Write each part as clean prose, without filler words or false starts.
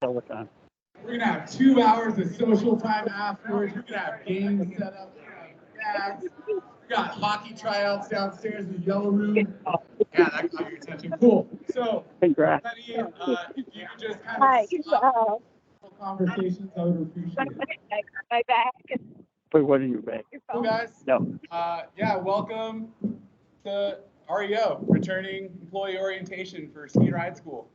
All the time. We're gonna have 2 hours of social time afterwards. We're gonna have games set up. We're gonna have gags. We got hockey tryouts downstairs in the yellow room. Yeah, that caught your attention. Cool. So, Congrats. Penny, if you could just kind of stop conversations, I would appreciate it. My back. Wait, what are you back? Cool, guys. No. Yeah, welcome to REO, Returning Employee Orientation for Ski and Ride School.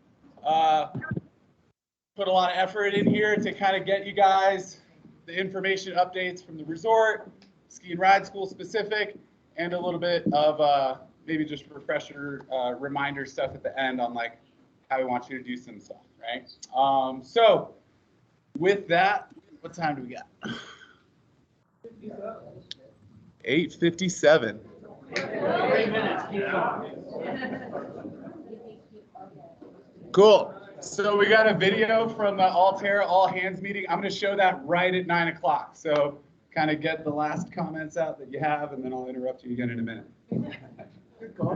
Put a lot of effort in here to kind of get you guys the information updates from the resort, Ski and Ride School specific, and a little bit of maybe just refresher reminder stuff at the end on like how we want you to do some stuff, right? So with that, what time do we got? 8:57. 3 minutes. Cool. So we got a video from the Alterra all hands meeting. I'm going to show that right at 9 o'clock. So kind of get the last comments out that you have, and then I'll interrupt you again in a minute. Good call.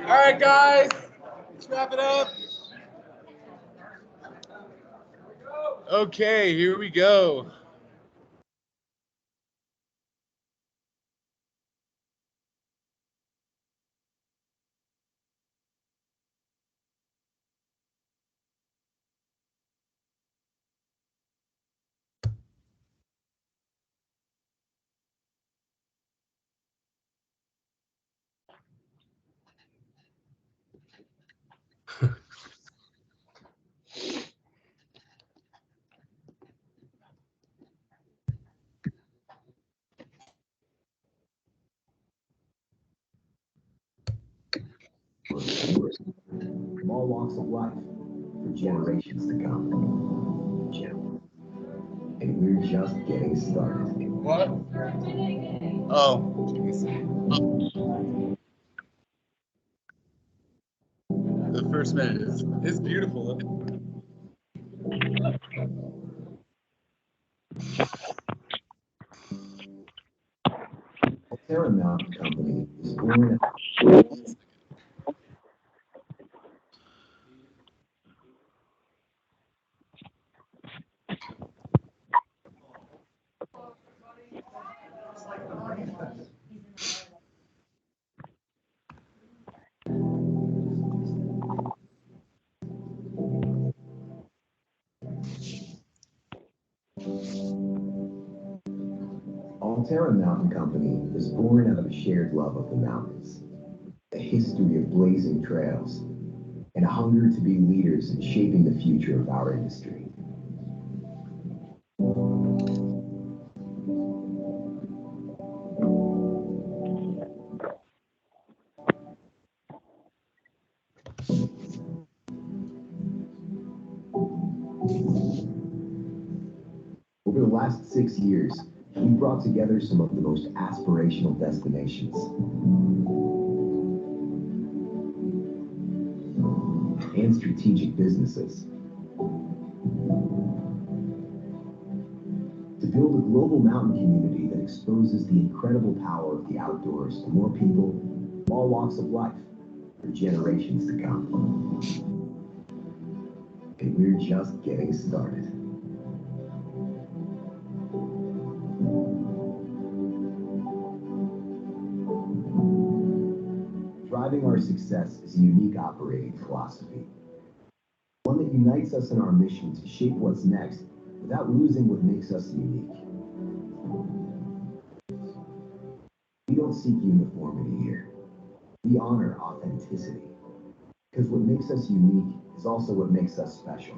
All right, guys, let's wrap it up. Okay, here we go. From all walks of life for generations to come. And we're just getting started. What? Oh. The first minute is beautiful. Alterra Mountain Company is born. Alterra Mountain Company is born out of a shared love of the mountains, a history of blazing trails, and a hunger to be leaders in shaping the future of our industry. Over the last 6 years, we brought together some of the most aspirational destinations and strategic businesses to build a global mountain community that exposes the incredible power of the outdoors to more people of all walks of life for generations to come. And we're just getting started. Driving our success is a unique operating philosophy, one that unites us in our mission to shape what's next without losing what makes us unique. We don't seek uniformity here. We honor authenticity, because what makes us unique is also what makes us special.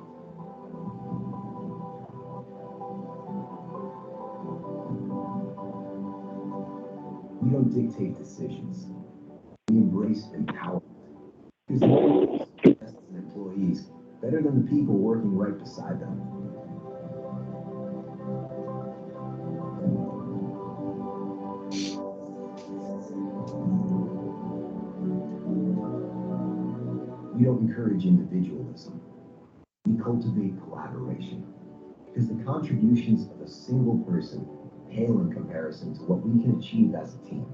We don't dictate decisions. We embrace empowerment, because no one knows guests and employees better than the people working right beside them. We don't encourage individualism. We cultivate collaboration, because the contributions of a single person pale in comparison to what we can achieve as a team.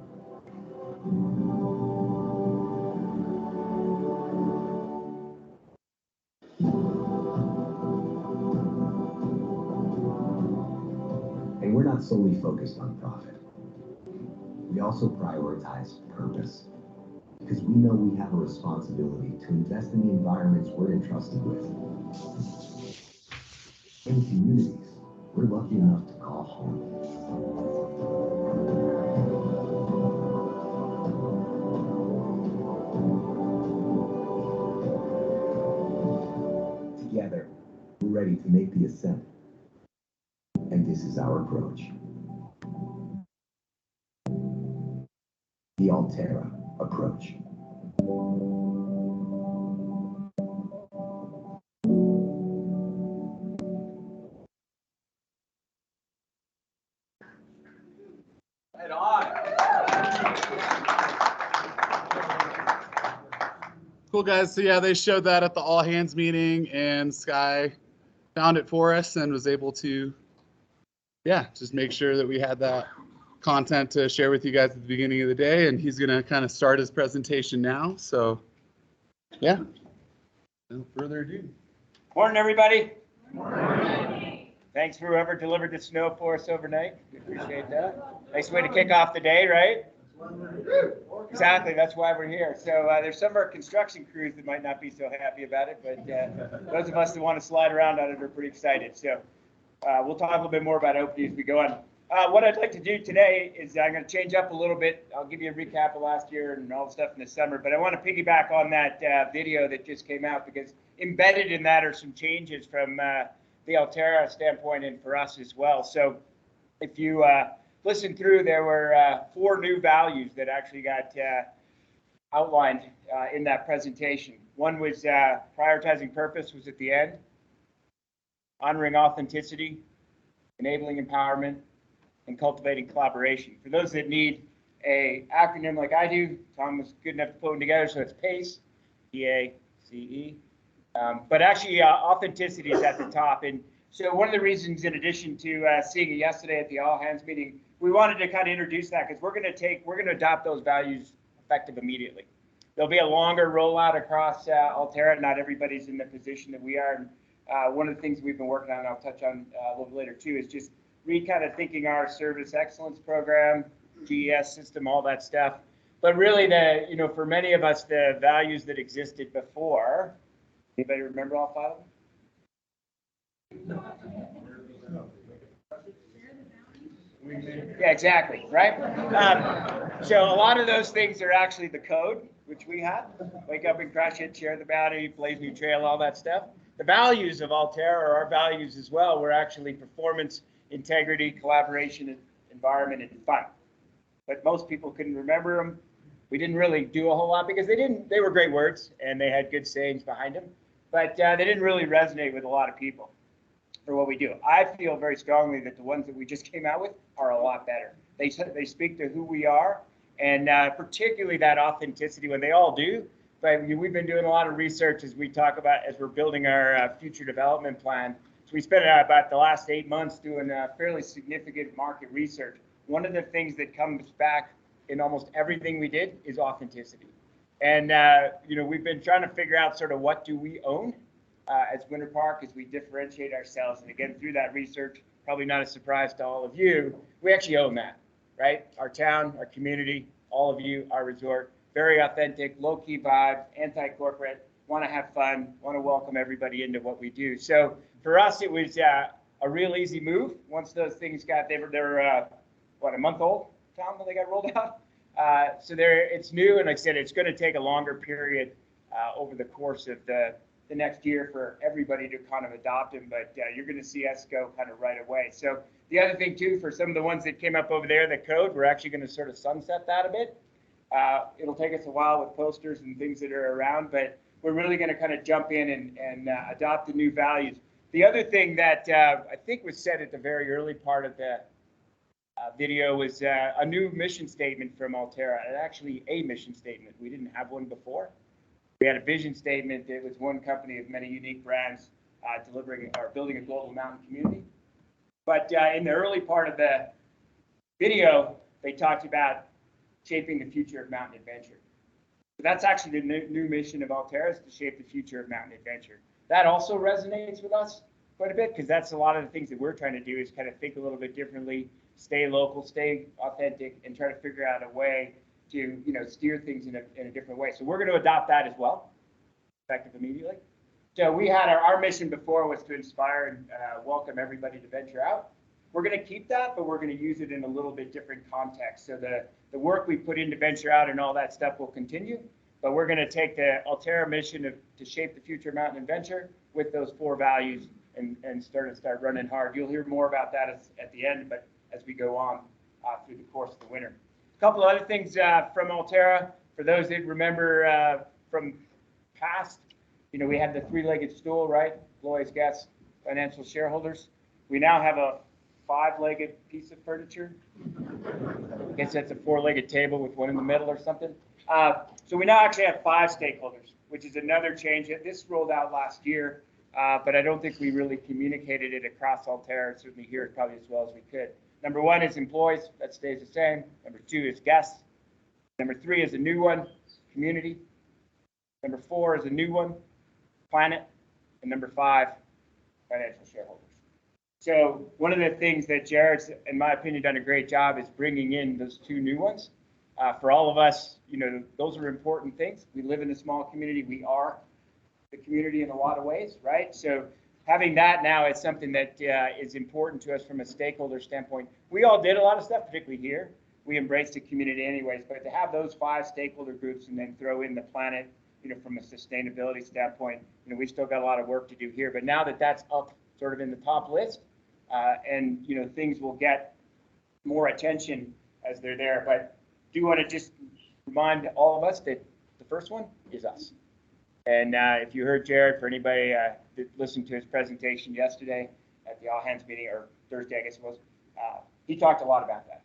And we're not solely focused on profit. We also prioritize purpose, because we know we have a responsibility to invest in the environments we're entrusted with. In communities we're lucky enough to call home. Together, we're ready to make the ascent. And this is our approach. The Alterra approach. Right on. Cool, guys. So yeah, they showed that at the all hands meeting, and Sky found it for us and was able to, yeah, just make sure that we had that content to share with you guys at the beginning of the day. And he's going to kind of start his presentation now. So yeah, no further ado. Morning, everybody. Morning. Thanks for whoever delivered the snow for us overnight. We appreciate that. Nice way to kick off the day, right? Exactly. That's why we're here. So there's some of our construction crews that might not be so happy about it, but those of us that want to slide around on it are pretty excited. So we'll talk a little bit more about Opening as we go on. What I'd like to do today is I'm going to change up a little bit. I'll give you a recap of last year and all the stuff in the summer, but I want to piggyback on that video that just came out, because embedded in that are some changes from the Alterra standpoint and for us as well. So if you listen through, there were 4 new values that actually got outlined in that presentation. One was prioritizing purpose was at the end, honoring authenticity, enabling empowerment, and cultivating collaboration. For those that need a acronym like I do, Tom was good enough to put them together, so it's PACE, P-A-C-E. But actually, authenticity is at the top. And so one of the reasons, in addition to seeing it yesterday at the all hands meeting, we wanted to kind of introduce that, because we're going to adopt those values effective immediately. There'll be a longer rollout across Alterra. Not everybody's in the position that we are. And one of the things we've been working on, and I'll touch on a little bit later too, is just kind of thinking our service excellence program, GES system, all that stuff. But really, for many of us, the values that existed before. Anybody remember all 5 of them? Yeah, exactly, right? So a lot of those things are actually the code, which we had. Wake up and crush it, share the bounty, blaze new trail, all that stuff. The values of Alterra, or our values as well, were actually performance, integrity, collaboration, environment, and fun. But most people couldn't remember them. We didn't really do a whole lot, because they were great words and they had good sayings behind them, but they didn't really resonate with a lot of people for what we do. I feel very strongly that the ones that we just came out with are a lot better. They speak to who we are, and particularly that authenticity, when they all do. But we've been doing a lot of research as we talk about, as we're building our future development plan, we spent about the last 8 months doing fairly significant market research. One of the things that comes back in almost everything we did is authenticity. And, you know, we've been trying to figure out sort of what do we own as Winter Park as we differentiate ourselves. And again, through that research, probably not a surprise to all of you, we actually own that, right? Our town, our community, all of you, our resort, very authentic, low-key vibe, anti-corporate, want to have fun, want to welcome everybody into what we do. So for us, it was a real easy move. Once those things got, they were what, a month old, Tom, when they got rolled out? So it's new, and like I said, it's going to take a longer period over the course of the next year for everybody to kind of adopt them, but you're going to see us go kind of right away. So the other thing too, for some of the ones that came up over there, the code, we're actually going to sort of sunset that a bit. It'll take us a while with posters and things that are around, but we're really going to kind of jump in and adopt the new values. The other thing that I think was said at the very early part of the video was a new mission statement from Alterra, and actually a mission statement. We didn't have one before. We had a vision statement. It was one company of many unique brands delivering or building a global mountain community. But in the early part of the video, they talked about shaping the future of mountain adventure. So that's actually the new mission of Alterra, is to shape the future of mountain adventure. That also resonates with us quite a bit, because that's a lot of the things that we're trying to do, is kind of think a little bit differently, stay local, stay authentic, and try to figure out a way to, you know, steer things in a different way. So we're going to adopt that as well, effective immediately. So we had our mission before was to inspire and welcome everybody to venture out. We're going to keep that, but we're going to use it in a little bit different context. So the work we put into venture out and all that stuff will continue, but we're going to take the Alterra mission to shape the future of mountain adventure with those 4 values and start running hard. You'll hear more about that at the end, but as we go on through the course of the winter. A couple of other things from Alterra, for those that remember from past, you know, we had the 3-legged stool, right? Employees, guests, financial shareholders. We now have a 5-legged piece of furniture. I guess that's a 4-legged table with one in the middle or something. So we now actually have 5 stakeholders, which is another change. This rolled out last year, but I don't think we really communicated it across Alterra, certainly here probably as well as we could. Number 1 is employees, that stays the same. Number 2 is guests. Number 3 is a new one, community. Number 4 is a new one, planet. And number 5, financial shareholders. So one of the things that Jared's, in my opinion, done a great job is bringing in those 2 new ones. For all of us, you know, those are important things. We live in a small community. We are the community in a lot of ways, right? So having that now is something that is important to us from a stakeholder standpoint. We all did a lot of stuff, particularly here. We embraced the community anyways, but to have those 5 stakeholder groups and then throw in the planet, you know, from a sustainability standpoint, you know, we still got a lot of work to do here. But now that that's up sort of in the top list, and, you know, things will get more attention as they're there. But do want to just remind all of us that the first one is us. And if you heard Jared, for anybody that listened to his presentation yesterday at the all hands meeting, or Thursday, I guess it was, he talked a lot about that.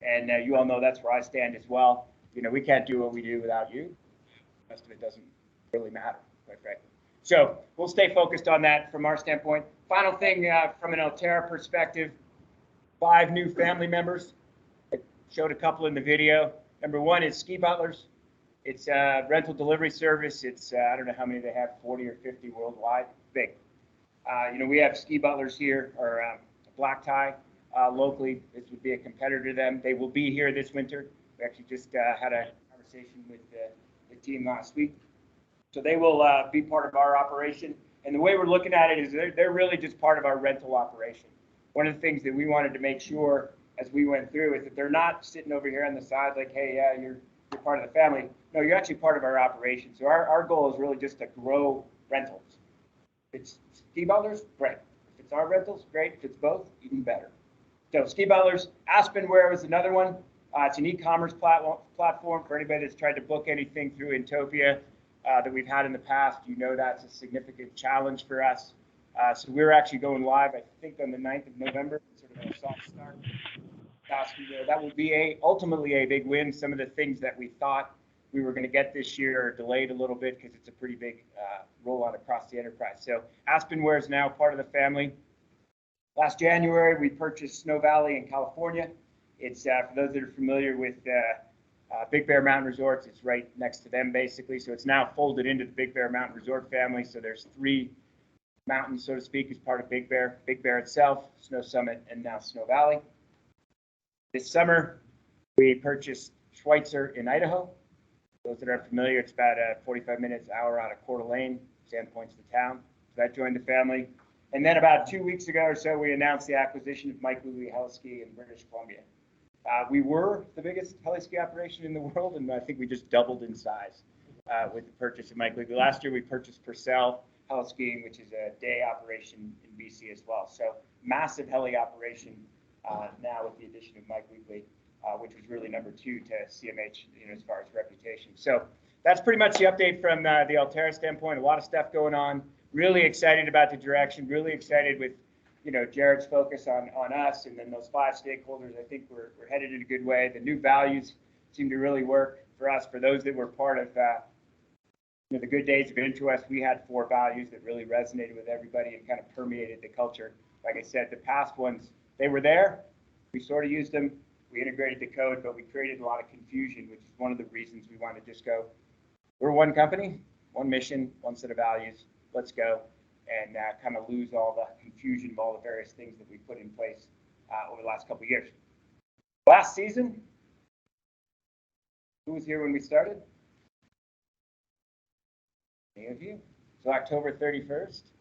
And you all know that's where I stand as well. You know, we can't do what we do without you. The rest of it doesn't really matter, quite frankly. So we'll stay focused on that from our standpoint. Final thing from an Alterra perspective, 5 new family members. I showed a couple in the video. Number 1 is Ski Butlers. It's a rental delivery service. It's, I don't know how many they have, 40 or 50 worldwide. Big. You know, we have Ski Butlers here, or Black Tie locally. This would be a competitor to them. They will be here this winter. We actually just had a conversation with the team last week. So they will be part of our operation. And the way we're looking at it is they're really just part of our rental operation. One of the things that we wanted to make sure as we went through is that they're not sitting over here on the side like, hey, yeah, you're part of the family. No, you're actually part of our operation. So our goal is really just to grow rentals. If it's Ski Butlers, great. If it's our rentals, great. If it's both, even better. So Ski Butlers, Aspenware was another one. It's an e-commerce platform for anybody that's tried to book anything through Intopia that we've had in the past. You know that's a significant challenge for us. So we're actually going live, I think, on the 9th of November, sort of a soft start. That will be ultimately a big win. Some of the things that we thought we were going to get this year are delayed a little bit because it's a pretty big rollout across the enterprise. So Aspenware is now part of the family. Last January, we purchased Snow Valley in California. It's for those that are familiar with Big Bear Mountain Resorts, it's right next to them basically. So it's now folded into the Big Bear Mountain Resort family. So there's 3 mountains, so to speak, as part of Big Bear itself, Snow Summit, and now Snow Valley. This summer, we purchased Schweitzer in Idaho. Those that are familiar, it's about 45 minutes, hour out of Coeur d'Alene, Sandpoint's the town. So that joined the family. And then about 2 weeks ago or so, we announced the acquisition of Mike Louie Heliski in British Columbia. We were the biggest heli-ski operation in the world, and I think we just doubled in size with the purchase of Mike Louie. Last year, we purchased Purcell Heli-skiing, which is a day operation in BC as well. So massive heli operation now with the addition of Mike Louie, which was really number 2 to CMH, as far as reputation. So that's pretty much the update from the Alterra standpoint. A lot of stuff going on. Really excited about the direction. Really excited with Jared's focus on us, and then those 5 stakeholders. I think we're headed in a good way. The new values seem to really work for us. For those that were part of the good days of Introest, we had 4 values that really resonated with everybody and kind of permeated the culture. Like I said, the past ones, they were there. We sort of used them. We integrated the code, but we created a lot of confusion, which is one of the reasons we wanted to just go, we're one company, one mission, one set of values. Let's go. And kind of lose all the confusion of all the various things that we put in place over the last couple of years. Last season, who was here when we started? Any of you? So October 31st.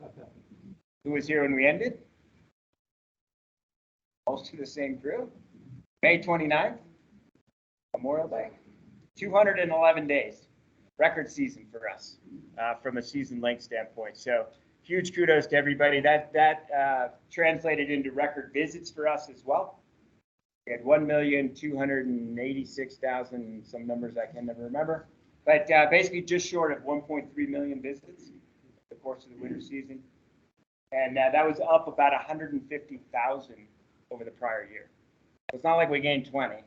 Who was here when we ended? Most of the same crew. May 29th, Memorial Day. 211 days. Record season for us from a season length standpoint. So huge kudos to everybody. That translated into record visits for us as well. We had 1,286,000, some numbers I can never remember, but basically just short of 1.3 million visits in the course of the winter season. And that was up about 150,000 over the prior year. It's not like we gained 20, we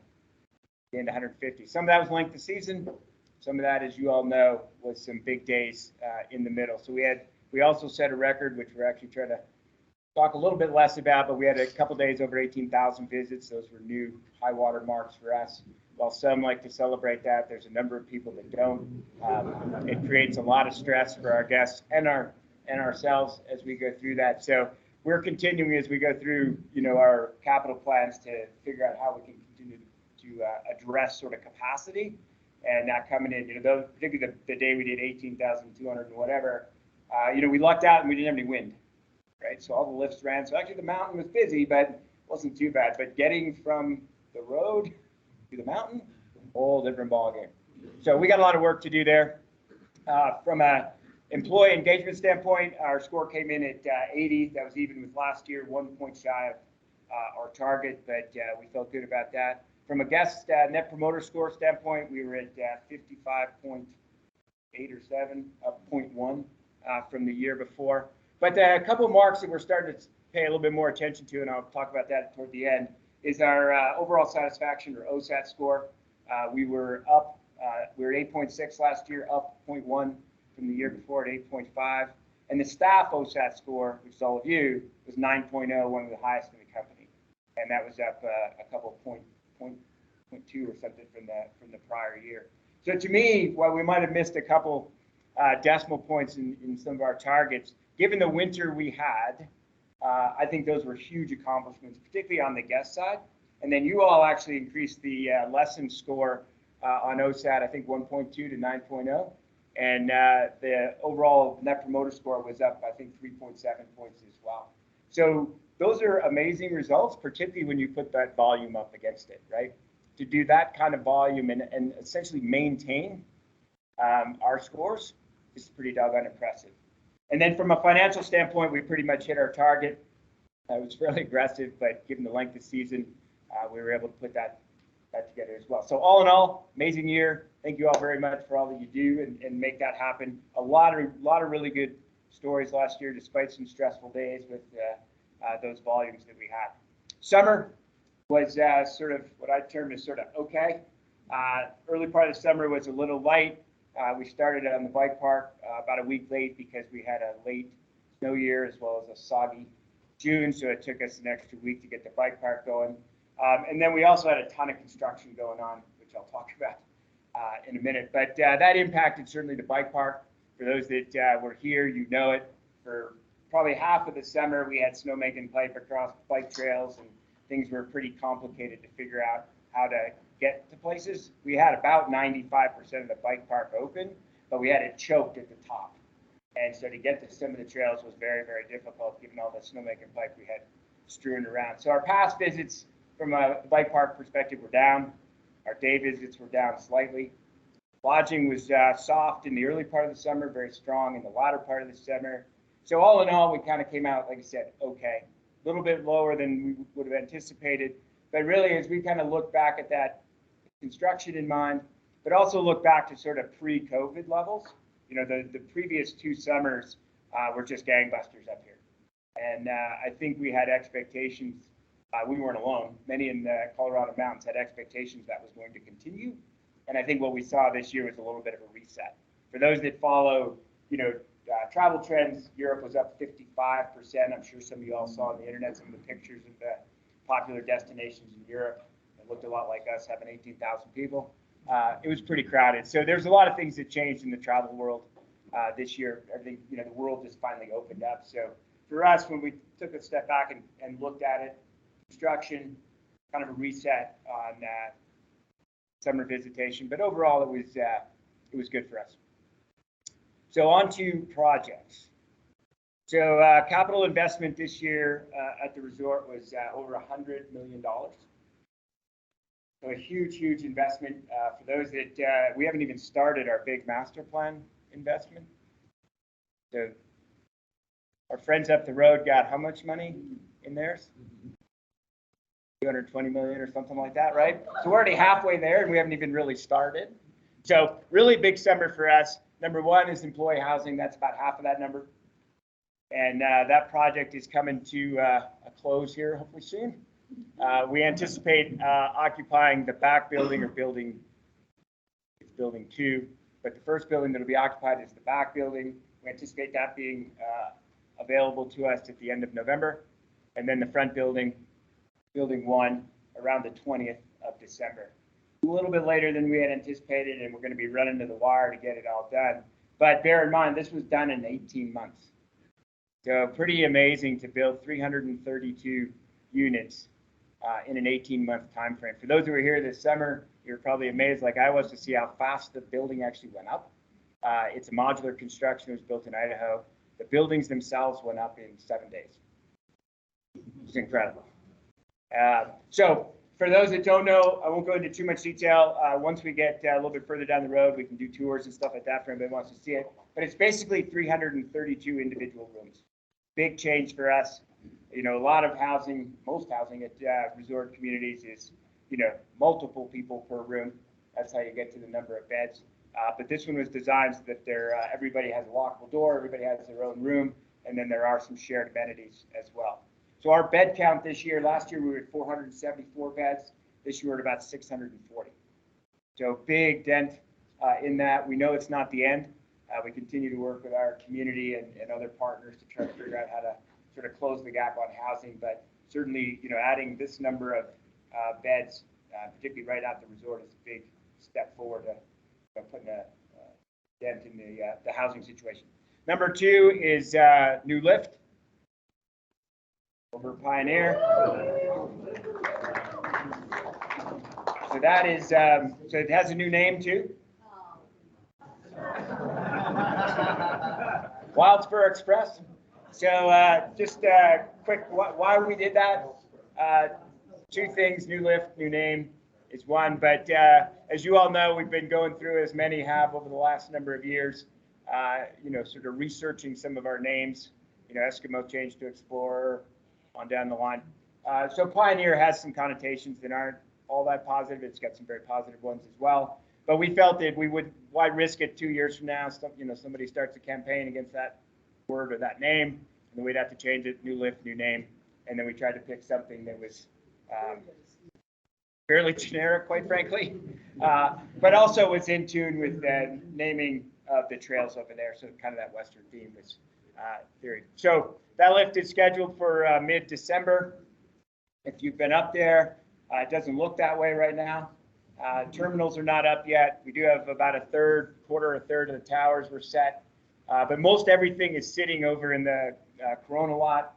gained 150. Some of that was length of season. Some of that, as you all know, was some big days in the middle. So we also set a record, which we're actually trying to talk a little bit less about, but we had a couple days over 18,000 visits. Those were new high water marks for us. While some like to celebrate that, there's a number of people that don't. It creates a lot of stress for our guests and ourselves as we go through that. So we're continuing as we go through, our capital plans to figure out how we can continue to address sort of capacity and not coming in, particularly the day we did 18,200 and whatever. We lucked out and we didn't have any wind, right? So all the lifts ran. So actually the mountain was busy, but it wasn't too bad. But getting from the road to the mountain, whole different ballgame. So we got a lot of work to do there. From a employee engagement standpoint, our score came in at 80. That was even with last year, 1 point shy of our target, but we felt good about that. From a guest net promoter score standpoint, we were at 55.8 or 7, up 0.1 from the year before. But a couple of marks that we're starting to pay a little bit more attention to, and I'll talk about that toward the end, is our overall satisfaction, or OSAT score. We were up, we were at 8.6 last year, up 0.1 from the year before at 8.5. And the staff OSAT score, which is all of you, was 9.0, one of the highest in the company. And that was up a couple of 0.2 or something from the prior year. So to me, while we might have missed a couple decimal points in some of our targets, given the winter we had, I think those were huge accomplishments, particularly on the guest side. And then you all actually increased the lesson score on OSAT, I think 1.2 to 9.0. And the overall net promoter score was up, I think, 3.7 points as well. So those are amazing results, particularly when you put that volume up against it, right? To do that kind of volume and essentially maintain our scores is pretty doggone impressive. And then from a financial standpoint, we pretty much hit our target. It was fairly aggressive, but given the length of season, we were able to put that together as well. So all in all, amazing year. Thank you all very much for all that you do and make that happen. A lot of really good stories last year, despite some stressful days with those volumes that we had. Summer was sort of what I term as sort of okay. Early part of the summer was a little light. We started on the bike park about a week late because we had a late snow year as well as a soggy June, so it took us an extra week to get the bike park going. And then we also had a ton of construction going on, which I'll talk about in a minute. But that impacted certainly the bike park. For those that were here, you know it. For probably half of the summer, we had snowmaking pipe across bike trails, and things were pretty complicated to figure out how to get to places. We had about 95% of the bike park open, but we had it choked at the top. And so to get to some of the trails was very, very difficult given all the snowmaking pipe we had strewn around. So our past visits from a bike park perspective were down. Our day visits were down slightly. Lodging was soft in the early part of the summer, very strong in the latter part of the summer. So all in all, we kind of came out, like I said, okay. A little bit lower than we would have anticipated. But really, as we kind of look back at that construction in mind, but also look back to sort of pre-COVID levels, you know, the previous 2 summers were just gangbusters up here. And I think we had expectations, we weren't alone. Many in the Colorado mountains had expectations that was going to continue. And I think what we saw this year was a little bit of a reset. For those that follow, you know, travel trends, Europe was up 55%. I'm sure some of you all saw on the internet some of the pictures of the popular destinations in Europe. It looked a lot like us, having 18,000 people. It was pretty crowded. So there's a lot of things that changed in the travel world this year. Everything, you know, the world just finally opened up. So for us, when we took a step back and looked at it, construction, kind of a reset on summer visitation, but overall it was good for us. So on to projects. So capital investment this year at the resort was over $100 million. So a huge, huge investment. For those that we haven't even started our big master plan investment. So our friends up the road got how much money in theirs? 220 million or something like that, right? So we're already halfway there and we haven't even really started. So really big summer for us. Number one is employee housing. That's about half of that number. And that project is coming to a close here hopefully soon. We anticipate occupying the back building or building 2, but the first building that will be occupied is the back building. We anticipate that being available to us at the end of November. And then the front building, building 1, around the 20th of December. A little bit later than we had anticipated, and we're going to be running to the wire to get it all done. But bear in mind, this was done in 18 months. So pretty amazing to build 332 units in an 18-month time frame. For those who were here this summer, you're probably amazed like I was to see how fast the building actually went up. It's a modular construction. It was built in Idaho. The buildings themselves went up in 7 days. It's incredible. So for those that don't know, I won't go into too much detail. Once we get a little bit further down the road, we can do tours and stuff like that for anybody who wants to see it. But it's basically 332 individual rooms. Big change for us. You know, a lot of housing, most housing at resort communities is, you know, multiple people per room. That's how you get to the number of beds. But this one was designed so that everybody has a lockable door, everybody has their own room, and then there are some shared amenities as well. So our bed count this year, last year we were at 474 beds. This year we're at about 640. So big dent in that. We know it's not the end. We continue to work with our community and other partners to try to figure out how to sort of close the gap on housing. But certainly, you know, adding this number of beds, particularly right at the resort, is a big step forward to putting a dent in the housing situation. Number 2 is new lift over Pioneer. So that is, so it has a new name too. Wildspur Express. So just quick, why we did that. 2 things, new lift, new name is one. But as you all know, we've been going through, as many have over the last number of years, you know, sort of researching some of our names. You know, Eskimo changed to Explorer, on down the line. So Pioneer has some connotations that aren't all that positive. It's got some very positive ones as well. But we felt that we would, why risk it 2 years from now? You know, somebody starts a campaign against that word or that name, and then we'd have to change it, new lift, new name. And then we tried to pick something that was fairly generic, quite frankly, but also was in tune with the naming of the trails over there. So kind of that Western theme was theory. So that lift is scheduled for mid-December. If you've been up there, it doesn't look that way right now. Terminals are not up yet. We do have about a third of the towers were set, but most everything is sitting over in the Corona lot.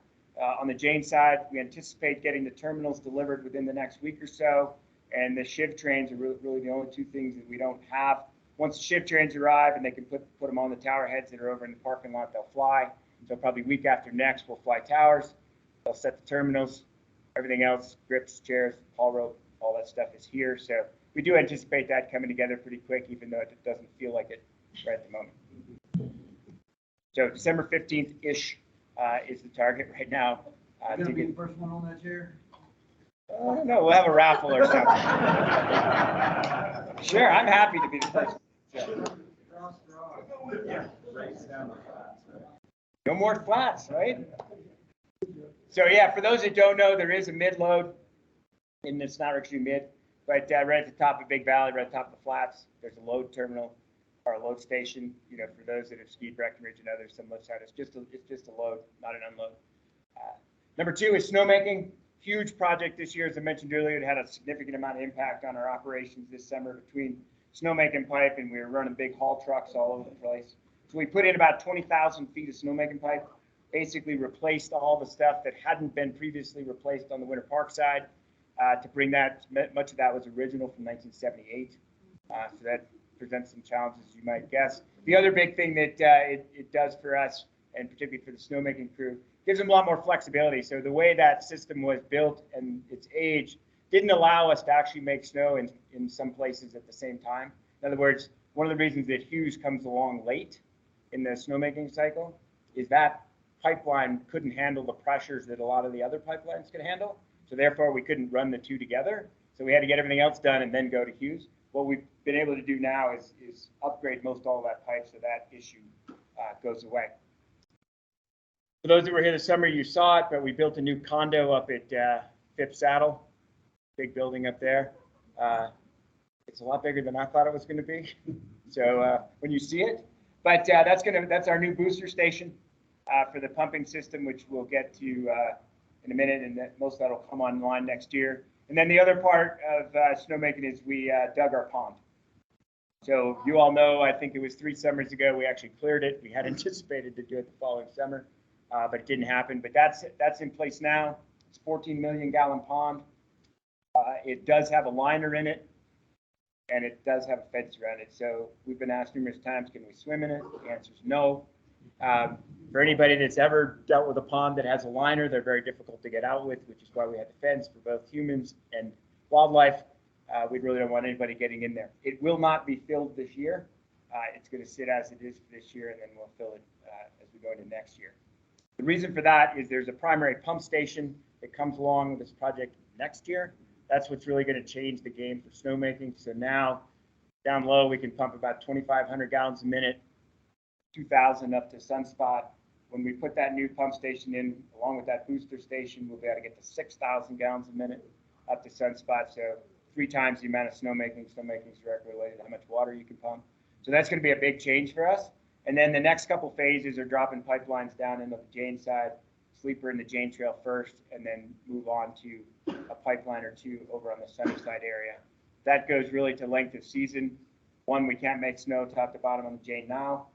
On the Jane side, we anticipate getting the terminals delivered within the next week or so, and the shiv trains are really the only two things that we don't have. Once the shiv trains arrive and they can put them on the tower heads that are over in the parking lot, they'll fly. So probably week after next, we'll fly towers. They'll set the terminals. Everything else, grips, chairs, haul rope, all that stuff is here. So we do anticipate that coming together pretty quick, even though it doesn't feel like it right at the moment. So December 15th-ish is the target right now. You're gonna be the first one on that chair? I don't know, we'll have a raffle or something. Sure, I'm happy to be the first. Yeah. No more flats, right? So yeah, for those that don't know, there is a mid-load, and it's not actually mid, but right at the top of Big Valley, right at the top of the flats, there's a load terminal or a load station. You know, for those that have skied Breckenridge and others, some lifts out, it's just a load, not an unload. Number two is snowmaking. Huge project this year, as I mentioned earlier. It had a significant amount of impact on our operations this summer between snowmaking pipe, and we were running big haul trucks all over the place. So we put in about 20,000 feet of snowmaking pipe, basically replaced all the stuff that hadn't been previously replaced on the Winter Park side to bring that, much of that was original from 1978. So that presents some challenges, you might guess. The other big thing that it does for us, and particularly for the snowmaking crew, gives them a lot more flexibility. So the way that system was built and its age didn't allow us to actually make snow in some places at the same time. In other words, one of the reasons that Hughes comes along late in the snowmaking cycle is that pipeline couldn't handle the pressures that a lot of the other pipelines could handle. So therefore, we couldn't run the two together. So we had to get everything else done and then go to Hughes. What we've been able to do now is upgrade most all of that pipe so that issue goes away. For those that were here this summer, you saw it, but we built a new condo up at Phipps Saddle, big building up there. It's a lot bigger than I thought it was going to be. So when you see it, but that's our new booster station for the pumping system, which we'll get to in a minute, and most of that will come online next year. And then the other part of snowmaking is we dug our pond. So you all know, I think it was 3 summers ago, we actually cleared it. We had anticipated to do it the following summer, but it didn't happen. But that's in place now. It's a 14 million gallon pond. It does have a liner in it, and it does have a fence around it. So we've been asked numerous times, can we swim in it? The answer is no. For anybody that's ever dealt with a pond that has a liner, they're very difficult to get out with, which is why we had the fence for both humans and wildlife. We really don't want anybody getting in there. It will not be filled this year. It's going to sit as it is for this year, and then we'll fill it as we go into next year. The reason for that is there's a primary pump station that comes along with this project next year. That's what's really going to change the game for snowmaking. So now, down low, we can pump about 2,500 gallons a minute, 2,000 up to Sunspot. When we put that new pump station in, along with that booster station, we'll be able to get to 6,000 gallons a minute up to Sunspot. So 3 times the amount of snowmaking. Snowmaking is directly related to how much water you can pump. So that's going to be a big change for us. And then the next couple phases are dropping pipelines down into the Jane side, sleeper in the Jane Trail first, and then move on to a pipeline or 2 over on the Sunnyside area. That goes really to length of season. One, we can't make snow top to bottom on the Jane now,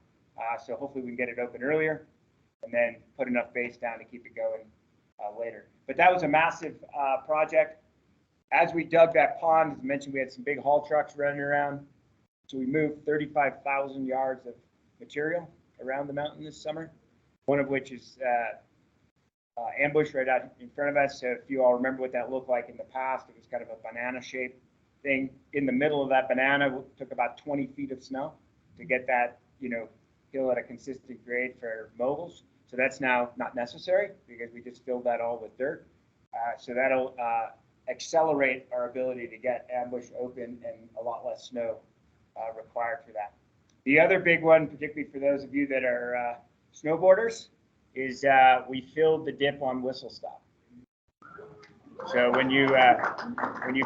so hopefully we can get it open earlier, and then put enough base down to keep it going later. But that was a massive project. As we dug that pond, as mentioned, we had some big haul trucks running around. So we moved 35,000 yards of material around the mountain this summer, one of which is ambush right out in front of us. So if you all remember what that looked like in the past, it was kind of a banana shaped thing. In the middle of that banana, it took about 20 feet of snow to get that, hill at a consistent grade for moguls. So that's now not necessary because we just filled that all with dirt. So that'll accelerate our ability to get ambush open and a lot less snow required for that. The other big one, particularly for those of you that are snowboarders, is we filled the dip on Whistle Stop. So when you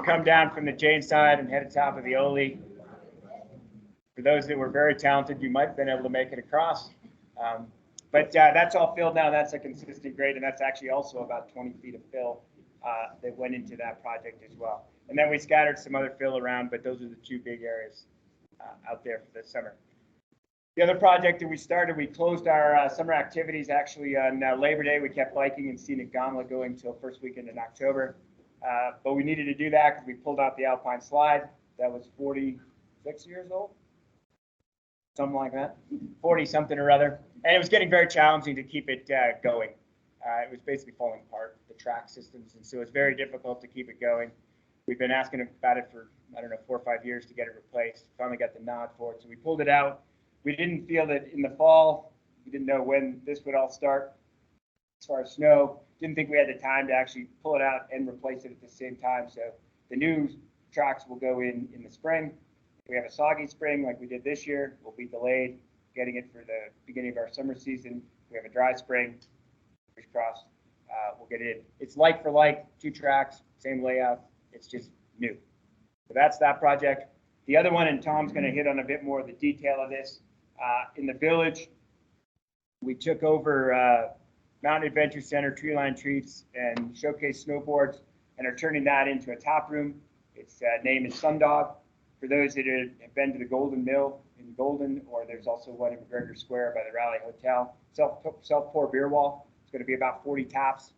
come down from the Jane side and head to top of the Ole, for those that were very talented, you might have been able to make it across. But that's all filled now. That's a consistent grade, and that's actually also about 20 feet of fill that went into that project as well. And then we scattered some other fill around, but those are the two big areas out there for the summer. The other project that we started, we closed our summer activities actually on Labor Day. We kept biking and scenic gondola going until first weekend in October. But we needed to do that because we pulled out the Alpine slide. That was 46 years old, something like that, 40 something or other. And it was getting very challenging to keep it going. It was basically falling apart, the track systems. And so it's very difficult to keep it going. We've been asking about it for, I don't know, 4 or 5 years to get it replaced. Finally got the nod for it. So we pulled it out. We didn't feel that in the fall, we didn't know when this would all start as far as snow. Didn't think we had the time to actually pull it out and replace it at the same time. So the new tracks will go in the spring. If we have a soggy spring like we did this year, we'll be delayed getting it for the beginning of our summer season. If we have a dry spring, fingers crossed, we'll get it in. It's like for like, 2 tracks, same layout. It's just new. So that's that project. The other one, and Tom's going to hit on a bit more of the detail of this. In the village, we took over Mountain Adventure Center, tree line treats, and showcase snowboards, and are turning that into a tap room. Its name is Sundog. For those that have been to the Golden Mill in Golden, or there's also one in McGregor Square by the Raleigh Hotel, self-pour beer wall. It's going to be about 40 taps,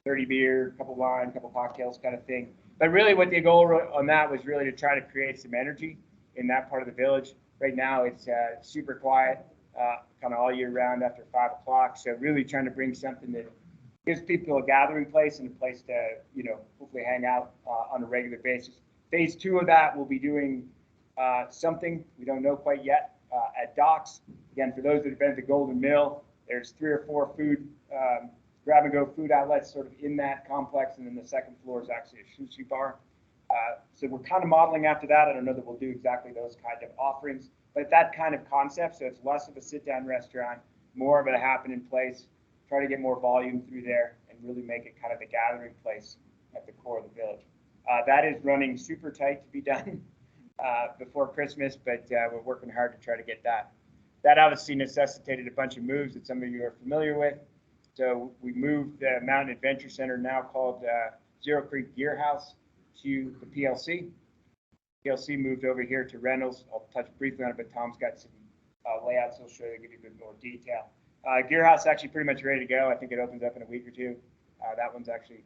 30 beer, couple wine, couple cocktails kind of thing. But really what the goal on that was really to try to create some energy in that part of the village. Right now it's super quiet, kind of all year round after 5 o'clock. So really trying to bring something that gives people a gathering place and a place to, hopefully hang out on a regular basis. Phase 2 of that, we'll be doing something we don't know quite yet at Docks. Again, for those that have been to the Golden Mill, there's 3 or 4 food grab-and-go food outlets sort of in that complex, and then the second floor is actually a sushi bar. So we're kind of modeling after that. I don't know that we'll do exactly those kind of offerings, but that kind of concept. So it's less of a sit-down restaurant, more of a happen-in place. Try to get more volume through there and really make it kind of the gathering place at the core of the village. That is running super tight to be done before Christmas, but we're working hard to try to get that. That obviously necessitated a bunch of moves that some of you are familiar with. So we moved the Mountain Adventure Center, now called Zero Creek Gear House, to the PLC. PLC moved over here to Reynolds. I'll touch briefly on it, but Tom's got some layouts he'll show you, give you a bit more detail. Gear House actually pretty much ready to go. I think it opens up in a week or 2. That one's actually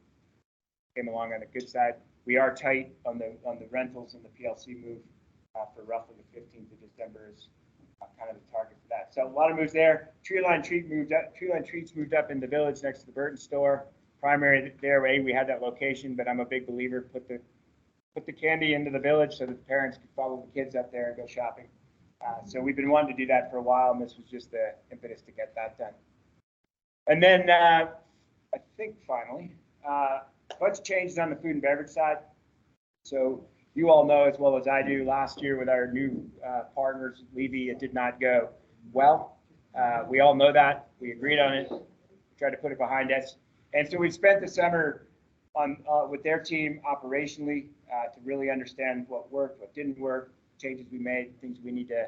came along on the good side. We are tight on the rentals, and the PLC move for roughly the 15th of December is kind of the target for that. So a lot of moves there. Tree line treats moved up in the village next to the Burton store. Primary there, we had that location, but I'm a big believer, put the candy into the village so that the parents could follow the kids up there and go shopping. So we've been wanting to do that for a while, and this was just the impetus to get that done. And then I think finally, a bunch of changes on the food and beverage side. So you all know as well as I do, last year with our new partners, Levy, it did not go well. We all know that. We agreed on it. We tried to put it behind us. And so we spent the summer on with their team operationally to really understand what worked, what didn't work, changes we made, things we need to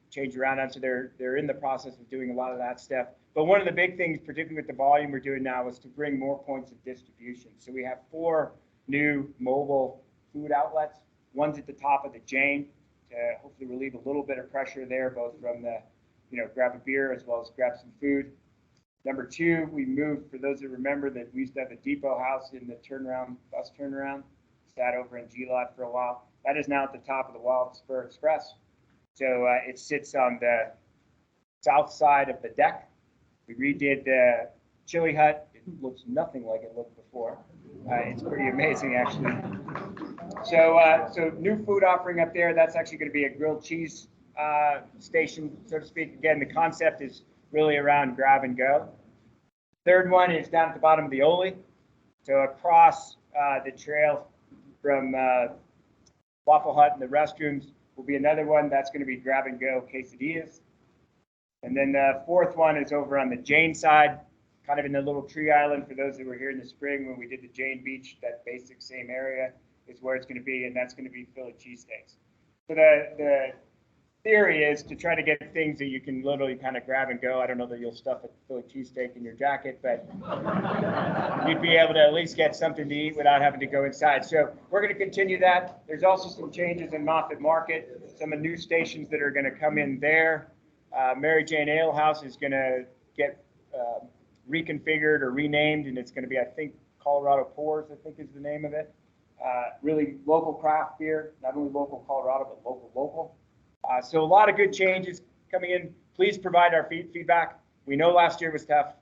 change around on. So they're in the process of doing a lot of that stuff. But one of the big things, particularly with the volume we're doing now, is to bring more points of distribution. So we have 4 new mobile food outlets. One's at the top of the Jane to hopefully relieve a little bit of pressure there, both from the, grab a beer as well as grab some food. Number 2, we moved, for those that remember, that we used to have a depot house in the bus turnaround. Sat over in G-Lot for a while. That is now at the top of the Wild Spur Express. So it sits on the south side of the deck. We redid the chili hut. It looks nothing like it looked before. It's pretty amazing, actually. So new food offering up there. That's actually going to be a grilled cheese station, so to speak. Again, the concept is really around grab and go. Third one is down at the bottom of the Ole. So across the trail from Waffle Hut and the restrooms will be another one that's going to be grab and go quesadillas. And then the fourth one is over on the Jane side, kind of in the little tree island for those that were here in the spring when we did the Jane Beach, that basic same area is where it's going to be, and that's going to be Philly cheesesteaks. So the theory is to try to get things that you can literally kind of grab and go. I don't know that you'll stuff a Philly cheesesteak in your jacket, but you'd be able to at least get something to eat without having to go inside. So we're going to continue that. There's also some changes in Moffett Market, some new stations that are going to come in there. Mary Jane Ale House is going to get reconfigured or renamed, and it's going to be, I think, Colorado Pours, I think is the name of it. Really local craft beer, not only local Colorado, but local. So a lot of good changes coming in. Please provide our feedback. We know last year was tough.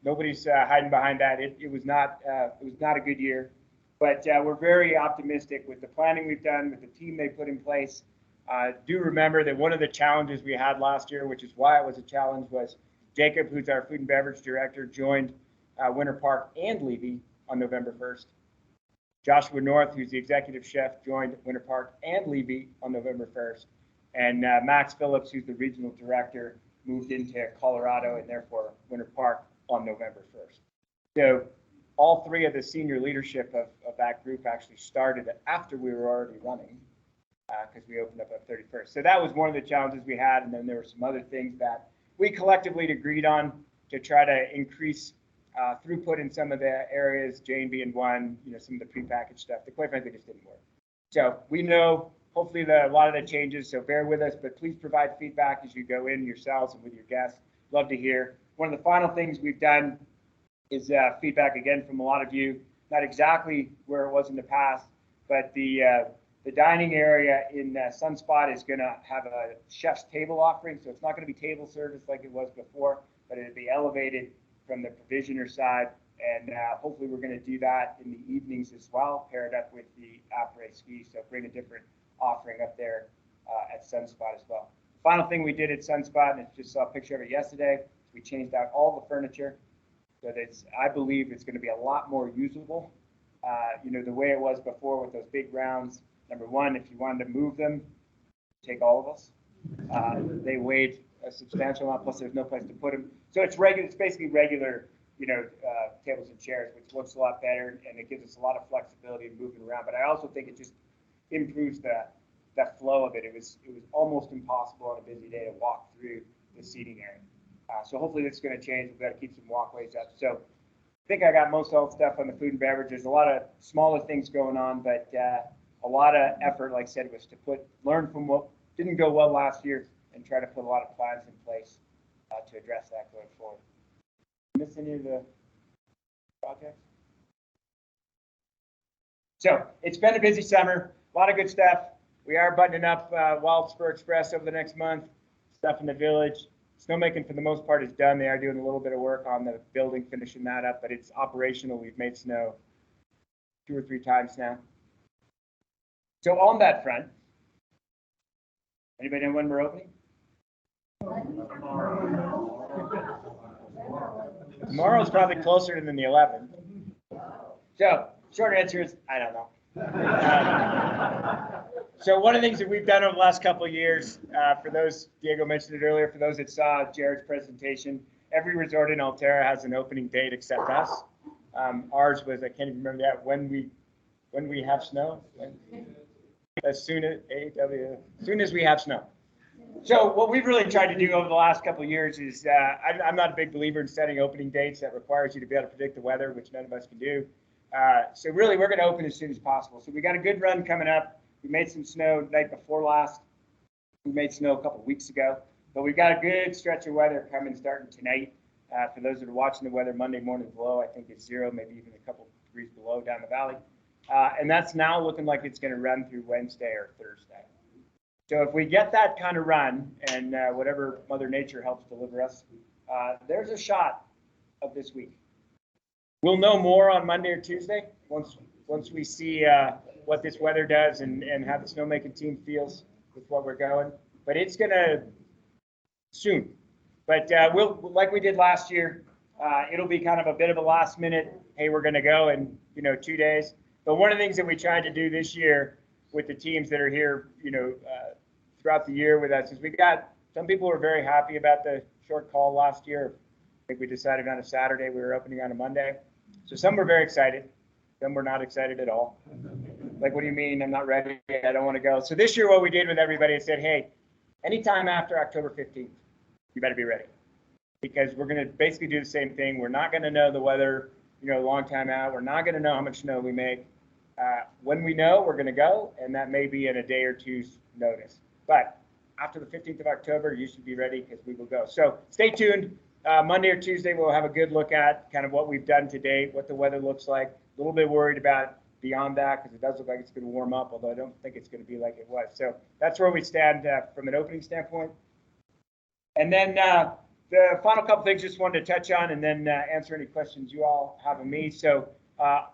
Nobody's hiding behind that. It was not a good year, but we're very optimistic with the planning we've done, with the team they put in place. Do remember that one of the challenges we had last year, which is why it was a challenge, was Jacob, who's our food and beverage director, joined Winter Park and Levy on November 1st. Joshua North, who's the executive chef, joined Winter Park and Levy on November 1st. And Max Phillips, who's the regional director, moved into Colorado and therefore Winter Park on November 1st. So all three of the senior leadership of that group actually started after we were already running, because we opened up on 31st. So that was one of the challenges we had. And then there were some other things that we collectively agreed on to try to increase throughput in some of the areas, Jane being one, some of the prepackaged stuff that quite frankly just didn't work. So we know hopefully a lot of the changes, so bear with us, but please provide feedback as you go in yourselves and with your guests. Love to hear. One of the final things we've done is feedback again from a lot of you, not exactly where it was in the past, but the dining area in Sunspot is going to have a chef's table offering. So it's not going to be table service like it was before, but it'll be elevated from the provisioner side. And hopefully we're going to do that in the evenings as well, pair it up with the après ski. So bring a different offering up there at Sunspot as well. Final thing we did at Sunspot, and I just saw a picture of it yesterday, we changed out all the furniture. So that's, I believe it's going to be a lot more usable. The way it was before with those big rounds. Number one, if you wanted to move them, take all of us. They weighed a substantial amount, plus there's no place to put them. So it's regular. It's basically regular, tables and chairs, which looks a lot better, and it gives us a lot of flexibility in moving around. But I also think it just improves the flow of it. It was almost impossible on a busy day to walk through the seating area. So hopefully this is going to change. We've got to keep some walkways up. So I think I got most all the stuff on the food and beverage. There's a lot of smaller things going on, but a lot of effort, like I said, was to learn from what didn't go well last year and try to put a lot of plans in place to address that going forward. Miss any of the projects? So it's been a busy summer, a lot of good stuff. We are buttoning up Wild Spur Express over the next month, stuff in the village. Snowmaking for the most part is done. They are doing a little bit of work on the building, finishing that up, but it's operational. We've made snow 2 or 3 times now. So on that front, anybody know when we're opening? Tomorrow's probably closer than the 11th. So short answer is, I don't know. So one of the things that we've done over the last couple of years, for those, Diego mentioned it earlier, for those that saw Jared's presentation, every resort in Alterra has an opening date except us. Ours was, I can't even remember that, when we have snow. As soon as we have snow. So what we've really tried to do over the last couple of years is, I'm not a big believer in setting opening dates that requires you to be able to predict the weather, which none of us can do. So really, we're going to open as soon as possible. So we got a good run coming up. We made some snow the night before last. We made snow a couple of weeks ago. But we've got a good stretch of weather coming starting tonight. For those that are watching the weather, Monday morning below, I think it's 0, maybe even a couple degrees below down the valley. And that's now looking like it's going to run through Wednesday or Thursday. So if we get that kind of run, and whatever Mother Nature helps deliver us, there's a shot of this week. We'll know more on Monday or Tuesday once we see what this weather does and how the snowmaking team feels with what we're going. But it's going to soon. But we'll, like we did last year, it'll be kind of a bit of a last minute, hey, we're going to go in 2 days. But one of the things that we tried to do this year with the teams that are here, throughout the year with us is we got some people were very happy about the short call last year, think we decided on a Saturday, we were opening on a Monday. So some were very excited, some were not excited at all. Like, what do you mean? I'm not ready. I don't want to go. So this year, what we did with everybody is said, hey, anytime after October 15th, you better be ready. Because we're going to basically do the same thing. We're not going to know the weather, a long time out. We're not going to know how much snow we make. When we know, we're going to go, and that may be in a day or two's notice. But after the 15th of October, you should be ready because we will go. So stay tuned. Monday or Tuesday, we'll have a good look at kind of what we've done to date, what the weather looks like. A little bit worried about beyond that because it does look like it's going to warm up, although I don't think it's going to be like it was. So that's where we stand from an opening standpoint. And then the final couple things just wanted to touch on and then answer any questions you all have of me. So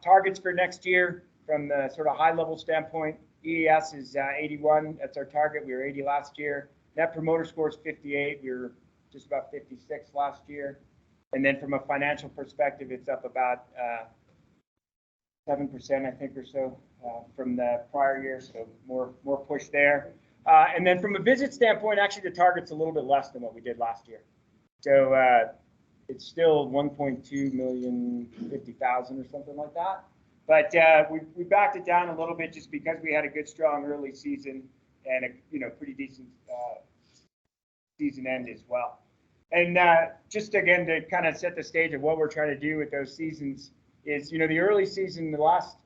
targets for next year from the sort of high level standpoint, EES is 81. That's our target. We were 80 last year. Net promoter score is 58. We were just about 56 last year. And then from a financial perspective, it's up about 7%, I think, or so from the prior year. So more push there. And then from a visit standpoint, actually the target's a little bit less than what we did last year. So it's still 1.250,000 or something like that. But we backed it down a little bit just because we had a good, strong early season and a pretty decent season end as well. And just again to kind of set the stage of what we're trying to do with those seasons is, the early season, the last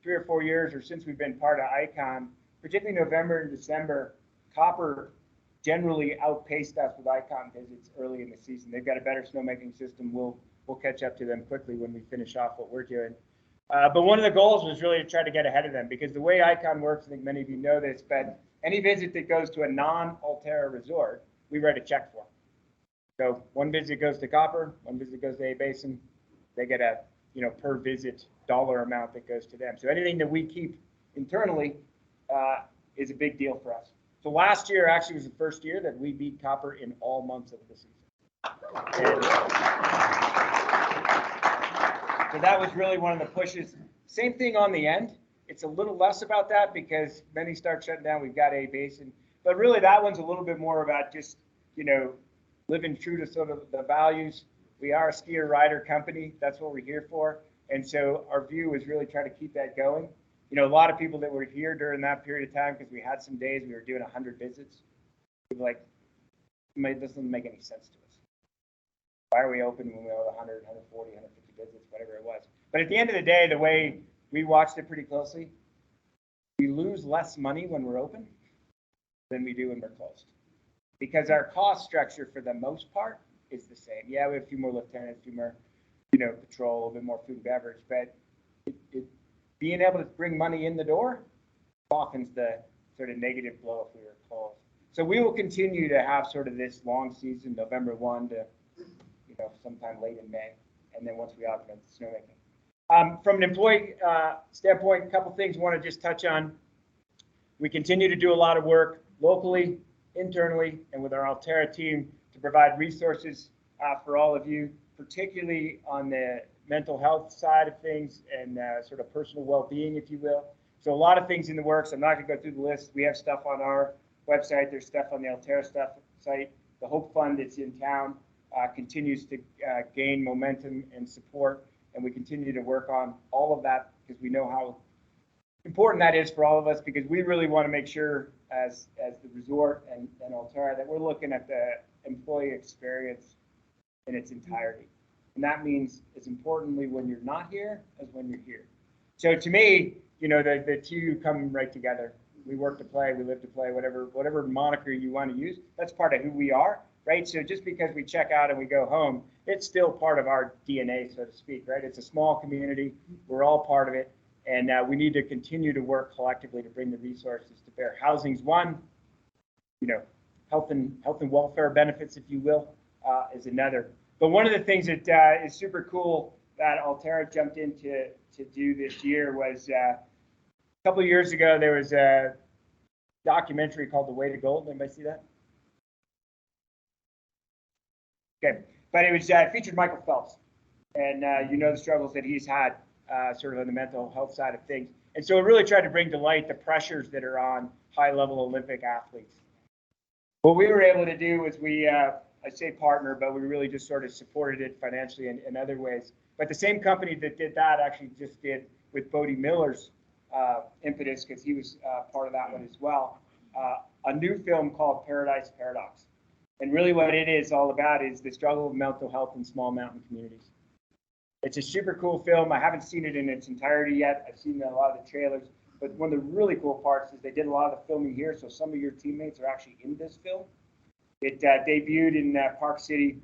3 or 4 years, or since we've been part of ICON, particularly November and December, Copper generally outpaced us with ICON visits early in the season. They've got a better snowmaking system. We'll catch up to them quickly when we finish off what we're doing. But one of the goals was really to try to get ahead of them because the way ICON works, I think many of you know this, but any visit that goes to a non-Alterra resort, we write a check for. So one visit goes to Copper, one visit goes to A Basin. They get a per visit dollar amount that goes to them. So anything that we keep internally is a big deal for us. So last year actually was the first year that we beat Copper in all months of the season. And so that was really one of the pushes. Same thing on the end. It's a little less about that because many start shutting down. We've got A Basin. But really that one's a little bit more about just, living true to sort of the values. We are a skier rider company. That's what we're here for. And so our view is really try to keep that going. A lot of people that were here during that period of time, because we had some days we were doing 100 visits, like, this doesn't make any sense to us. Why are we open when we have 100, 140, 150 visits, whatever it was? But at the end of the day, the way we watched it pretty closely, we lose less money when we're open than we do when we're closed. Because our cost structure, for the most part, is the same. Yeah, we have a few more lieutenants, a few more, patrol, a little bit more food and beverage, but being able to bring money in the door softens the sort of negative blow if we were closed. So we will continue to have sort of this long season, November 1 to, sometime late in May, and then once we augment the snowmaking. From an employee standpoint, a couple things I want to just touch on. We continue to do a lot of work locally, internally, and with our Alterra team to provide resources for all of you, particularly on the mental health side of things and sort of personal well-being, if you will. So a lot of things in the works. I'm not going to go through the list. We have stuff on our website. There's stuff on the Alterra site. The Hope Fund that's in town continues to gain momentum and support, and we continue to work on all of that because we know how important that is for all of us, because we really want to make sure as the resort and Alterra that we're looking at the employee experience in its entirety. And that means as importantly when you're not here as when you're here. So to me, the two come right together. We work to play, we live to play, whatever moniker you want to use, that's part of who we are, right? So just because we check out and we go home, it's still part of our DNA, so to speak, right? It's a small community, we're all part of it, and we need to continue to work collectively to bring the resources to bear. Housing's one, health and welfare benefits, if you will, is another. But one of the things that is super cool that Alterra jumped in to do this year was a couple of years ago, there was a documentary called The Way to Gold. Anybody see that? Okay, but it was featured Michael Phelps, and the struggles that he's had sort of on the mental health side of things. And so it really tried to bring to light the pressures that are on high-level Olympic athletes. What we were able to do was we I say partner, but we really just sort of supported it financially in other ways. But the same company that did that actually just did with Bodie Miller's impetus, because he was part of that one as well, a new film called Paradise Paradox. And really what it is all about is the struggle of mental health in small mountain communities. It's a super cool film. I haven't seen it in its entirety yet. I've seen a lot of the trailers. But one of the really cool parts is they did a lot of the filming here, so some of your teammates are actually in this film. It debuted in Park City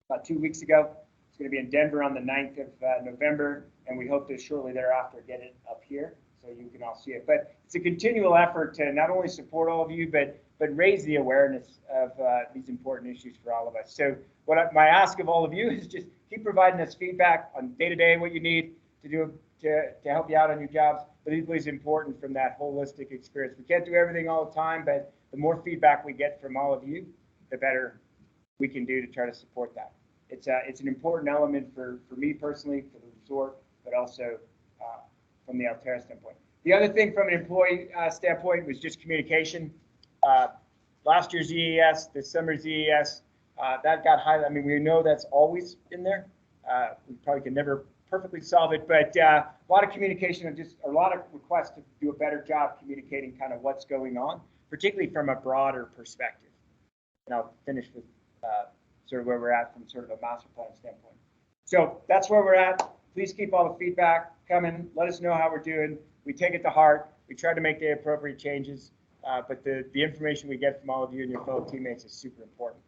about 2 weeks ago. It's going to be in Denver on the 9th of November, and we hope to shortly thereafter get it up here so you can all see it. But it's a continual effort to not only support all of you, but raise the awareness of these important issues for all of us. So my ask of all of you is just keep providing us feedback on day-to-day what you need to do to help you out on your jobs. But equally as important from that holistic experience. We can't do everything all the time, but the more feedback we get from all of you, the better we can do to try to support that. It's an important element for me personally, for the resort, but also from the Alterra standpoint. The other thing from an employee standpoint was just communication. Last year's EES, this summer's EES, that got highlighted. I mean, we know that's always in there. We probably can never perfectly solve it, but a lot of communication and just a lot of requests to do a better job communicating kind of what's going on, particularly from a broader perspective. And I'll finish with sort of where we're at from sort of a master plan standpoint. So that's where we're at. Please keep all the feedback coming. Let us know how we're doing. We take it to heart. We try to make the appropriate changes, but the information we get from all of you and your fellow teammates is super important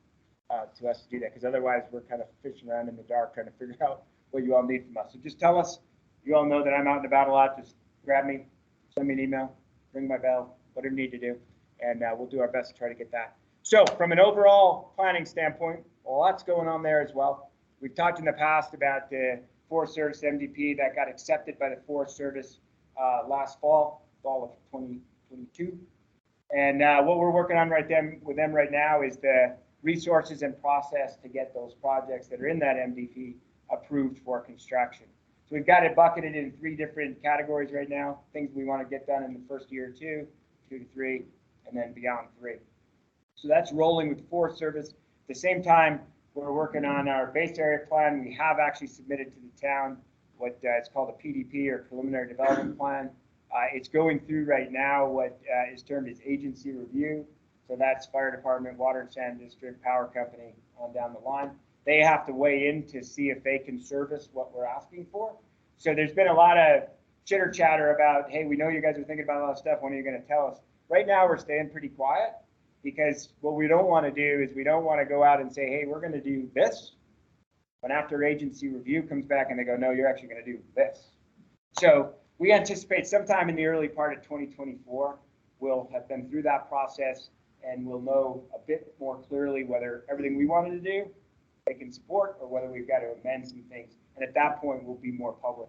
to us to do that, because otherwise we're kind of fishing around in the dark trying to figure out what you all need from us. So just tell us. You all know that I'm out and about a lot. Just grab me, send me an email, ring my bell, whatever you need to do, and we'll do our best to try to get that. So from an overall planning standpoint, a lot's going on there as well. We've talked in the past about the Forest Service MDP that got accepted by the Forest Service last fall of 2022. And what we're working on with them right now is the resources and process to get those projects that are in that MDP approved for construction. So we've got it bucketed in 3 different categories right now, things we want to get done in the first year or 2 to 3, and then beyond 3. So that's rolling with the Forest Service. At the same time, we're working on our base area plan. We have actually submitted to the town what it's called a PDP, or preliminary development plan. It's going through right now what is termed as agency review. So that's fire department, water and sand district, power company, on down the line. They have to weigh in to see if they can service what we're asking for. So there's been a lot of chitter chatter about, hey, we know you guys are thinking about a lot of stuff. When are you going to tell us? Right now, we're staying pretty quiet, because what we don't want to do is we don't want to go out and say, hey, we're going to do this. But after agency review comes back and they go, no, you're actually going to do this. So we anticipate sometime in the early part of 2024, we'll have been through that process and we'll know a bit more clearly whether everything we wanted to do they can support, or whether we've got to amend some things. And at that point, we'll be more public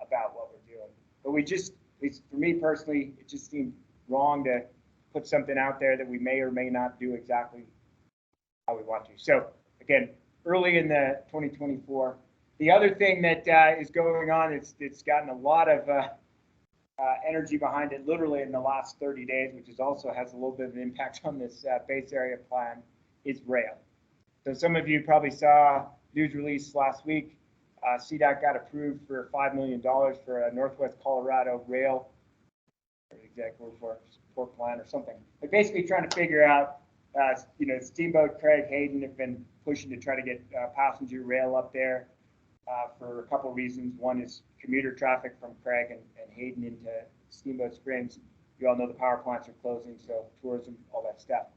about what we're doing. But we just, at least for me personally, it just seemed wrong to put something out there that we may or may not do exactly how we want to. So again, early in the 2024. The other thing that is going on, it's gotten a lot of energy behind it literally in the last 30 days, which is also has a little bit of an impact on this base area plan, is rail. So some of you probably saw news release last week. CDOT got approved for $5 million for a Northwest Colorado rail, exact word for support plan or something. But basically trying to figure out, Steamboat, Craig, Hayden have been pushing to try to get passenger rail up there for a couple of reasons. One is commuter traffic from Craig and Hayden into Steamboat Springs. You all know the power plants are closing, so tourism, all that stuff.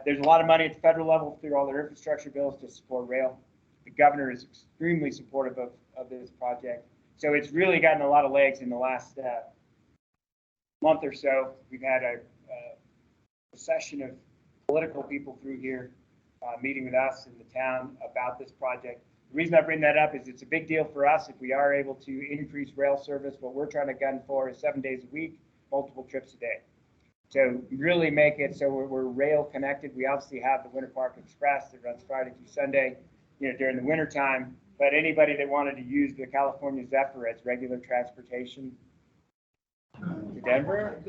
There's a lot of money at the federal level through all their infrastructure bills to support rail. The governor is extremely supportive of this project. So it's really gotten a lot of legs in the last month or so. We've had a session of political people through here meeting with us in the town about this project. The reason I bring that up is it's a big deal for us if we are able to increase rail service. What we're trying to gun for is 7 days a week, multiple trips a day. So really make it so we're rail connected. We obviously have the Winter Park Express that runs Friday through Sunday, during the winter time. But anybody that wanted to use the California Zephyr as regular transportation, Denver,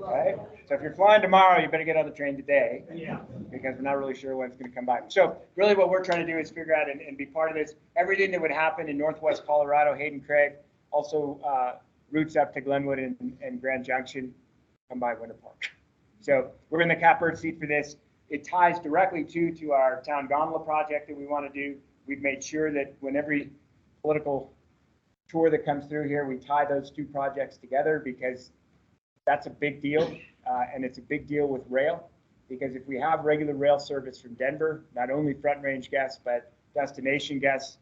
right? So if you're flying tomorrow, you better get on the train today. Yeah. Because we're not really sure when it's going to come by. So really what we're trying to do is figure out and be part of this. Everything that would happen in Northwest Colorado, Hayden Craig, also routes up to Glenwood and Grand Junction, come by Winter Park. So we're in the catbird seat for this. It ties directly to our town gondola project that we want to do. We've made sure that when every political tour that comes through here, we tie those two projects together because that's a big deal. And it's a big deal with rail. Because if we have regular rail service from Denver, not only Front Range guests, but destination guests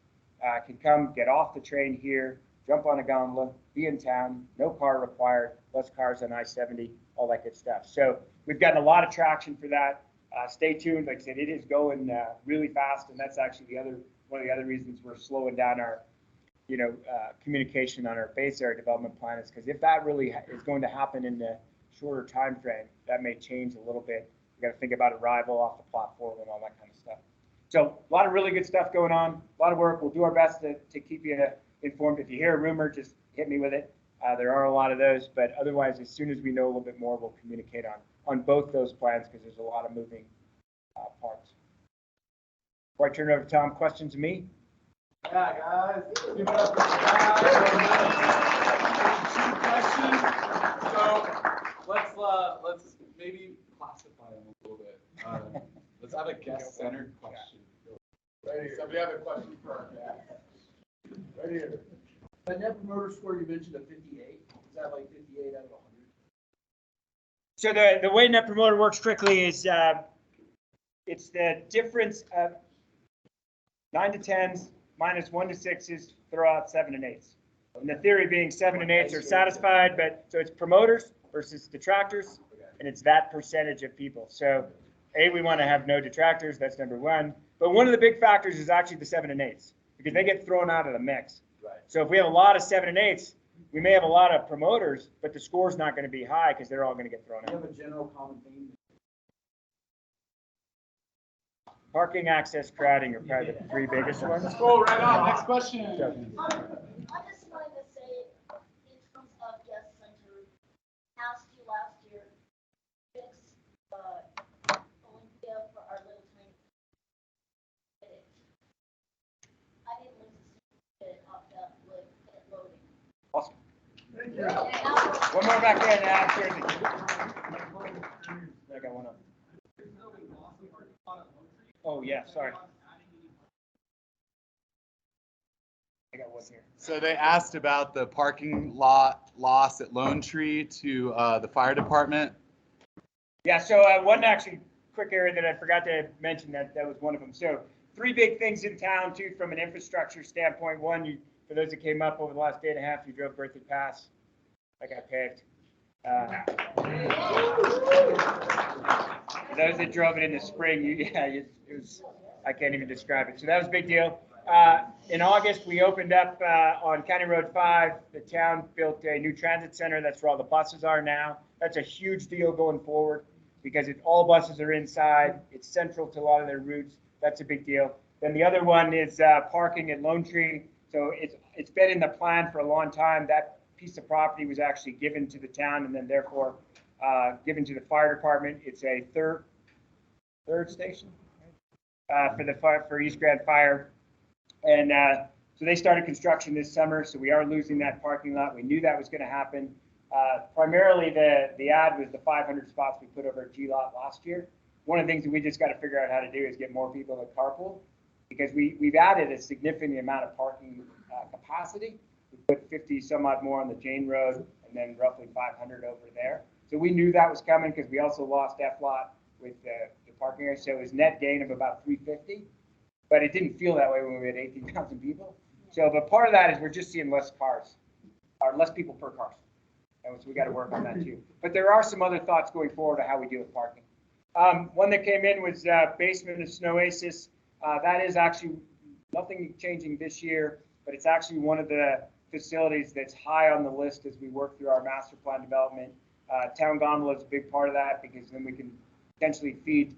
can come, get off the train here, jump on a gondola, be in town, no car required, less cars on I-70, all that good stuff. So we've gotten a lot of traction for that. Stay tuned. Like I said, it is going really fast, and that's actually one of the other reasons we're slowing down our communication on our base area development plan is because if that really is going to happen in the shorter time frame, that may change a little bit. We got to think about arrival off the platform and all that kind of stuff. So a lot of really good stuff going on, a lot of work. We'll do our best to keep you informed. If you hear a rumor, just hit me with it. There are a lot of those, but otherwise, as soon as we know a little bit more, we'll communicate on both those plans because there's a lot of moving parts. Before I turn it over to Tom, questions to me? Yeah, guys, give it up for the guys. Two questions. So let's maybe classify them a little bit. Let's have a guest-centered question. Right here. Somebody have a question for our guest? Right here. That net promoter score you mentioned of 58, is that like 58 out of 100? So the way Net Promoter works strictly is it's the difference of 9 to 10s minus 1 to 6s, throw out 7 and 8s. And the theory being 7 and 8s are satisfied, but so it's promoters versus detractors, and it's that percentage of people. So we want to have no detractors, that's number one. But one of the big factors is actually the 7 and 8s because they get thrown out of the mix. Right. So if we have a lot of 7 and 8s, we may have a lot of promoters, but the score's not going to be high because they're all going to get thrown Do you out. have a general common theme? Parking, access, crowding are probably the 3 biggest ones. Oh, right on. Next question. I just wanted to say, in terms of guest center, asked you last year, fix Olympia for our little tiny. I didn't look to see it up that like it loading. Awesome. Thank you. One more back there and Jersey. I got one up. Oh, yeah, sorry. I got one here. So they asked about the parking lot loss at Lone Tree to the fire department. Yeah, so one actually quick area that I forgot to mention that was one of them. So 3 big things in town too from an infrastructure standpoint. One, for those that came up over the last day and a half, you drove Berthoud Pass. I got paved. For those that drove it in the spring, it was, I can't even describe it. So that was a big deal. In August, we opened up on County Road 5. The town built a new transit center. That's where all the buses are now. That's a huge deal going forward because all buses are inside. It's central to a lot of their routes. That's a big deal. Then the other one is parking at Lone Tree. So it's been in the plan for a long time. That piece of property was actually given to the town and then therefore given to the fire department. It's a third station for East Grand Fire. And so they started construction this summer, so we are losing that parking lot. We knew that was going to happen. Primarily, the ad was the 500 spots we put over at G-Lot last year. One of the things that we just got to figure out how to do is get more people to carpool because we've added a significant amount of parking capacity. We put 50 some odd more on the Jane Road and then roughly 500 over there. So we knew that was coming because we also lost F-Lot with the parking area. So it was net gain of about 350. But it didn't feel that way when we had 18,000 people. So, but part of that is we're just seeing less cars, or less people per car. And so we got to work on that too. But there are some other thoughts going forward on how we deal with parking. One that came in was basement of Snow Oasis. That is actually nothing changing this year, but it's actually one of the facilities that's high on the list as we work through our master plan development. Town gondola is a big part of that because then we can potentially feed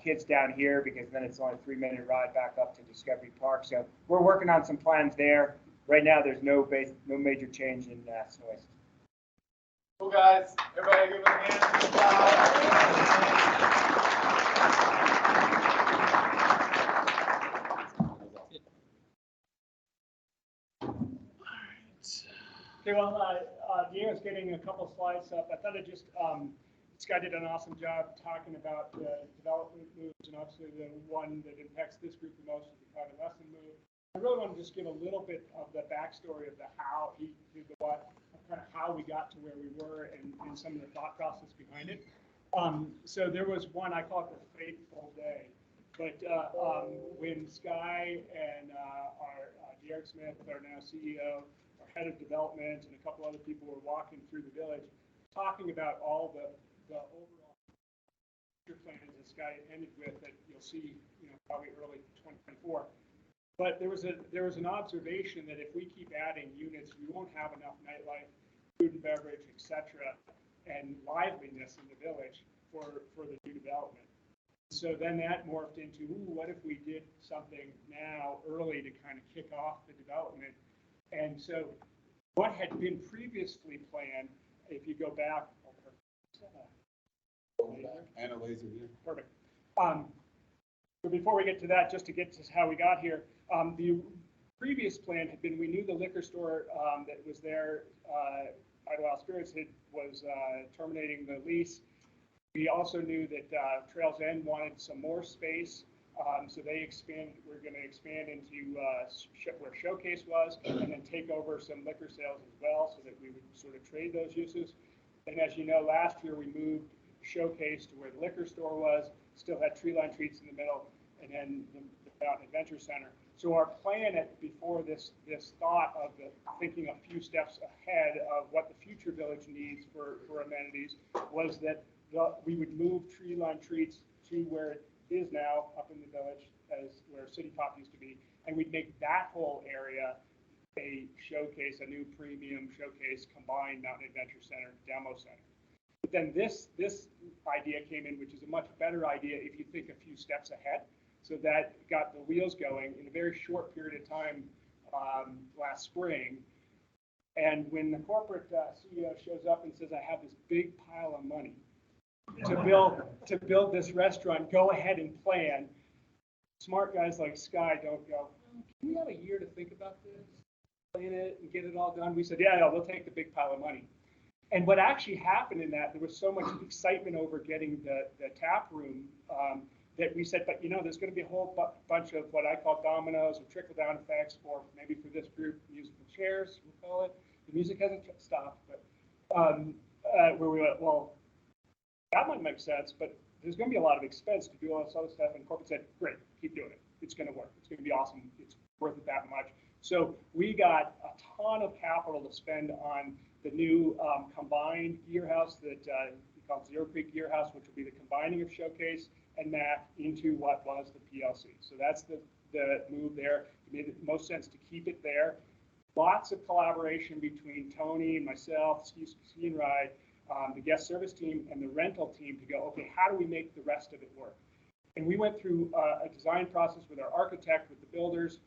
kids down here because then it's only a 3-minute ride back up to Discovery Park. So we're working on some plans there. Right now, there's no major change in Snow Oasis. Cool, guys. Everybody give them a hand. Good job. Okay, well, Deanna's getting a couple slides up. I thought I'd just, this guy did an awesome job talking about the development moves, and obviously the one that impacts this group the most is the private lesson move. I really want to just give a little bit of the backstory of the how he did the what, kind of how we got to where we were, and some of the thought process behind it. So there was one, I call it the fateful day. But when Sky and our Derek Smith, our now CEO, our head of development, and a couple other people were walking through the village, talking about all the overall future plans that Sky ended with that you'll see, probably early 2024. But there was an observation that if we keep adding units, we won't have enough nightlife, food and beverage, etc., and liveliness in the village for the new development. So then that morphed into, what if we did something now early to kind of kick off the development? And so what had been previously planned, if you go back, And a laser, yeah. perfect. So before we get to that, just to get to how we got here, the previous plan had been, we knew the liquor store that was there, Idlewild Spirits, was terminating the lease. We also knew that Trails End wanted some more space, so they we're going to expand into where Showcase was, and then take over some liquor sales as well, so that we would sort of trade those uses. And as you know, last year we moved Showcase to where the liquor store was, still had tree line treats in the middle, and then the Mountain Adventure Center. So our plan before this thought of thinking a few steps ahead of what the future village needs for amenities was that we would move tree line treats to where it is now up in the village, as where City Pop used to be, and we'd make that whole area a Showcase, a new premium Showcase combined Mountain Adventure Center demo center. But then this idea came in, which is a much better idea if you think a few steps ahead. So that got the wheels going in a very short period of time last spring. And when the corporate CEO shows up and says, I have this big pile of money to build this restaurant, go ahead and plan. Smart guys like Sky don't go, can we have a year to think about this, plan it, and get it all done? We said, yeah, we'll take the big pile of money. And what actually happened in that, there was so much excitement over getting the tap room that we said, but there's going to be a whole bunch of what I call dominoes or trickle-down effects, or maybe for this group, musical chairs, we'll call it. The music hasn't stopped, but where we went, well, that might make sense, but there's going to be a lot of expense to do all this other stuff. And corporate said, great, keep doing it. It's going to work. It's going to be awesome. It's worth it that much. So we got a ton of capital to spend on the new combined gear house that we call Zero Creek Gear House, which will be the combining of Showcase and Mac into what was the PLC. So that's the move there. It made the most sense to keep it there. Lots of collaboration between Tony and myself, Ski and Ride, the guest service team, and the rental team to go, okay, how do we make the rest of it work? And we went through a design process with our architect, with the builders,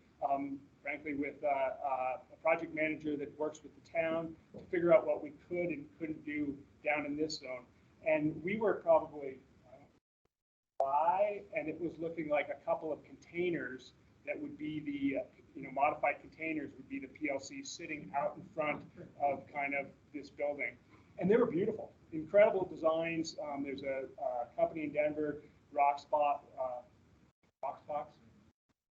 frankly, with a project manager that works with the town to figure out what we could and couldn't do down in this zone. And we were probably and it was looking like a couple of containers that would be the modified containers would be the PLC sitting out in front of kind of this building. And they were beautiful, incredible designs. There's a company in Denver, Rocksbox.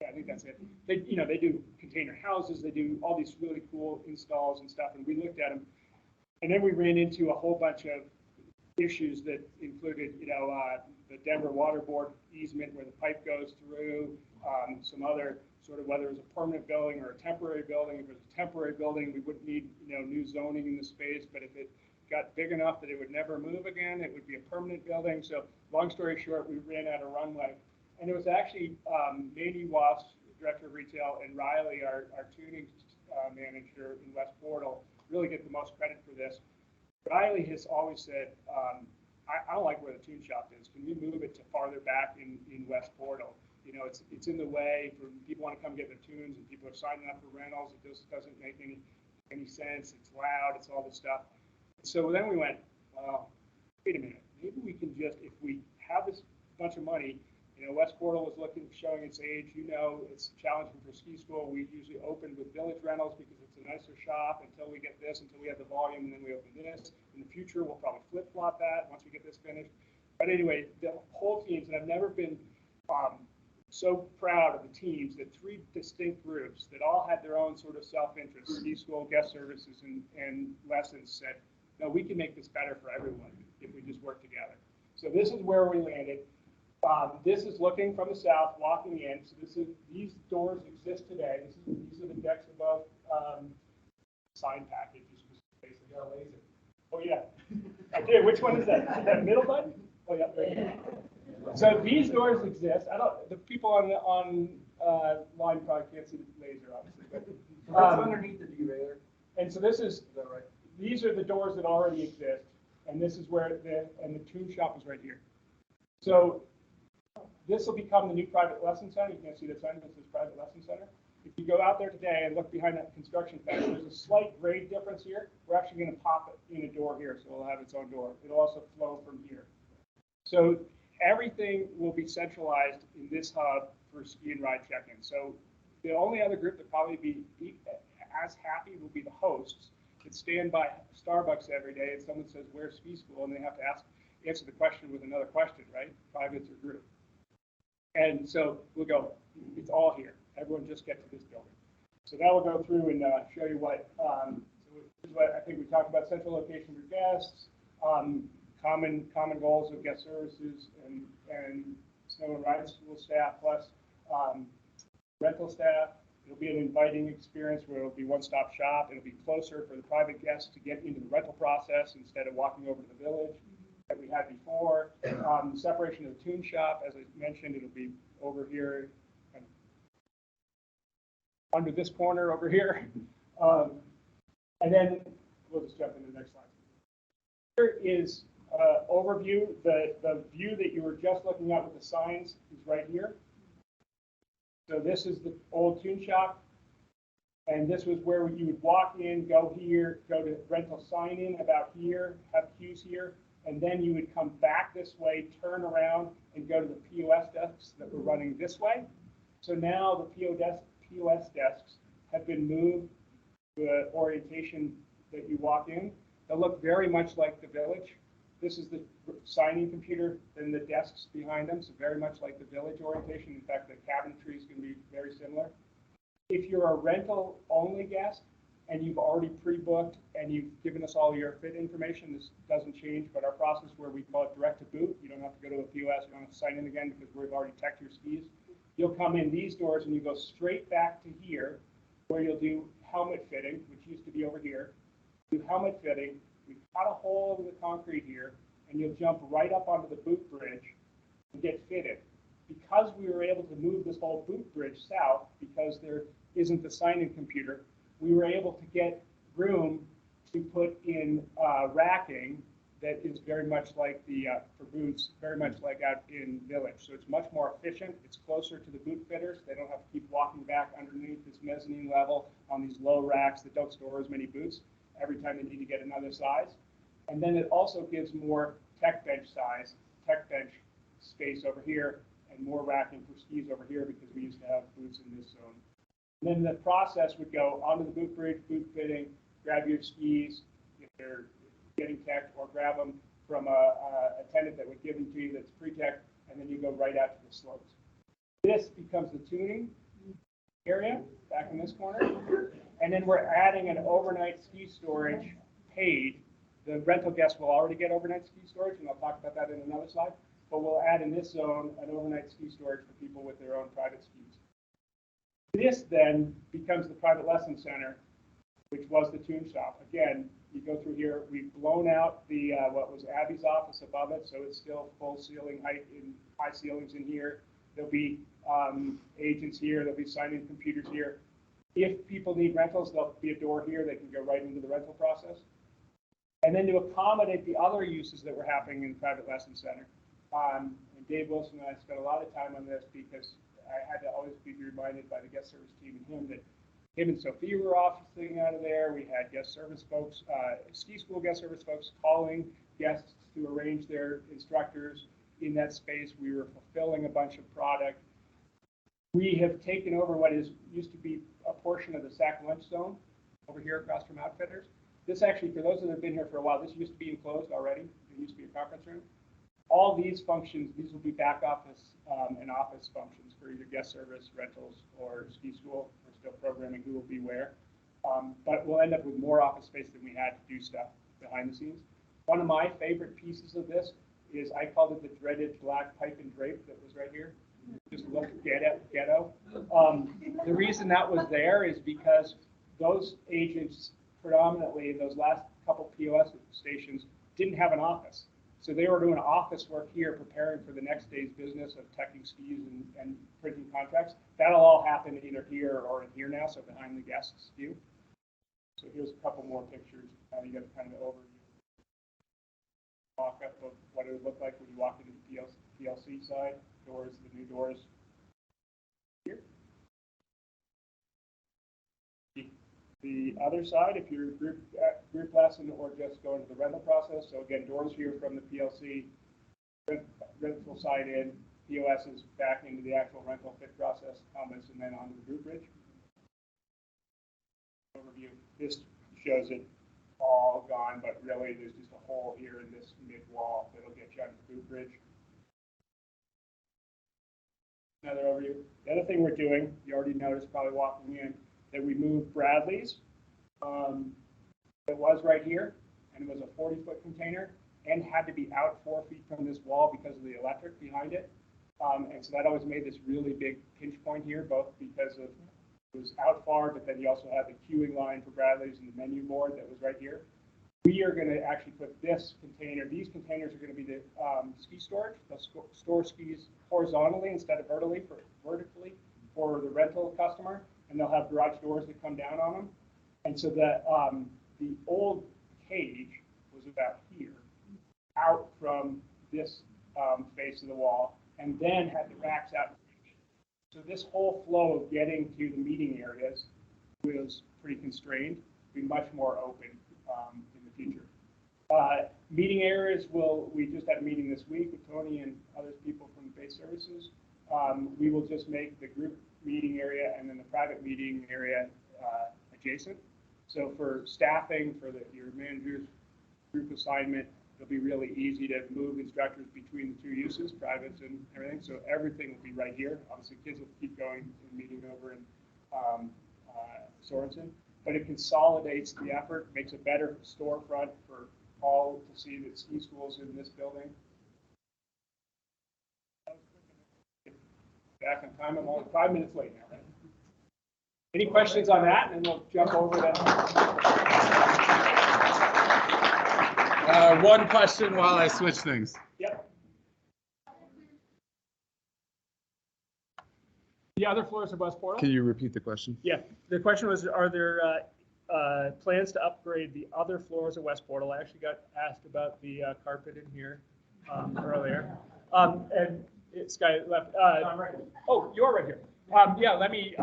Yeah, I think that's it. They do container houses. They do all these really cool installs and stuff. And we looked at them, and then we ran into a whole bunch of issues that included, the Denver Water Board easement where the pipe goes through, some other sort of, whether it was a permanent building or a temporary building. If it was a temporary building, we wouldn't need, new zoning in the space, but if it got big enough that it would never move again, it would be a permanent building. So long story short, we ran out of runway. And it was actually Mandy Wass, Director of Retail, and Riley, our tuning manager in West Portal, really get the most credit for this. Riley has always said, I don't like where the tune shop is. Can we move it to farther back in West Portal? It's in the way for people want to come get their tunes, and people are signing up for rentals. It just doesn't make any sense. It's loud. It's all this stuff. So then we went, well, wait a minute, maybe we can just, if we have this bunch of money, West Portal is showing its age, it's challenging for ski school. We usually open with village rentals because it's a nicer shop until we get this, until we have the volume, and then we open this. In the future, we'll probably flip-flop that once we get this finished. But anyway, the whole teams, and I've never been so proud of the teams, that 3 distinct groups that all had their own sort of self-interest, ski school, guest services, and lessons, said, no, we can make this better for everyone if we just work together. So this is where we landed. This is looking from the south, walking in. So these doors exist today. These are the decks above sign package. Basically got a laser. Oh yeah. Okay, which one is that? Is that middle button? Oh yeah. Right. So these doors exist. The people on line probably can't see the laser, obviously. But, What's underneath the derailleur? And so this is that right? These are the doors that already exist, and this is where the tune shop is right here. So this will become the new private lesson center. You can see the sign that says private lesson center. If you go out there today and look behind that construction fence, there's a slight grade difference here. We're actually going to pop it in a door here, so it'll have its own door. It'll also flow from here. So everything will be centralized in this hub for ski and ride check-in. So the only other group that probably be as happy will be the hosts that stand by Starbucks every day and someone says, where's ski school? And they have to answer the question with another question, right? Privates or group. And so we'll go, it's all here. Everyone just get to this building. So now we'll go through and show you what, so this is what I think we talked about: central location for guests, common goals of guest services and snow and ride school staff, plus rental staff. It'll be an inviting experience where it'll be one-stop shop. It'll be closer for the private guests to get into the rental process instead of walking over to the village that we had before. Separation of the tune shop, as I mentioned, it'll be over here, under this corner over here. And then we'll just jump into the next slide. Here is overview. The view that you were just looking at with the signs is right here. So this is the old tune shop. And this was where you would walk in, go here, go to rental sign in about here, have queues here. And then you would come back this way, turn around, and go to the POS desks that were running this way. So now the POS desks have been moved to the orientation that you walk in. They'll look very much like the village. This is the signing computer, then the desks behind them, so very much like the village orientation. In fact, the cabinetry is going to be very similar. If you're a rental-only guest, and you've already pre-booked and you've given us all your fit information, this doesn't change, but our process where we call it direct to boot, you don't have to go to a POS, you don't have to sign in again because we've already checked your skis. You'll come in these doors and you go straight back to here where you'll do helmet fitting, which used to be over here. Do helmet fitting, we cut a hole in the concrete here, and you'll jump right up onto the boot bridge and get fitted. Because we were able to move this whole boot bridge south, because there isn't the sign-in computer, we were able to get room to put in racking that is very much like the, for boots, very much like out in Village. So it's much more efficient. It's closer to the boot fitters. They don't have to keep walking back underneath this mezzanine level on these low racks that don't store as many boots every time they need to get another size. And then it also gives more tech bench space over here and more racking for skis over here because we used to have boots in this zone. And then the process would go onto the boot bridge, boot fitting, grab your skis if they're getting teched, or grab them from a attendant that would give them to you that's pre-teched, and then you go right out to the slopes. This becomes the tuning area back in this corner. And then we're adding an overnight ski storage paid. The rental guests will already get overnight ski storage, and I'll talk about that in another slide. But we'll add in this zone an overnight ski storage for people with their own private skis. This then becomes the private lesson center, which was the tune shop. Again, you go through here, we've blown out the what was Abby's office above it, so it's still full ceiling height and high ceilings in here. There'll be agents here, there'll be sign-in computers here. If people need rentals, there'll be a door here, they can go right into the rental process. And then to accommodate the other uses that were happening in the private lesson center, and Dave Wilson and I spent a lot of time on this because I had to always be reminded by the guest service team and him that Him and Sophia were officing out of there. We had guest service folks, ski school guest service folks calling guests to arrange their instructors in that space. We were fulfilling a bunch of product. We have taken over what used to be a portion of the Sac Lunch Zone over here across from Outfitters. This actually, for those that have been here for a while, this used to be enclosed already. It used to be a conference room. All these functions, these will be back office and office functions for either guest service, rentals, or ski school. We're still programming who will be where. But we'll end up with more office space than we had to do stuff behind the scenes. One of my favorite pieces of this is, I called it the dreaded black pipe and drape that was right here. Just look ghetto. The reason that was there is because those agents, predominantly those last couple POS stations, didn't have an office. So they were doing office work here, preparing for the next day's business of teching skis and printing contracts. That'll all happen either here or in here now, so behind the guests view. So here's a couple more pictures. You get kind of an overview. Walk up of what it would look like when you walk into the PLC side. Doors, the new doors here. The other side, if you're group lesson or just going to the rental process. So again, doors here from the PLC, rental side in, POS is back into the actual rental fit process, helmets, and then onto the group bridge. Overview. This shows it all gone, but really there's just a hole here in this mid wall that'll get you on the group bridge. Another overview. The other thing we're doing, you already noticed probably walking in, that we moved Bradley's. It was right here, and it was a 40-foot container, and had to be out 4 feet from this wall because of the electric behind it. And so that always made this really big pinch point here, both because of it was out far, but then you also had the queuing line for Bradley's and the menu board that was right here. We are going to actually put this container, these containers are going to be the ski storage. They'll store skis horizontally instead of vertically for the rental customer, and they'll have garage doors that come down on them. And so the old cage was about here, out from this face of the wall, and then had the racks out. So this whole flow of getting to the meeting areas was pretty constrained, be much more open in the future. Meeting areas we just had a meeting this week with Tony and other people from base services. We will just make the group meeting area and then the private meeting area adjacent. So for staffing, for your manager's group assignment, it'll be really easy to move instructors between the two uses, privates and everything. So everything will be right here. Obviously, kids will keep going and meeting over in Sorensen, but it consolidates the effort, makes a better storefront for all to see that ski school's in this building. Back on time, I'm only 5 minutes late now, right? Any questions on that? And then we'll jump over that. One question while I switch things. Yep. The other floors of West Portal? Can you repeat the question? Yeah, the question was, are there plans to upgrade the other floors of West Portal? I actually got asked about the carpet in here earlier. And this guy left. Oh, you're right here. Yeah, let me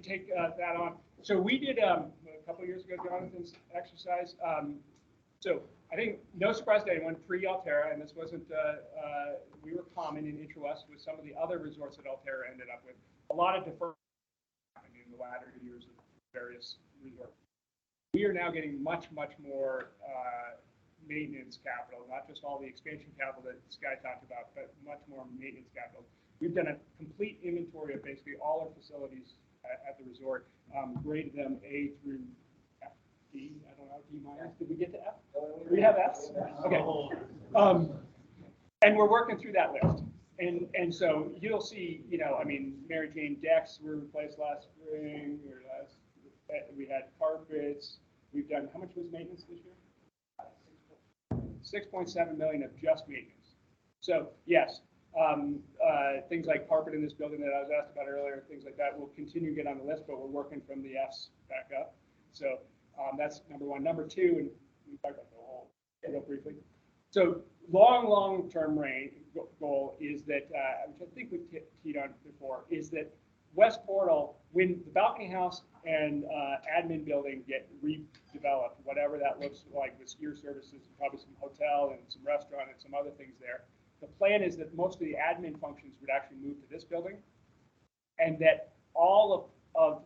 take that on. So we did a couple years ago, Jonathan's exercise. So I think no surprise to anyone, pre-Alterra, and this wasn't, we were common in Intra-West with some of the other resorts that Alterra ended up with. A lot of deferred in the latter years of various resorts. We are now getting much more maintenance capital, not just all the expansion capital that Sky talked about, but much more maintenance capital. We've done a complete inventory of basically all our facilities at the resort, graded them A through F, D, I don't know, D minus. Did we get to F? Do we have Fs? Okay. And we're working through that list. And so you'll see, I mean, Mary Jane decks were replaced last spring, we had carpets. We've done, how much was maintenance this year? 6.7 million of just maintenance. So yes, things like carpet in this building that I was asked about earlier, things like that will continue to get on the list, but we're working from the Fs back up. So that's number one. Number two, and we talked about the whole real briefly. So long-term goal is that, which I think we teed on before, is that West Portal, when the balcony house and admin building get redeveloped, whatever that looks like, with skier services, and probably some hotel and some restaurant and some other things there. The plan is that most of the admin functions would actually move to this building, and that all of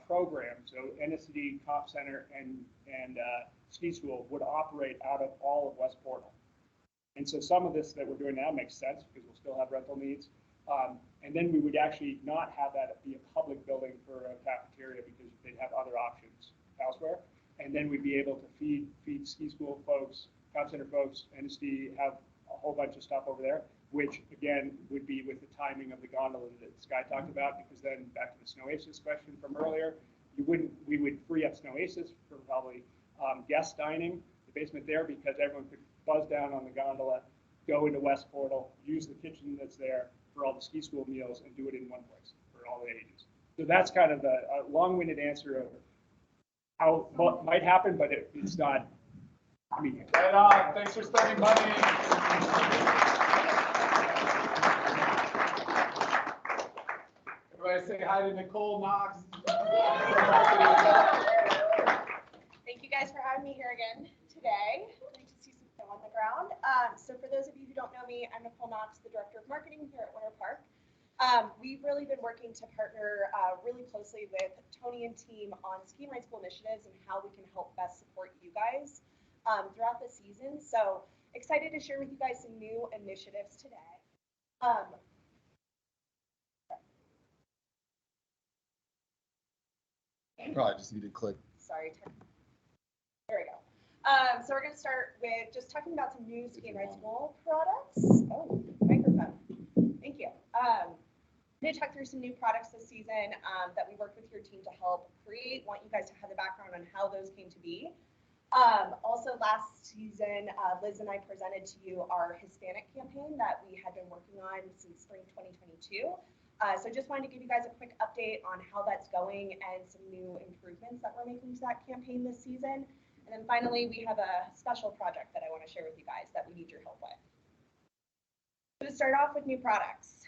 programs, so NSCD, Comp Center, and ski school would operate out of all of West Portal. And so some of this that we're doing now makes sense because we'll still have rental needs. And then we would actually not have that be a public building for a cafeteria because they'd have other options elsewhere. And then we'd be able to feed ski school folks, Comp Center folks, NSD, have a whole bunch of stuff over there, which again would be with the timing of the gondola that Sky talked about, because then back to the Snow Aces question from earlier, we would free up Snow Aces for probably guest dining, the basement there, because everyone could buzz down on the gondola, go into West Portal, use the kitchen that's there for all the ski school meals, and do it in one place for all the ages. So that's kind of a long-winded answer of how what might happen, but it's not immediate. Right on. Thanks for spending money. Everybody say hi to Nicole, Knox. Thank you guys for having me here again today. Great to see some snow on the ground. So for those of you who don't know me, I'm Nicole Knox, the Director of Marketing here at Winter Park. We've really been working to partner really closely with Tony and team on ski and ride school initiatives and how we can help best support you guys throughout the season. So excited to share with you guys some new initiatives today. Probably just need to click. Sorry. There we go. So we're going to start with just talking about some new ski and ride school products. Oh, microphone. Thank you. I'm going to talk through some new products this season that we worked with your team to help create. Want you guys to have the background on how those came to be. Also, last season, Liz and I presented to you our Hispanic campaign that we had been working on since spring 2022. So just wanted to give you guys a quick update on how that's going and some new improvements that we're making to that campaign this season. And then finally, we have a special project that I want to share with you guys that we need your help with. So to start off with new products,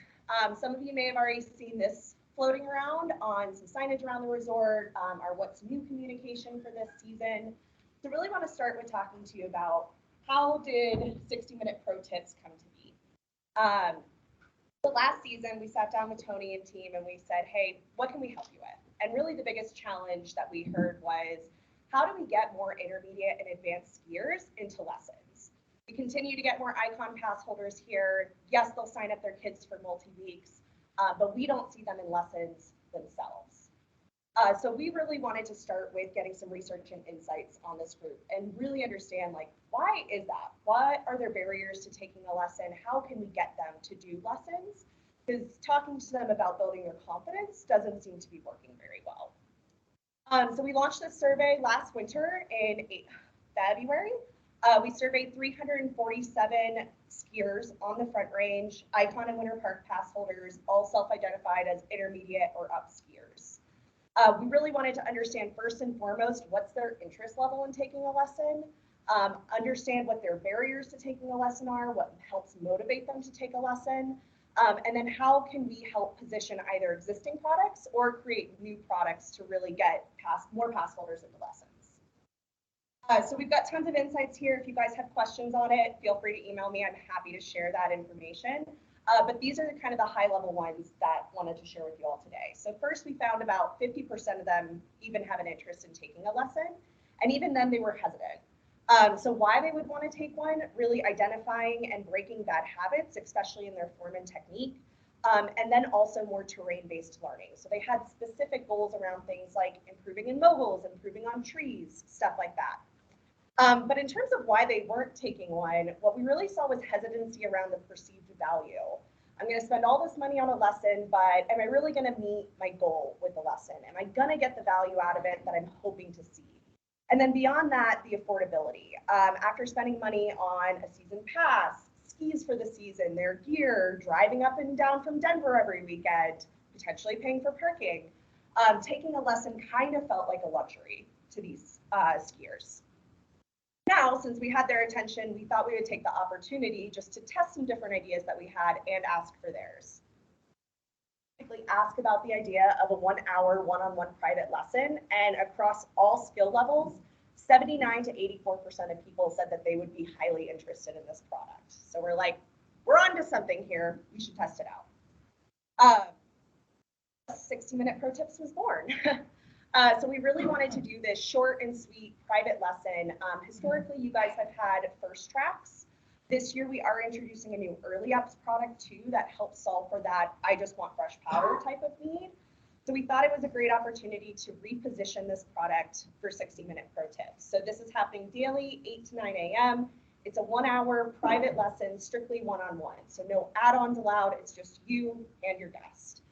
some of you may have already seen this floating around on some signage around the resort, our what's new communication for this season. So really want to start with talking to you about how did 60-minute pro tips come to be. So last season, we sat down with Tony and team and we said, hey, what can we help you with? And really the biggest challenge that we heard was, how do we get more intermediate and advanced skiers into lessons? We continue to get more Icon Pass holders here. Yes, they'll sign up their kids for multi-weeks, but we don't see them in lessons themselves. So we really wanted to start with getting some research and insights on this group and really understand, like, why is that? What are their barriers to taking a lesson? How can we get them to do lessons? Because talking to them about building their confidence doesn't seem to be working very well. So we launched this survey last winter in February. We surveyed 347 skiers on the Front Range, Icon and Winter Park pass holders, all self-identified as intermediate or up skiers. We really wanted to understand first and foremost, what's their interest level in taking a lesson, understand what their barriers to taking a lesson are, what helps motivate them to take a lesson, and then how can we help position either existing products or create new products to really get more pass holders into lessons. So we've got tons of insights here. If you guys have questions on it, feel free to email me. I'm happy to share that information. But these are kind of the high level ones that I wanted to share with you all today. So first, we found about 50% of them even have an interest in taking a lesson. And even then they were hesitant. So why they would want to take one, really identifying and breaking bad habits, especially in their form and technique. And then also more terrain-based learning. So they had specific goals around things like improving in moguls, improving on trees, stuff like that. But in terms of why they weren't taking one, what we really saw was hesitancy around the perceived value. I'm going to spend all this money on a lesson, but am I really going to meet my goal with the lesson? Am I going to get the value out of it that I'm hoping to see? And then beyond that, the affordability. After spending money on a season pass, skis for the season, their gear, driving up and down from Denver every weekend, potentially paying for parking, taking a lesson kind of felt like a luxury to these skiers. Now, since we had their attention, we thought we would take the opportunity just to test some different ideas that we had and ask for theirs. periodically ask about the idea of a 1 hour one-on-one private lesson, and across all skill levels, 79 to 84% of people said that they would be highly interested in this product. So we're like, we're onto something here. We should test it out. 60-minute pro tips was born. So we really wanted to do this short and sweet private lesson. Historically, you guys have had first tracks. This year, we are introducing a new early ups product too that helps solve for that I just want fresh powder type of need. So we thought it was a great opportunity to reposition this product for 60-minute pro tips. So this is happening daily, 8 to 9 a.m. It's a 1 hour private lesson, strictly one-on-one. So no add-ons allowed. It's just you and your guest.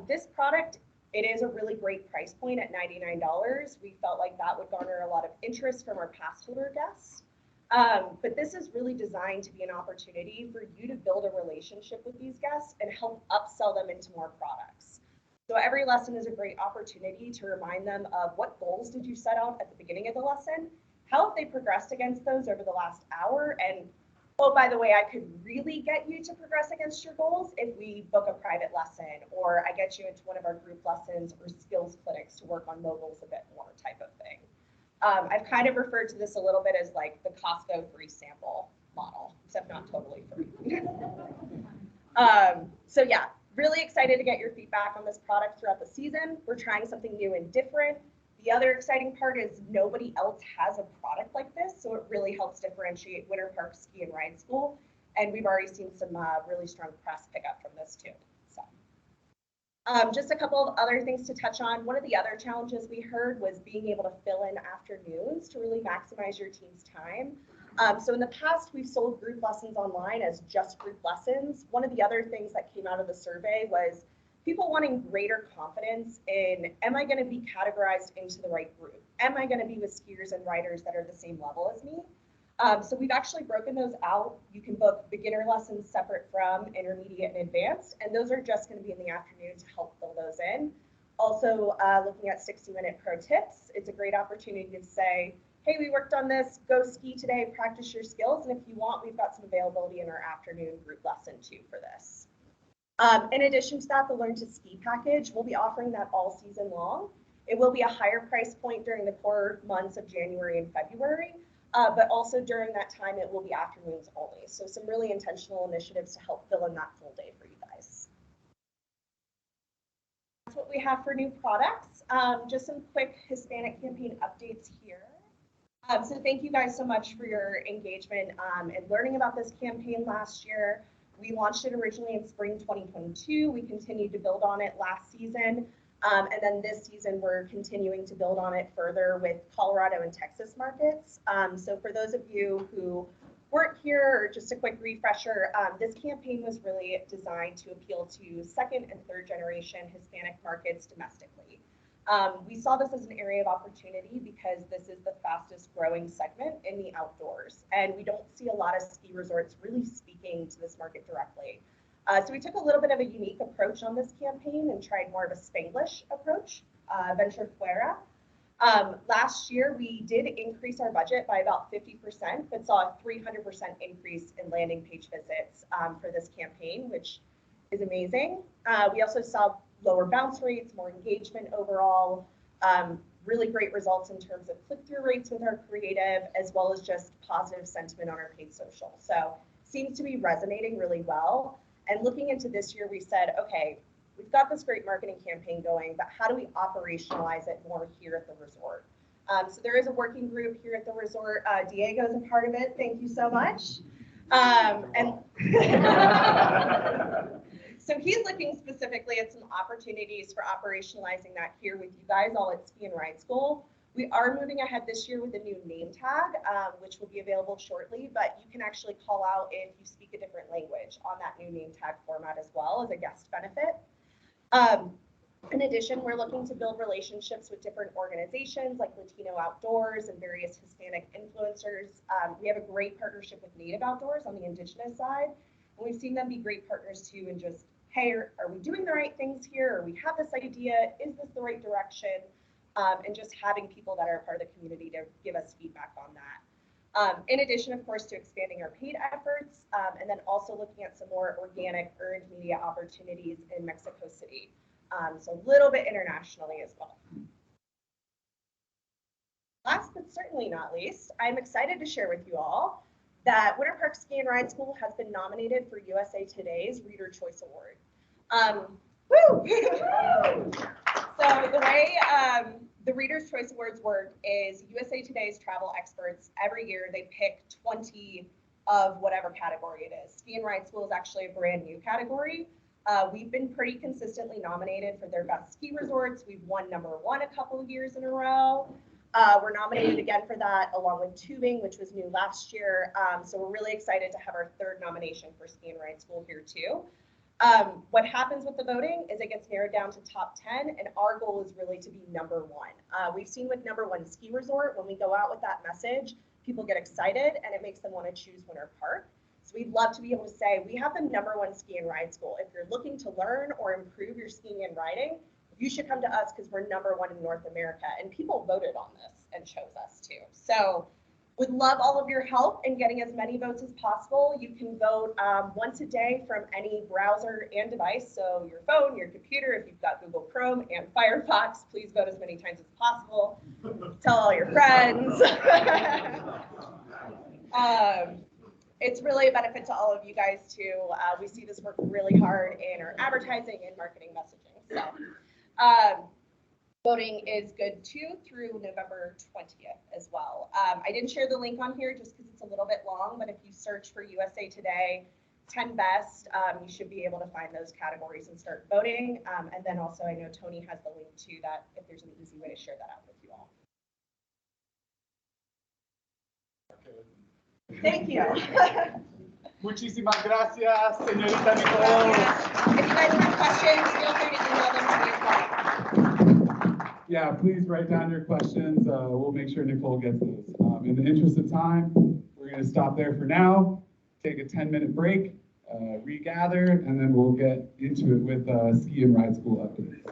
This product, it is a really great price point at $99. We felt like that would garner a lot of interest from our past holder guests. But this is really designed to be an opportunity for you to build a relationship with these guests and help upsell them into more products. So every lesson is a great opportunity to remind them of what goals did you set out at the beginning of the lesson, how have they progressed against those over the last hour, and oh, by the way, I could really get you to progress against your goals if we book a private lesson, or I get you into one of our group lessons or skills clinics to work on mobiles a bit more type of thing. I've kind of referred to this a little bit as like the Costco free sample model, except not totally free. So yeah, really excited to get your feedback on this product throughout the season. We're trying something new and different. The other exciting part is nobody else has a product like this, so it really helps differentiate Winter Park Ski and Ride School. And we've already seen some really strong press pickup from this too. So, just a couple of other things to touch on. One of the other challenges we heard was being able to fill in afternoons to really maximize your team's time. So in the past, we've sold group lessons online as just group lessons. One of the other things that came out of the survey was people wanting greater confidence in, am I going to be categorized into the right group? Am I going to be with skiers and riders that are the same level as me? So we've actually broken those out. You can book beginner lessons separate from intermediate and advanced, and those are just going to be in the afternoon to help fill those in. Also, looking at 60-minute pro tips, it's a great opportunity to say, hey, we worked on this, go ski today, practice your skills, and if you want, we've got some availability in our afternoon group lesson too for this. In addition to that, the Learn to Ski package, we'll be offering that all season long. It will be a higher price point during the core months of January and February, but also during that time, it will be afternoons only. So some really intentional initiatives to help fill in that full day for you guys. That's what we have for new products. Just some quick Hispanic campaign updates here. So thank you guys so much for your engagement and learning about this campaign last year. We launched it originally in spring 2022. We continued to build on it last season. And then this season, we're continuing to build on it further with Colorado and Texas markets. So for those of you who weren't here, or just a quick refresher, this campaign was really designed to appeal to second and third generation Hispanic markets domestically. We saw this as an area of opportunity because this is the fastest growing segment in the outdoors. And we don't see a lot of ski resorts really speaking to this market directly. So we took a little bit of a unique approach on this campaign and tried more of a Spanglish approach, Venture Fuera. Last year, we did increase our budget by about 50%, but saw a 300% increase in landing page visits for this campaign, which is amazing. We also saw lower bounce rates, more engagement overall, really great results in terms of click-through rates with our creative, as well as just positive sentiment on our paid social. So seems to be resonating really well. And looking into this year, we said, okay, we've got this great marketing campaign going, but how do we operationalize it more here at the resort? So there is a working group here at the resort. Diego's a part of it. Thank you so much. So he's looking specifically at some opportunities for operationalizing that here with you guys all at Ski and Ride School. We are moving ahead this year with a new name tag, which will be available shortly, but you can actually call out if you speak a different language on that new name tag format as well as a guest benefit. In addition, we're looking to build relationships with different organizations like Latino Outdoors and various Hispanic influencers. We have a great partnership with Native Outdoors on the Indigenous side, and we've seen them be great partners too, and just, hey, are we doing the right things here? Or we have this idea, is this the right direction? And just having people that are part of the community to give us feedback on that. In addition, of course, to expanding our paid efforts, and then also looking at some more organic earned media opportunities in Mexico City. So a little bit internationally as well. Last but certainly not least, I'm excited to share with you all that Winter Park Ski and Ride School has been nominated for USA Today's Reader Choice Award. Woo! So the way the Reader's Choice Awards work is USA Today's travel experts, every year they pick 20 of whatever category it is. Ski and Ride School is actually a brand new category. We've been pretty consistently nominated for their best ski resorts. We've won #1 a couple of years in a row. We're nominated again for that, along with tubing, which was new last year. So we're really excited to have our 3rd nomination for Ski and Ride School here too. What happens with the voting is it gets narrowed down to top 10, and our goal is really to be #1. We've seen with #1 ski resort, when we go out with that message, people get excited and it makes them want to choose Winter Park. So we'd love to be able to say, we have the #1 ski and ride school. If you're looking to learn or improve your skiing and riding, you should come to us because we're #1 in North America. And people voted on this and chose us too. So would love all of your help in getting as many votes as possible. You can vote once a day from any browser and device. So your phone, your computer, if you've got Google Chrome and Firefox, please vote as many times as possible. Tell all your friends. It's really a benefit to all of you guys too. We see this work really hard in our advertising and marketing messaging. So voting is good too through November 20th as well. I didn't share the link on here just because it's a little bit long, but if you search for USA Today 10 Best, you should be able to find those categories and start voting. And then also I know Tony has the link to that if there's an easy way to share that out with you all. Thank you. Muchísimas gracias, señorita Nicole. If you guys have questions, feel free to email them to me as well. Yeah, please write down your questions. We'll make sure Nicole gets those. In the interest of time, we're going to stop there for now, take a 10-minute break, regather, and then we'll get into it with ski and ride school updates.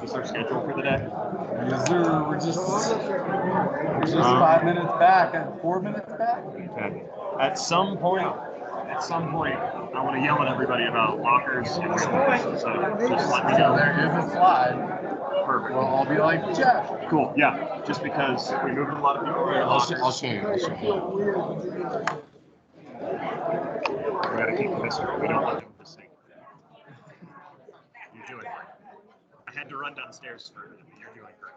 Is our schedule for the day? Yes, sir. We're just 5 minutes back and 4 minutes back. Okay. At some point, I want to yell at everybody about lockers and slides. So just let me know. There is a slide. Perfect. Well, I'll be like, Jeff. Cool. Yeah. Just because we moved a lot of people. I'll show you. We got to keep the history. We don't want them to sing. You're doing great. I had to run downstairs for a minute. You're doing great.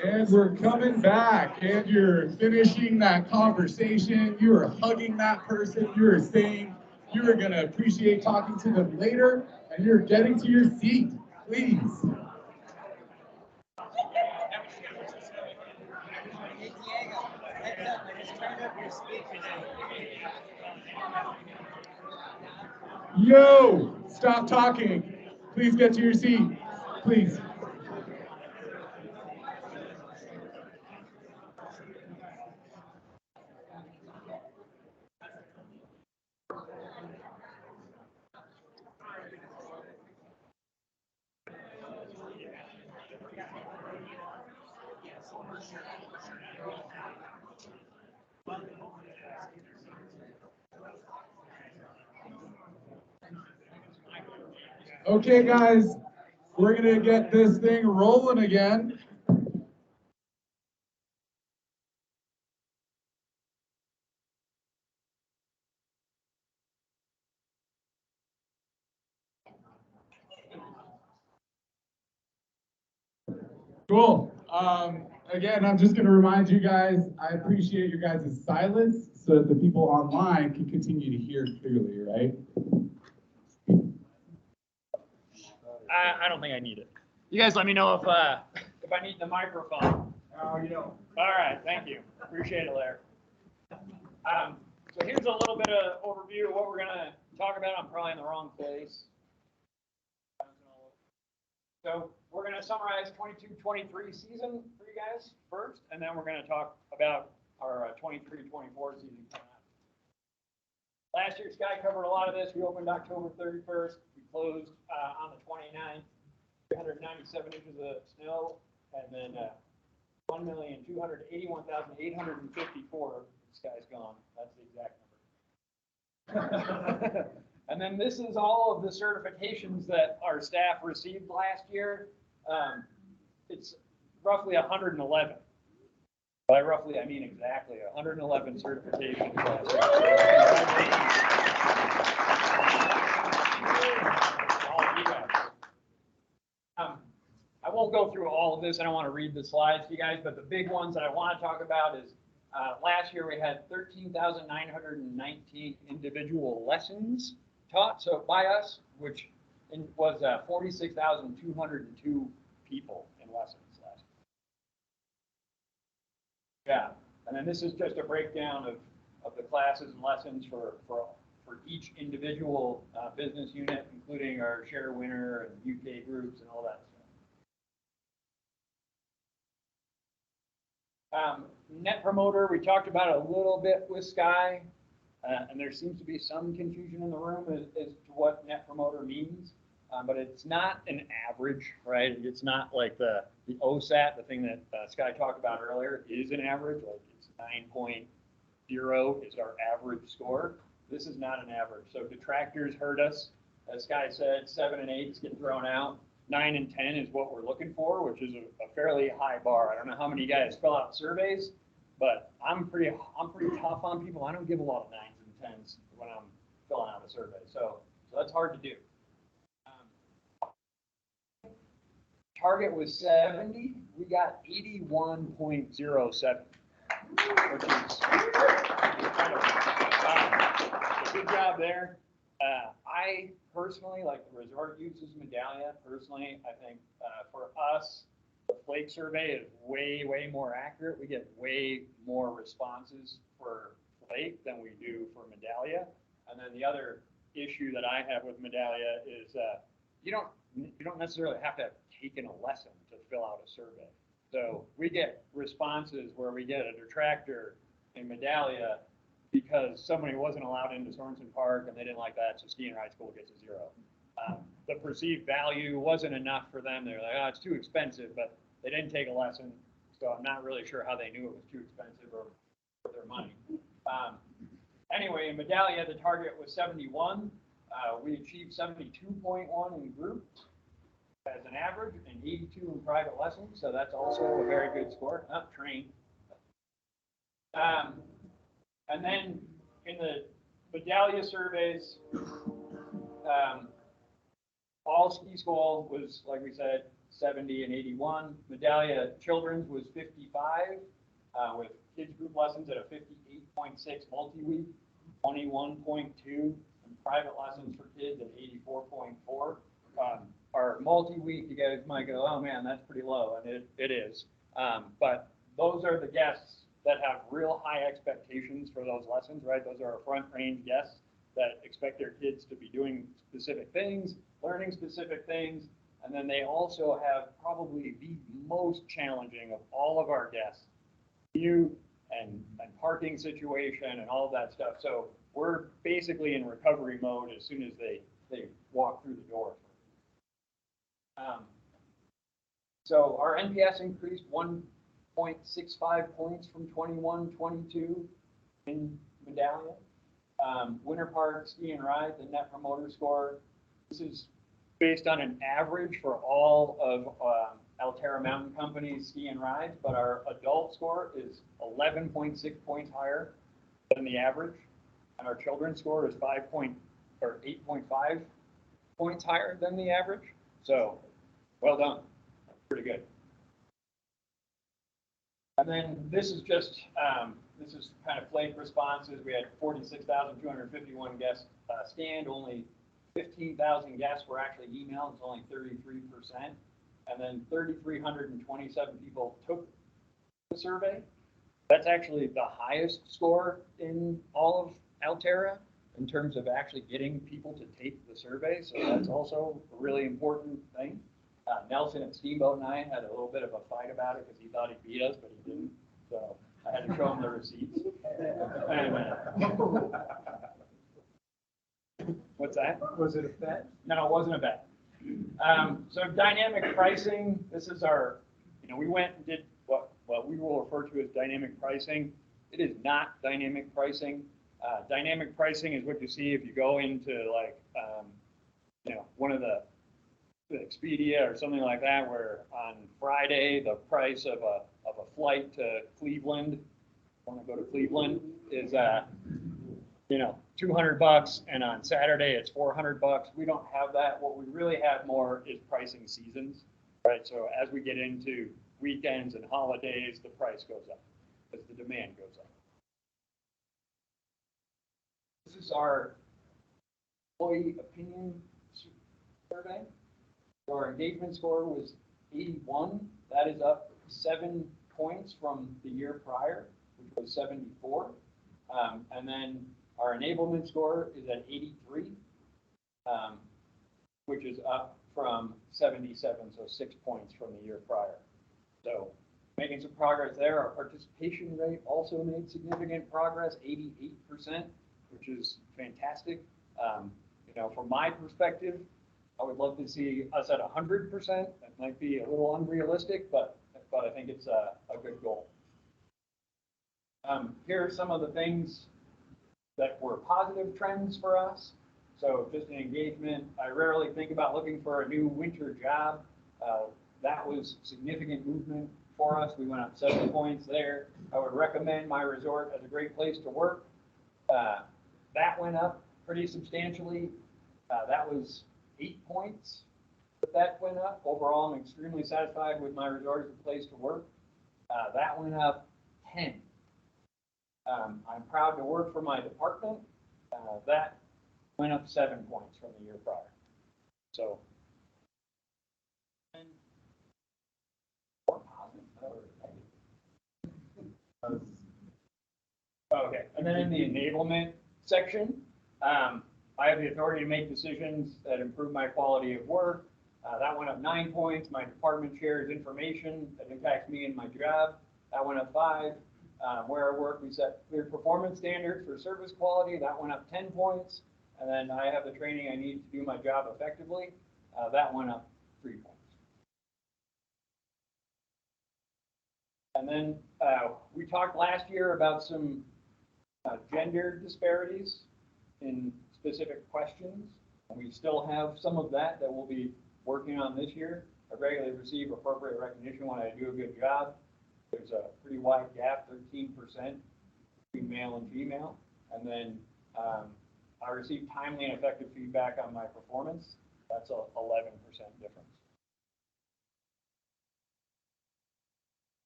And we're coming back, and you're finishing that conversation. You are hugging that person. You are saying you are going to appreciate talking to them later, and you're getting to your seat, please. Hey, Diego, heads up, I just turned up your speakers. Yo, stop talking. Please get to your seat, please. Okay, guys, we're gonna get this thing rolling again. Cool. Again, I'm just gonna remind you guys, I appreciate your guys' silence so that the people online can continue to hear clearly, right? I don't think I need it. You guys let me know if I need the microphone. Oh, you don't. All right, thank you. Appreciate it, Larry. So here's a little bit of overview of what we're gonna talk about. I'm probably in the wrong place. So we're gonna summarize 22-23 season for you guys first, and then we're gonna talk about our 23-24 season coming up. Last year, Sky covered a lot of this. We opened October 31st. We closed on the 29th. 397 inches of snow, and then 1,281,854. Sky's gone. That's the exact number. And then this is all of the certifications that our staff received last year. It's roughly 111. By roughly, I mean exactly 111 certifications last year. All of you guys. I won't go through all of this. I don't want to read the slides to you guys, but the big ones that I want to talk about is last year we had 13,919 individual lessons taught, so by us, which was 46,202 people in lessons last year. Yeah, and then this is just a breakdown of the classes and lessons for each individual business unit, including our share winner and UK groups and all that stuff. Net promoter, we talked about it a little bit with Sky, and there seems to be some confusion in the room as to what net promoter means, but it's not an average, right? It's not like the OSAT, the thing that Sky talked about earlier, is an average, like it's 9.0 is our average score. This is not an average. So detractors hurt us. As Sky said, 7 and 8 get thrown out. 9 and 10 is what we're looking for, which is a fairly high bar. I don't know how many of you guys fill out surveys, but I'm pretty tough on people. I don't give a lot of 9s and 10s when I'm filling out a survey. So that's hard to do. Target was 70. We got 81.07, which is incredible. So good job there. I personally, like the resort uses Medallia. Personally, I think for us, the flake survey is way, way more accurate. We get way more responses for flake than we do for Medallia. And then the other issue that I have with Medallia is you don't necessarily have to have taken a lesson to fill out a survey. So we get responses where we get a detractor in Medallia because somebody wasn't allowed into Sorensen Park and they didn't like that, so skiing ride school gets a 0. The perceived value wasn't enough for them. They're like, oh, it's too expensive, but they didn't take a lesson, so I'm not really sure how they knew it was too expensive or worth their money. Anyway, in Medallia, the target was 71. We achieved 72.1 in group as an average and 82 in private lessons, so that's also a very good score. Not trained. And then in the Medallia surveys, all ski school was, like we said, 70 and 81. Medallia Children's was 55, with kids group lessons at a 58.6 multi-week, 21.2, and private lessons for kids at 84.4. Our multi-week, you guys might go, oh man, that's pretty low, and it is. But those are the guests that have real high expectations for those lessons, right? Those are our front range guests that expect their kids to be doing specific things, learning specific things, and then they also have probably the most challenging of all of our guests, commute and parking situation and all of that stuff. So we're basically in recovery mode as soon as they walk through the door. So our NPS increased 1.65 points from 21-22 in Medallia. Winter Park Ski and Ride, the Net Promoter Score. This is based on an average for all of Alterra Mountain Company's ski and rides, but our adult score is 11.6 points higher than the average, and our children's score is 8.5 points higher than the average. So, well done, pretty good. And then this is just this is kind of flake responses. We had 46,251 guests scanned. Only 15,000 guests were actually emailed. It's only 33%. And then 3,327 people took the survey. That's actually the highest score in all of Alterra in terms of actually getting people to take the survey. So that's also a really important thing. Nelson at Steamboat 9 had a little bit of a fight about it because he thought he beat us, but he didn't. So I had to show him the receipts. What's that? Was it a bet? No, it wasn't a bet. So dynamic pricing, this is our, we went and did what we will refer to as dynamic pricing. It is not dynamic pricing. Dynamic pricing is what you see if you go into like, one of the Expedia or something like that, where on Friday the price of a flight to Cleveland, want to go to Cleveland, is $200, and on Saturday it's $400. We don't have that. What we really have more is pricing seasons, right? So as we get into weekends and holidays, the price goes up as the demand goes up. This is our employee opinion survey. So our engagement score was 81. That is up 7 points from the year prior, which was 74. And then our enablement score is at 83, which is up from 77, so 6 points from the year prior. So making some progress there. Our participation rate also made significant progress, 88%, which is fantastic. From my perspective, I would love to see us at 100%. That might be a little unrealistic, but I think it's a good goal. Here are some of the things that were positive trends for us. So just in engagement, I rarely think about looking for a new winter job. That was significant movement for us. We went up 7 points there. I would recommend my resort as a great place to work. That went up pretty substantially. That was 8 points. But that went up. Overall, I'm extremely satisfied with my resort as a place to work. That went up 10. I'm proud to work for my department. That went up 7 points from the year prior. So, more positive. Okay, and then in the enablement section, I have the authority to make decisions that improve my quality of work. That went up 9 points. My department shares information that impacts me and my job. That went up 5. Where I work, we set clear performance standards for service quality. That went up 10 points. And then I have the training I need to do my job effectively. That went up 3 points. And then we talked last year about some gender disparities in specific questions. And we still have some of that we'll be working on this year. I regularly receive appropriate recognition when I do a good job. There's a pretty wide gap, 13% between male and female. And then I receive timely and effective feedback on my performance. That's a 11% difference.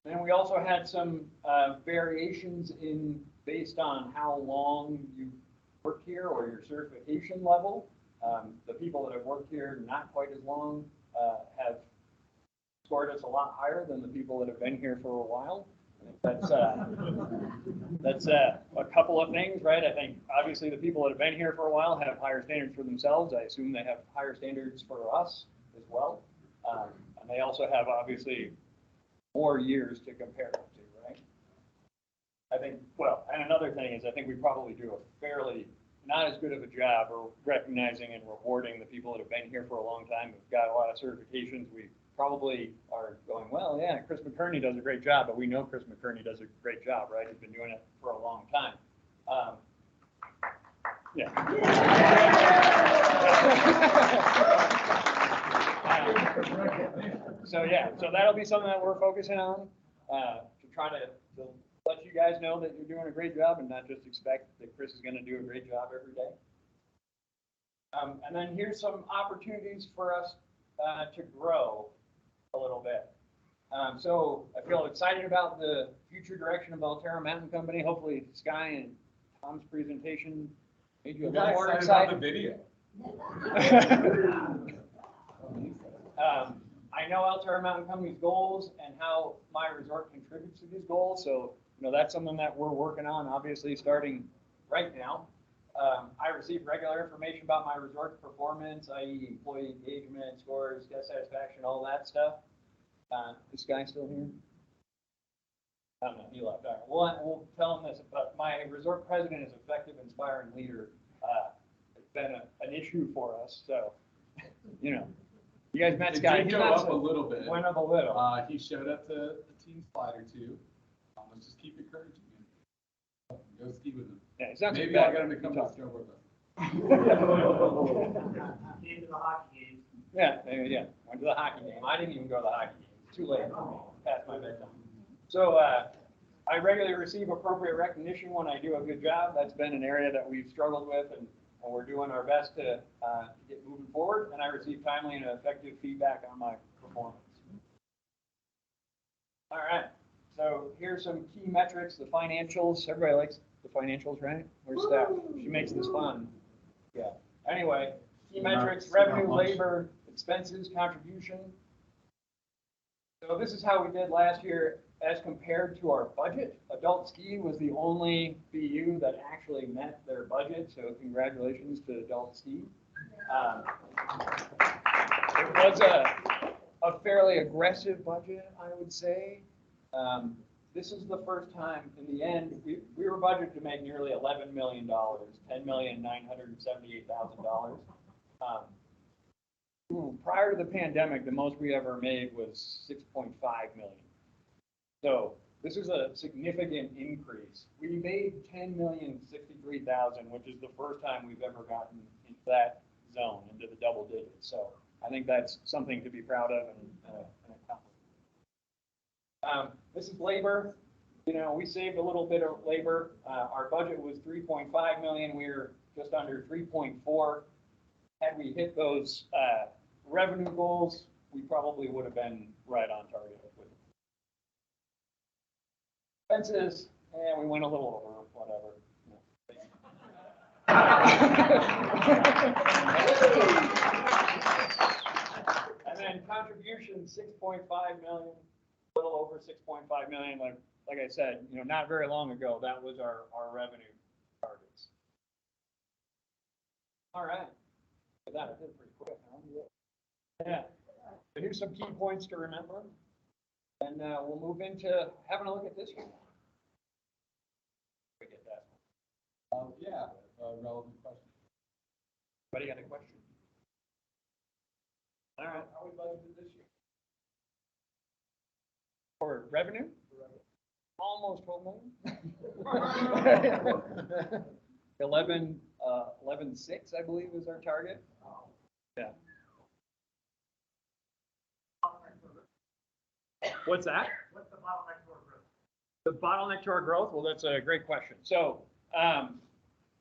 Then we also had some variations in based on how long you worked here or your certification level. The people that have worked here not quite as long have scored us a lot higher than the people that have been here for a while. That's a couple of things, right? I think obviously the people that have been here for a while have higher standards for themselves. I assume they have higher standards for us as well. And they also have obviously more years to compare it to, right? I think, well, and another thing is I think we probably do a fairly not as good of a job of recognizing and rewarding the people that have been here for a long time, who've got a lot of certifications. We probably are going, well, yeah, Chris McKerney does a great job, but we know Chris McKerney does a great job, right? He's been doing it for a long time. Yeah. So yeah, so that'll be something that we're focusing on to try to let you guys know that you're doing a great job and not just expect that Chris is going to do a great job every day. And then here's some opportunities for us to grow a little bit. So I feel excited about the future direction of Alterra Mountain Company. Hopefully Sky and Tom's presentation made you a little more excited. About the video. I know Alterra Mountain Company's goals and how my resort contributes to these goals. So, you know, that's something that we're working on, obviously, starting right now. I receive regular information about my resort's performance, i.e. employee engagement, scores, guest satisfaction, all that stuff. Is Sky still here? I don't know, he left. All right. We'll tell him this, but my resort president is effective, inspiring leader. It's been an issue for us, so, you know. You guys met Sky. It did go up a little bit. Went up a little. He showed up to the team slide or two. Let's just keep encouraging him. Go ski with him. Yeah, it's not Maybe too I'll bad. get him to come to snowboard with us. Came to the hockey game. Yeah, yeah. Went to the hockey game. I didn't even go to the hockey game. It's too late. Past my bedtime. So I regularly receive appropriate recognition when I do a good job. That's been an area that we've struggled with, and we're doing our best to get moving forward. And I receive timely and effective feedback on my performance. All right. So here's some key metrics, the financials. Everybody likes the financials, right? Where's Steph? She makes this fun. Yeah. Anyway, key metrics, revenue, labor, expenses, contribution. So this is how we did last year as compared to our budget. Adult ski was the only BU that actually met their budget, so congratulations to Adult ski. It was a fairly aggressive budget, I would say. This is the first time, in the end, we were budgeted to make nearly $11 million, $10,978,000. Prior to the pandemic, the most we ever made was $6.5 million. So this is a significant increase. We made $10,063,000, which is the first time we've ever gotten into that zone, into the double digits. So I think that's something to be proud of and accomplish. This is labor. You know, we saved a little bit of labor. Our budget was $3.5 million. We were just under 3.4. Had we hit those revenue goals, we probably would have been right on target with expenses, and we went a little over, whatever. And then contribution, 6.5 million, a little over 6.5 million. Like I said, you know, not very long ago, that was our revenue targets. All right. That I did pretty quick. Huh? Yeah. So here's some key points to remember. And we'll move into having a look at this one. We get that. Yeah, relevant question. Anybody got a question? All right. How we budgeted this year? For revenue? Almost 12 million. 11.6, I believe, was our target. Yeah. What's that? What's the bottleneck to our growth? The bottleneck to our growth? Well, that's a great question. So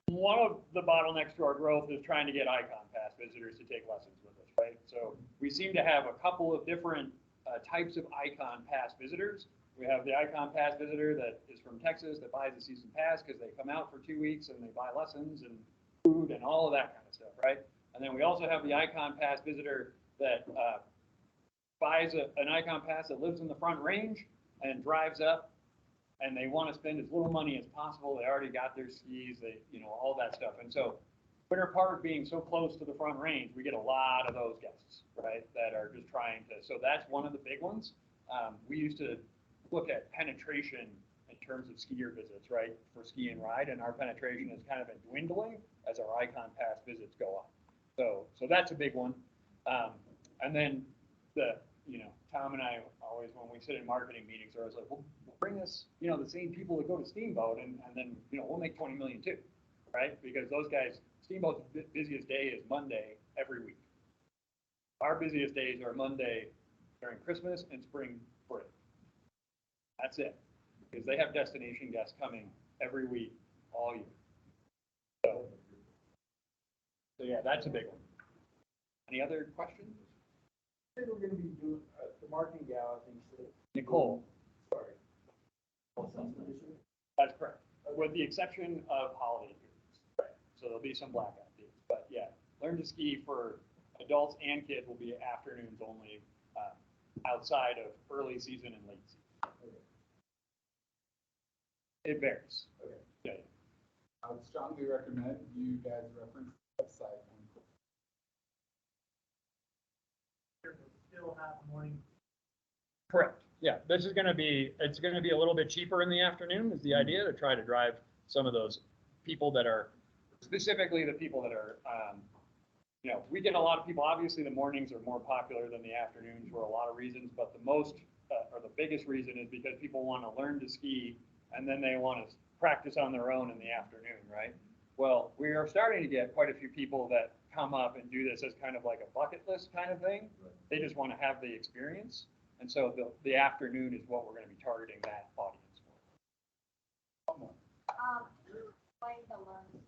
one of the bottlenecks to our growth is trying to get Icon Pass visitors to take lessons with us, right? So we seem to have a couple of different types of Icon Pass visitors. We have the Icon Pass visitor that is from Texas that buys a season pass because they come out for 2 weeks and they buy lessons and food and all of that kind of stuff, right? And then we also have the Icon Pass visitor that buys an Icon Pass that lives in the Front Range and drives up, and they want to spend as little money as possible. They already got their skis, they, all that stuff. And so Winter Park being so close to the Front Range, we get a lot of those guests, right? That are just trying to, so that's one of the big ones. We used to look at penetration in terms of skier visits, right? For ski and ride, and our penetration has kind of been dwindling as our Icon Pass visits go up. So that's a big one. And then Tom and I always, when we sit in marketing meetings, are always like, we'll bring us, the same people that go to Steamboat, and then, we'll make 20 million too, right? Because those guys, Steamboat's busiest day is Monday every week. Our busiest days are Monday during Christmas and spring break. That's it, because they have destination guests coming every week, all year. So yeah, that's a big one. Any other questions? I think we're gonna be doing, the marketing gal, I think, so. Nicole, Sorry. that's correct, with the exception of holiday periods. Right. So there'll be some blackout days, but yeah, Learn to Ski for adults and kids will be afternoons only, outside of early season and late season. It varies. Okay. Yeah. I would strongly recommend you guys reference the website. Still have morning. Correct. Yeah, it's going to be a little bit cheaper in the afternoon is the idea, to try to drive some of those people that are, specifically the people that are, we get a lot of people, obviously the mornings are more popular than the afternoons for a lot of reasons, but the most, or the biggest reason is because people want to learn to ski and then they want to practice on their own in the afternoon, right? Well, we are starting to get quite a few people that come up and do this as kind of like a bucket list kind of thing. Right. They just want to have the experience. And so the afternoon is what we're going to be targeting that audience for. Explain the learn. Is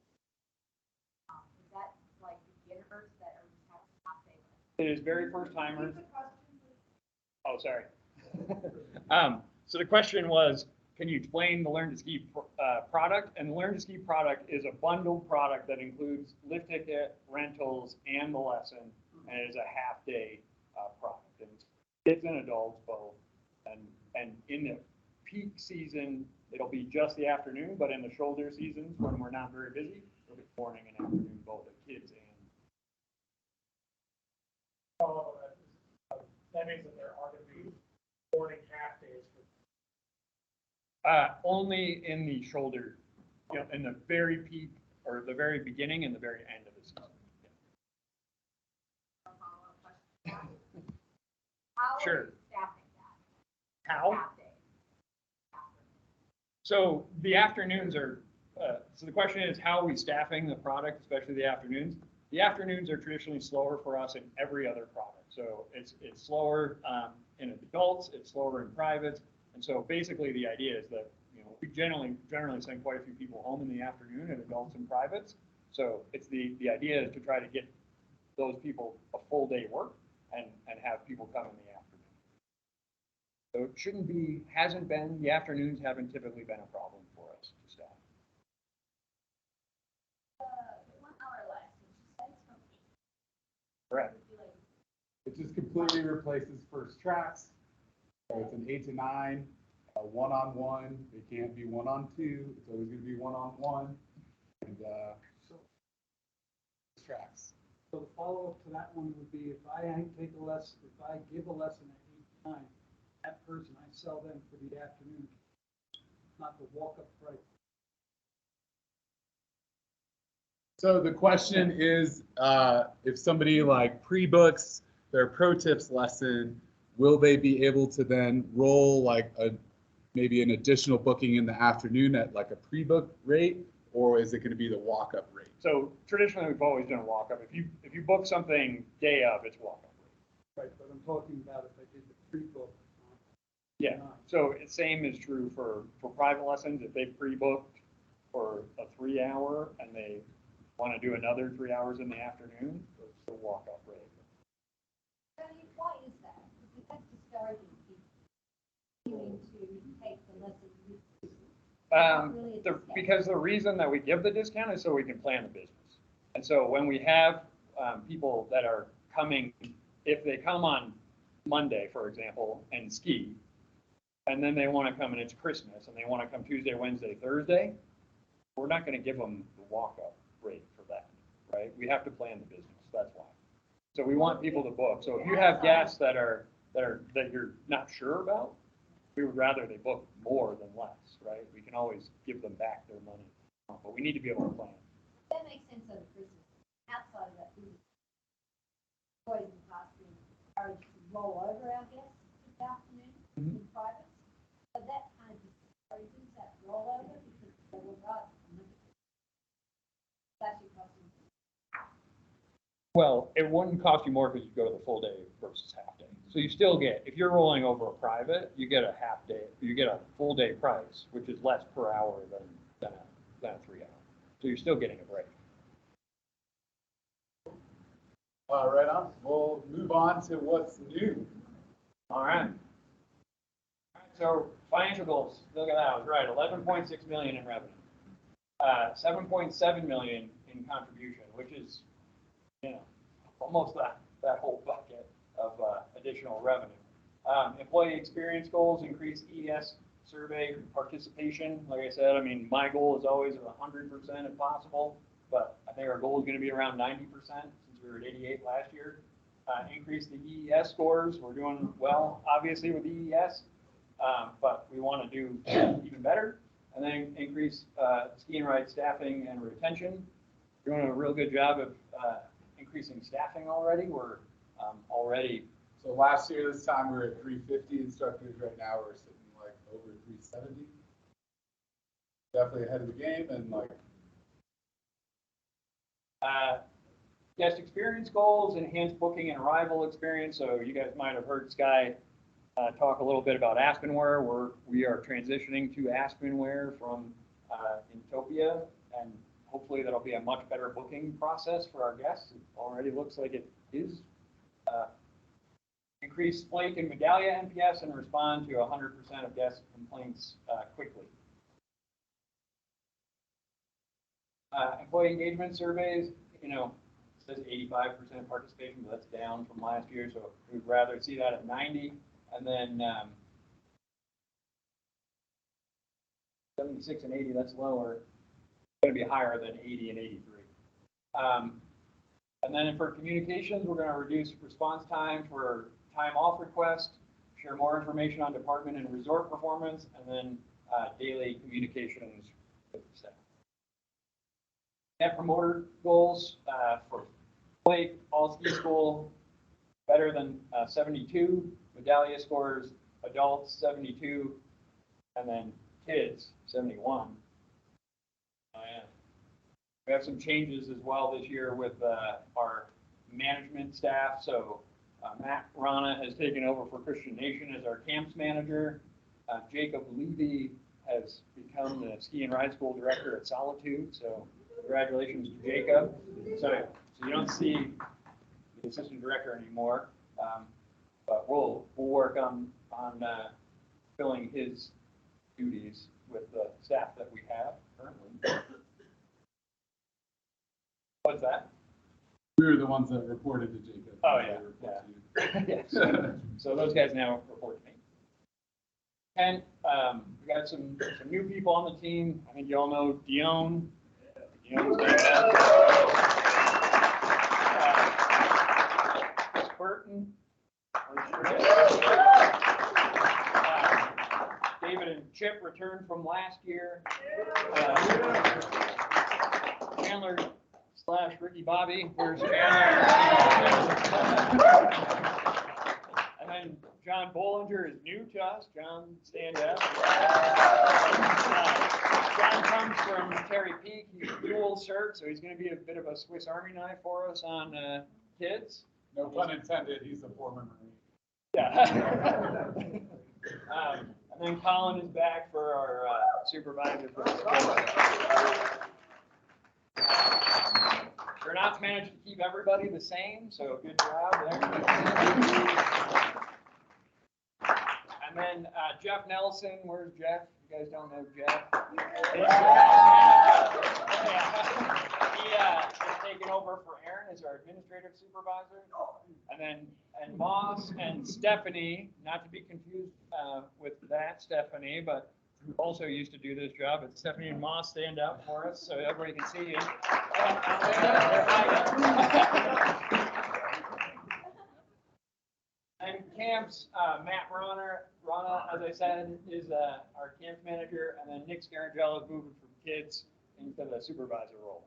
that like beginners that are just having half day? It is very first timers. Oh, sorry. So the question was, can you explain the Learn to Ski product? And the Learn to Ski product is a bundled product that includes lift ticket, rentals, and the lesson, and it is a half-day product. And kids and adults both. And in the peak season, it'll be just the afternoon, but in the shoulder seasons, when we're not very busy, it'll be morning and afternoon, both the kids and. That means that there are going to be morning half days. Only in the shoulder, in the very peak, or the very beginning and the very end of the season. Yeah. How Sure. are you staffing that? How? Half day. So the afternoons are, so the question is, how are we staffing the product, especially the afternoons? The afternoons are traditionally slower for us in every other product. So it's slower in adults, it's slower in privates. And so basically the idea is that, we generally send quite a few people home in the afternoon in adults and privates. So it's the idea is to try to get those people a full day work and have people come in the afternoon. So it shouldn't be, hasn't been, the afternoons haven't typically been a problem for us to staff. 1 hour less, which is complete. Correct. It just completely replaces first tracks. So it's an 8 to 9, one-on-one. It can't be 1-on-2. It's always going to be 1-on-1. And tracks. So the follow-up to that one would be, if I take a lesson, if I give a lesson at 8 to 9, that person, I sell them for the afternoon, not the walk-up price. So the question is, if somebody like pre-books their pro tips lesson, will they be able to then roll like maybe an additional booking in the afternoon at like a pre-book rate, or is it going to be the walk-up rate? So traditionally, we've always done a walk-up. If you book something day of, it's walk-up rate. Right, but I'm talking about if I did the pre-book. Yeah. So the same is true for private lessons. If they've pre-booked for a 3-hour and they want to do another 3 hours in the afternoon, it's the walk-up rate. Why is that? Because that's discouraging people. continuing to take the lesson with you? Not really a discount. Because the reason that we give the discount is so we can plan the business. And so when we have people that are coming, if they come on Monday, for example, and ski, and then they want to come and it's Christmas and they want to come Tuesday, Wednesday, Thursday, we're not going to give them the walk-up rate for that, right? We have to plan the business. That's why. So we want people to book. So if you have guests that you're not sure about, we would rather they book more than less, right? We can always give them back their money, but we need to be able to plan. That makes sense over Christmas. Outside of that, we always in the past been encouraged to roll over our guests this afternoon in private. So that kind of discourages that rollover because they will rather look at it. That's your cost. Well, it wouldn't cost you more because you go to the full day versus half day. So you still get, if you're rolling over a private, you get a half day, you get a full day price, which is less per hour than a 3 hour. So you're still getting a break. Right on. We'll move on to what's new. All right. So financial goals, look at that, I was right, 11.6 million in revenue. 7.7 million in contribution, which is, almost that whole bucket of additional revenue. Employee experience goals, increase ES survey participation. Like I said, I mean, my goal is always 100% if possible, but I think our goal is going to be around 90% since we were at 88 last year. Increase the EES scores. We're doing well, obviously, with EES, but we want to do even better. And then increase ski and ride staffing and retention. We're doing a real good job of increasing staffing already. We're already. So last year, this time, we were at 350 instructors. Right now, we're sitting like over 370. Definitely ahead of the game, and like. Guest experience goals, enhanced booking and arrival experience. So you guys might have heard Sky talk a little bit about Aspenware. We are transitioning to Aspenware from Utopia, and hopefully that'll be a much better booking process for our guests. It already looks like it is. Increase Flake and Medallia NPS and respond to 100% of guest complaints quickly. Employee engagement surveys, it says 85% participation, but that's down from last year, so we'd rather see that at 90. And then 76 and 80, that's lower. It's going to be higher than 80 and 83. And then for communications, we're going to reduce response time for time off request, share more information on department and resort performance, and then daily communications with the staff. Net promoter goals for Flake, all ski school, better than 72. Medallia scores, adults 72, and then kids 71. Oh yeah. We have some changes as well this year with our management staff. So Matt Rana has taken over for Christian Nation as our camps manager. Jacob Levy has become the ski and ride school director at Solitude. So congratulations to Jacob. So you don't see the assistant director anymore, but we'll work on filling his duties with the staff that we have currently. What's that? We were the ones that reported to Jacob. Oh yeah. Yeah. So those guys now report to me. And we got some new people on the team. I think you all know Dion. Burton. David and Chip returned from last year. Chandler / Ricky Bobby. Where's Chandler? And then John Bollinger is new to us. John, stand up. John comes from Terry Peak. He's dual cert, so he's going to be a bit of a Swiss Army knife for us on kids. No pun intended. He's a former Marine. Yeah. And then Colin is back for our supervisor. Bernat's managed to keep everybody the same, so good job there. And And then Jeff Nelson, where's Jeff? You guys don't know Jeff? He's taking over for Aaron as our administrative supervisor. And Moss and Stephanie, not to be confused with that Stephanie, but who also used to do this job. But Stephanie and Moss, stand up for us so everybody can see you. And camps, Matt Rana, as I said, is our camp manager, and then Nick Scarangelo is moving from kids into the supervisor role.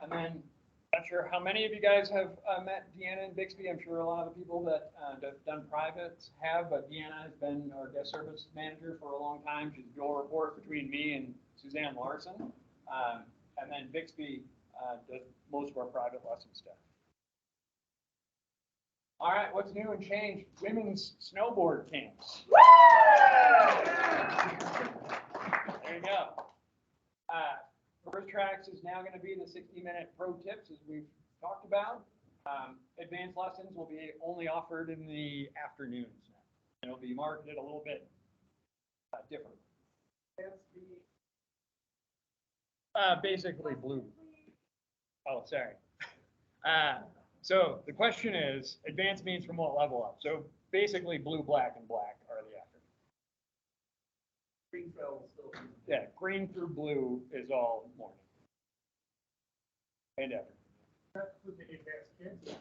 And then, not sure how many of you guys have met Deanna and Bixby. I'm sure a lot of the people that have done privates have, but Deanna has been our guest service manager for a long time. She's dual report between me and Suzanne Larson. And then Bixby does most of our private lesson stuff. All right, what's new and changed? Women's snowboard camps. There you go. First Tracks is now going to be the 60-minute pro tips, as we've talked about. Advanced lessons will be only offered in the afternoons now. And it'll be marketed a little bit different. Basically blue. Oh, sorry. So the question is, advanced means from what level up? So basically blue, black, and black are the afternoon. Green trail will still be. Yeah, green through blue is all morning. And afternoon. That's for the advanced kids.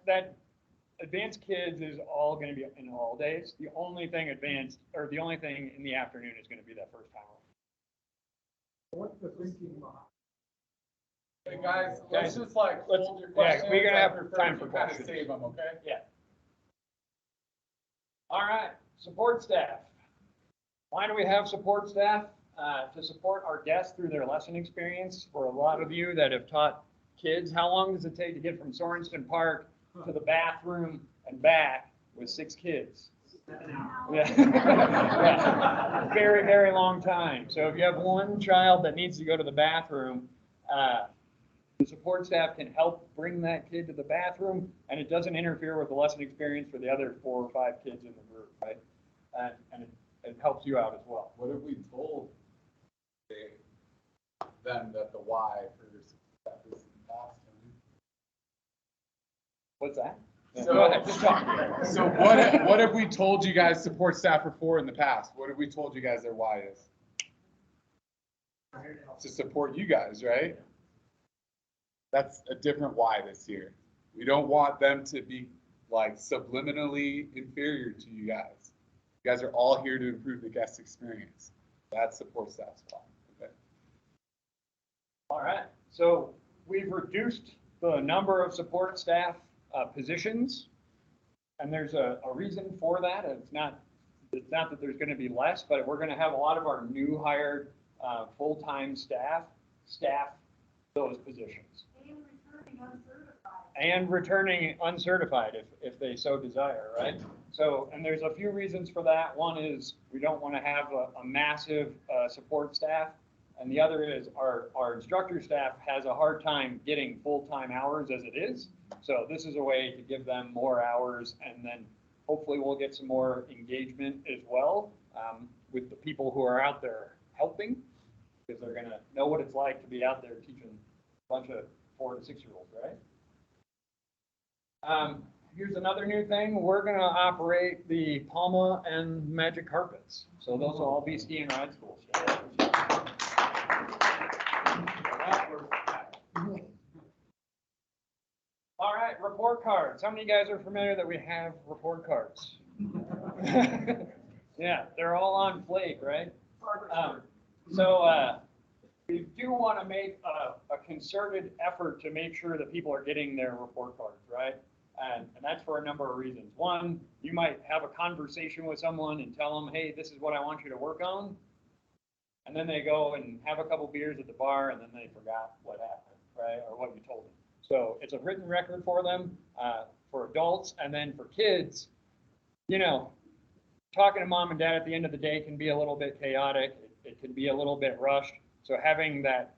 That advanced kids is all going to be in all days. The only thing advanced, or the only thing in the afternoon is going to be that first hour. What's the thinking behind? Hey guys, Guys, let's just like let's- hold your yeah, questions. we're gonna have after time first for and kind of questions. save them, okay? Yeah. All right, support staff. Why do we have support staff? To support our guests through their lesson experience. For a lot of you that have taught kids, how long does it take to get from Sorensen Park to the bathroom and back with 6 kids? Yeah. Yeah. Very, very long time. So if you have one child that needs to go to the bathroom, the support staff can help bring that kid to the bathroom, and it doesn't interfere with the lesson experience for the other 4 or 5 kids in the group, right? And it helps you out as well. What have we told them that the why for your success is in Boston? What's that? So- Go ahead, just talk. So what have we told you guys support staff are for in the past? What have we told you guys their why is? To support you guys, right? That's a different why this year. We don't want them to be like subliminally inferior to you guys. You guys are all here to improve the guest experience. That's support staff's why. Okay. All right, so we've reduced the number of support staff positions, and there's a reason for that. It's not that there's going to be less, but we're going to have a lot of our new hired full-time staff those positions. And returning uncertified if they so desire, right? So, and there's a few reasons for that. One is we don't want to have a massive support staff. And the other is our instructor staff has a hard time getting full-time hours as it is. So this is a way to give them more hours, and then hopefully we'll get some more engagement as well with the people who are out there helping, because they're gonna know what it's like to be out there teaching a bunch of 4 to 6-year-olds, right? Here's another new thing. We're gonna operate the Palma and Magic Carpets. So those will all be ski and ride schools. All right, report cards. How many of you guys are familiar that we have report cards? Yeah, they're all on Flake, right? We do want to make a concerted effort to make sure that people are getting their report cards, right? And that's for a number of reasons. One, you might have a conversation with someone and tell them, hey, this is what I want you to work on. And then they go and have a couple beers at the bar, and then they forgot what happened, right? Or what you told them. So it's a written record for them, for adults, and then for kids, you know, talking to mom and dad at the end of the day can be a little bit chaotic. It can be a little bit rushed. So having that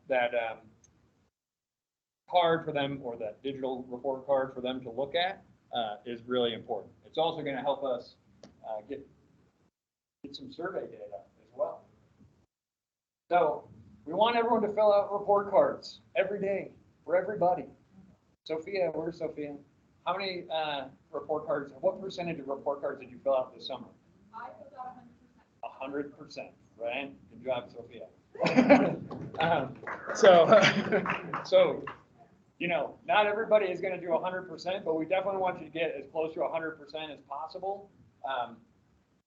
card for them, or that digital report card for them to look at, is really important. It's also going to help us get some survey data as well. So we want everyone to fill out report cards every day for everybody. Sophia, where's Sophia? How many report cards, what percentage of report cards did you fill out this summer? I filled out 100%. 100%, right? Good job, Sophia. So, you know, not everybody is going to do 100%, but we definitely want you to get as close to 100% as possible.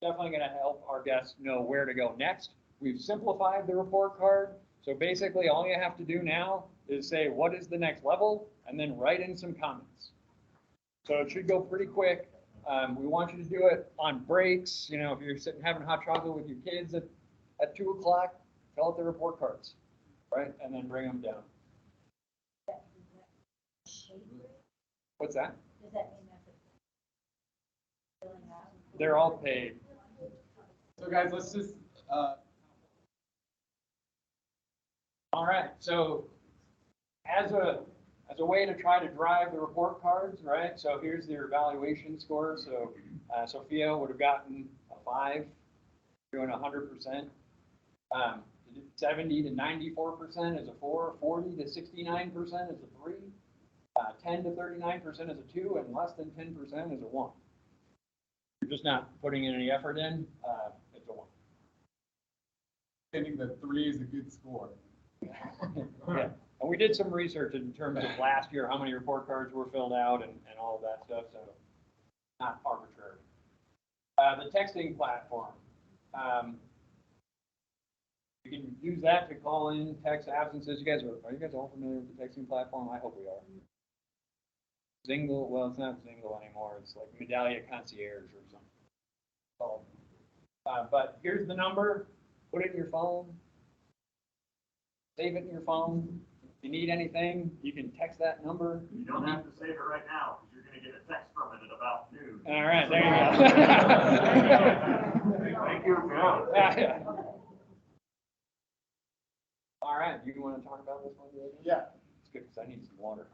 Definitely going to help our guests know where to go next. We've simplified the report card. So basically all you have to do now is say, what is the next level? And then write in some comments. So it should go pretty quick. We want you to do it on breaks. You know, if you're sitting having hot chocolate with your kids at 2 o'clock, fill out the report cards, right? And then bring them down. What's that? Does that mean that's filling out? They're all paid. So guys, let's just, All right, so as a way to try to drive the report cards, right? So here's their evaluation score. So Sophia would have gotten a 5, doing 100%. 70 to 94% is a 4, 40 to 69% is a 3, 10 to 39% is a 2, and less than 10% is a 1. You're just not putting any effort in, it's a 1. I think that 3 is a good score. Yeah. And we did some research in terms of last year, how many report cards were filled out and all of that stuff, so not arbitrary. The texting platform. You can use that to call in, text absences. Are you guys all familiar with the texting platform? I hope we are. Zingle, well, it's not Zingle anymore. It's like Medallia Concierge or something. But here's the number. Put it in your phone. Save it in your phone. If you need anything, you can text that number. You don't have to save it right now, because you're going to get a text from it at about noon. All right, there you go. Thank you. Yeah. All right, you want to talk about this one? Yeah. It's good, because I need some water.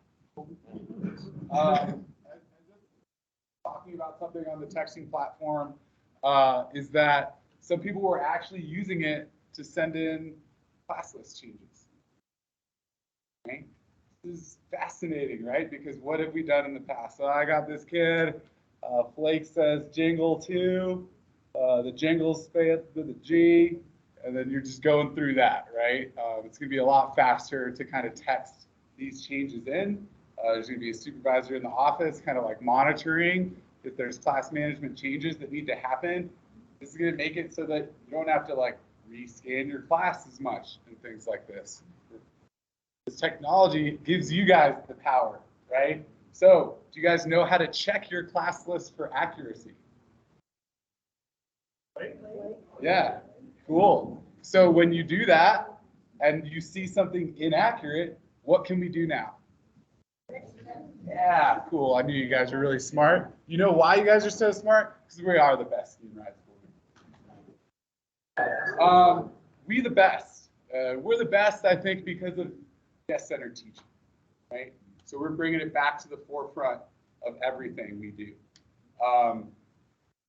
Talking about something on the texting platform is that some people were actually using it to send in class list changes. Right? This is fascinating, right? Because what have we done in the past? So I got this kid, Flake says jingle 2, the jingle's spelled with a G, and then you're just going through that, right? It's going to be a lot faster to kind of text these changes in. There's going to be a supervisor in the office kind of like monitoring if there's class management changes that need to happen. This is going to make it so that you don't have to like rescan your class as much and things like this. This technology gives you guys the power, right? So do you guys know how to check your class list for accuracy? Yeah, cool. So when you do that and you see something inaccurate, what can we do now? Yeah, cool. I knew you guys are really smart. You know why you guys are so smart? Because we are the best in ride school. We the best. We're the best, I think, because of guest-centered teaching, right? So we're bringing it back to the forefront of everything we do.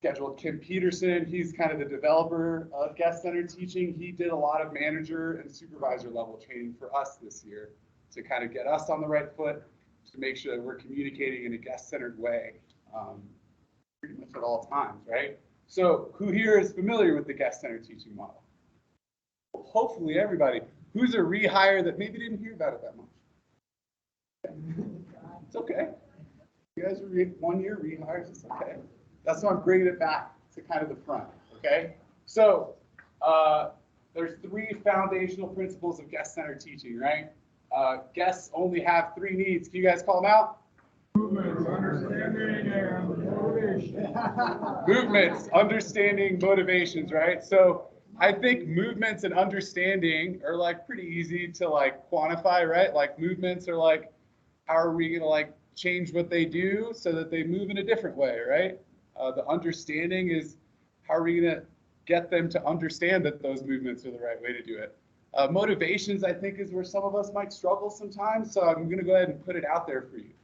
Scheduled Kim Peterson, he's kind of the developer of guest-centered teaching. He did a lot of manager and supervisor level training for us this year to kind of get us on the right foot, to make sure that we're communicating in a guest-centered way pretty much at all times, right? So who here is familiar with the guest-centered teaching model? Well, hopefully everybody. Who's a rehire that maybe didn't hear about it that much? It's okay. You guys are 1-year rehires, it's okay. That's why I'm bringing it back to kind of the front, okay? So there's 3 foundational principles of guest-centered teaching, right? Guests only have 3 needs. Can you guys call them out? Movements, understanding, motivations, right? So I think movements and understanding are like pretty easy to like quantify, right? Like movements are like, how are we gonna like change what they do so that they move in a different way, right? The understanding is, how are we gonna get them to understand that those movements are the right way to do it? Motivations, I think, is where some of us might struggle sometimes. So I'm going to go ahead and put it out there for you.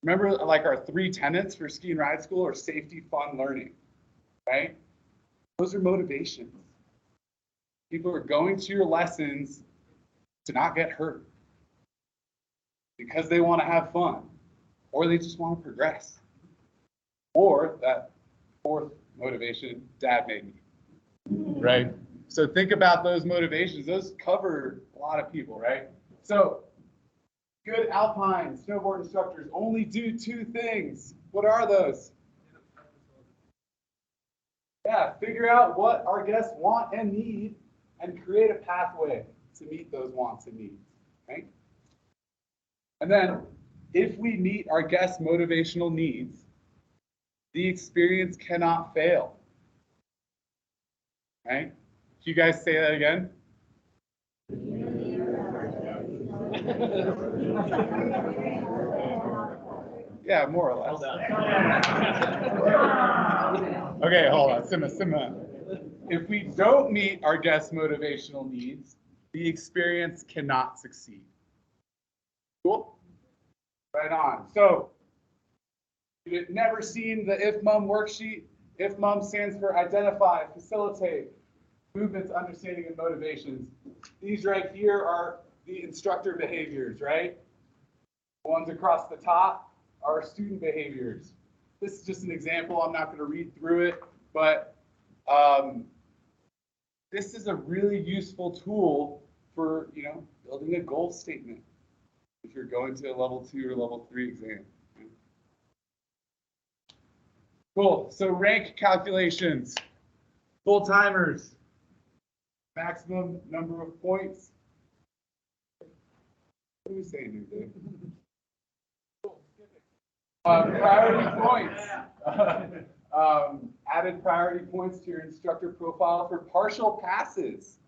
Remember, like our 3 tenets for ski and ride school are safety, fun, learning, right? Those are motivations. People are going to your lessons to not get hurt because they want to have fun, or they just want to progress. Or that 4th motivation, dad made me, right? So think about those motivations. Those cover a lot of people, right? So good alpine snowboard instructors only do 2 things. What are those? Yeah, figure out what our guests want and need and create a pathway to meet those wants and needs, right? And then if we meet our guests' motivational needs, the experience cannot fail, right? Can you guys say that again? Yeah, more or less. Okay, hold on, simmer. If we don't meet our guests' motivational needs, the experience cannot succeed. Cool? Right on. So, if you've never seen the IFMUM worksheet, IFMUM stands for Identify, Facilitate, Movements, Understanding, and Motivations. These right here are the instructor behaviors, right? The ones across the top are student behaviors. This is just an example. I'm not going to read through it, but this is a really useful tool for, building a goal statement if you're going to a level 2 or level 3 exam. Cool. So rank calculations, full timers, maximum number of points. What are we saying here, Dave? Priority points. Added priority points to your instructor profile for partial passes.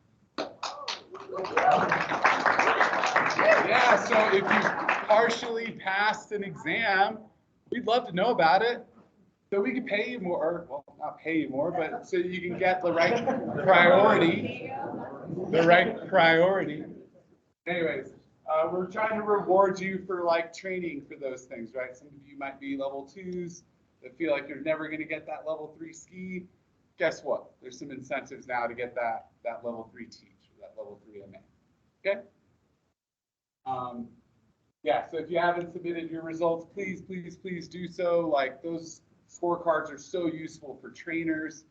Yeah, so if you partially passed an exam, we'd love to know about it. So we can pay you more, or, well, not pay you more, but so you can get the right priority. The right priority. Anyways, we're trying to reward you for like training for those things, right? Some of you might be level 2s that feel like you're never going to get that level 3 ski. Guess what? There's some incentives now to get that level 3 teach, or that level 3 MA. Okay? Yeah, so if you haven't submitted your results, please do so. Like, those scorecards are so useful for trainers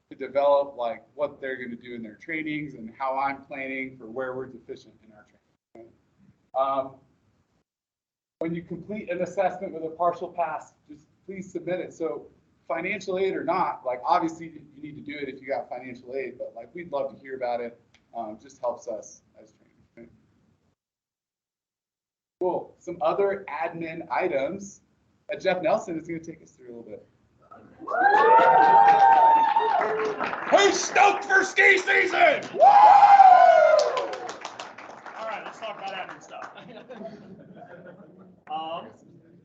to develop like what they're going to do in their trainings and how I'm planning for where we're deficient in our training. When you complete an assessment with a partial pass, just please submit it. So financial aid or not, like obviously you need to do it if you got financial aid, but like we'd love to hear about it. Just helps us as trainers. Okay? Cool. Some other admin items that Jeff Nelson is going to take us through a little bit. Who's stoked for ski season? Woo! All right, let's talk about admin stuff.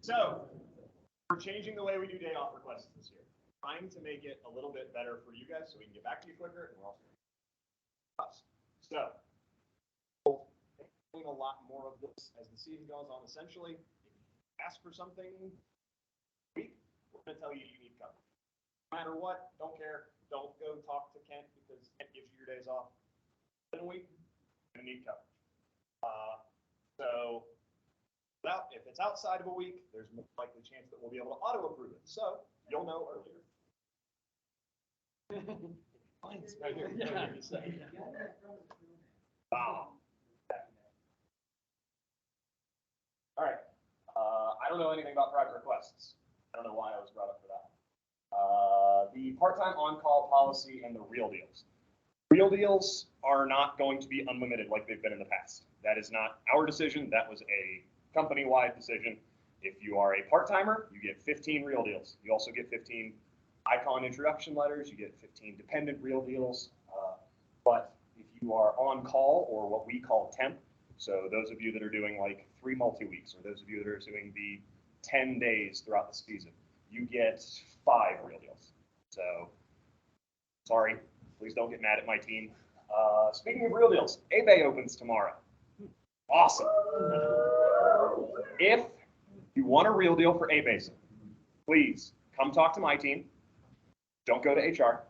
So we're changing the way we do day off requests this year, trying to make it a little bit better for you guys so we can get back to you quicker, and we're also us. So we're doing a lot more of this as the season goes on. Essentially, if you ask for something week, we're going to tell you you need coverage. No matter what, don't care. Don't go talk to Kent because Kent gives you your days off. In a week, you're going to need coverage. So if it's outside of a week, there's more likely chance that we'll be able to auto approve it. So you'll know earlier. Right here. Wow. All right. I don't know anything about private requests. I don't know why I was brought up for that. The part-time on-call policy and the real deals. Real deals are not going to be unlimited like they've been in the past. That is not our decision. That was a company-wide decision. If you are a part-timer, you get 15 real deals. You also get 15 icon introduction letters. You get 15 dependent real deals. But if you are on call, or what we call temp, so those of you that are doing like 3 multi-weeks, or those of you that are doing the 10 days throughout the season, you get 5 real deals. So sorry, please don't get mad at my team. Speaking of real deals, A-Bay opens tomorrow. Awesome. If you want a real deal for A-Basin, please come talk to my team. Don't go to HR.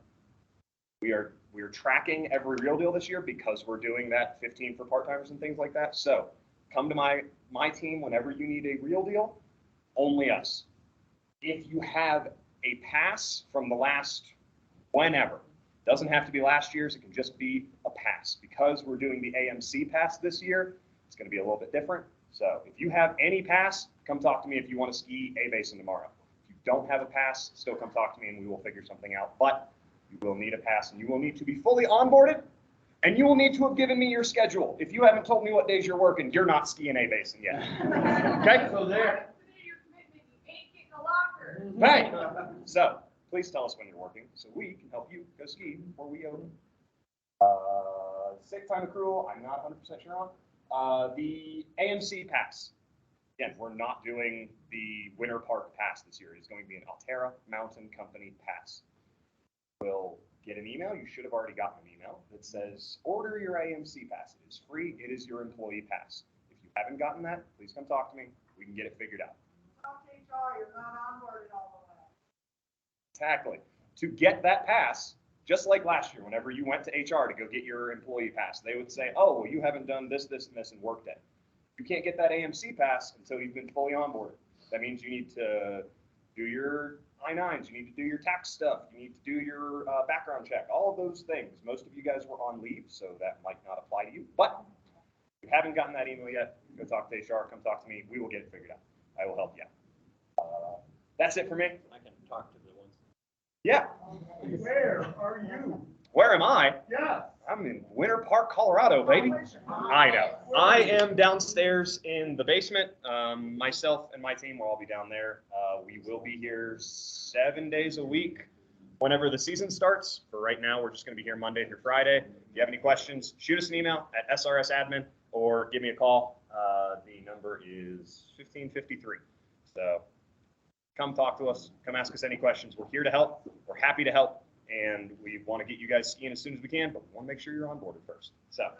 We are tracking every real deal this year because we're doing that 15 for part-timers and things like that. So come to my team whenever you need a real deal, only us. If you have a pass from the last whenever, doesn't have to be last year's, it can just be a pass. Because we're doing the AMC pass this year, it's going to be a little bit different. So if you have any pass, come talk to me if you want to ski A-Basin tomorrow. If you don't have a pass, still come talk to me and we will figure something out. But you will need a pass and you will need to be fully onboarded and you will need to have given me your schedule. If you haven't told me what days you're working, you're not skiing A-Basin yet. Okay? So there. Right. So please tell us when you're working so we can help you go ski before we open. Sick time accrual, I'm not 100% sure on. The AMC pass. Again, we're not doing the Winter Park pass this year. It's going to be an Alterra Mountain Company pass. We'll get an email. You should have already gotten an email that says, order your AMC pass. It is free. It is your employee pass. If you haven't gotten that, please come talk to me. We can get it figured out. You're not onboarded all the way. Exactly. To get that pass, just like last year, whenever you went to HR to go get your employee pass, they would say, oh, well, you haven't done this, this, and this in Workday. You can't get that AMC pass until you've been fully onboarded. That means you need to do your I-9s, you need to do your tax stuff, you need to do your background check, all of those things. Most of you guys were on leave, so that might not apply to you. But if you haven't gotten that email yet, go talk to HR, come talk to me. We will get it figured out. I will help you out. That's it for me. I can talk to the ones. Yeah. Where are you? Where am I? Yeah. I'm in Winter Park, Colorado, baby. I know. I am downstairs in the basement. Myself and my team will all be down there. We will be here 7 days a week whenever the season starts. For right now, we're just going to be here Monday through Friday. If you have any questions, shoot us an email at srsadmin or give me a call. The number is 1553. So come talk to us. Come ask us any questions. We're here to help. We're happy to help. And we want to get you guys skiing as soon as we can, but we want to make sure you're onboarded first. So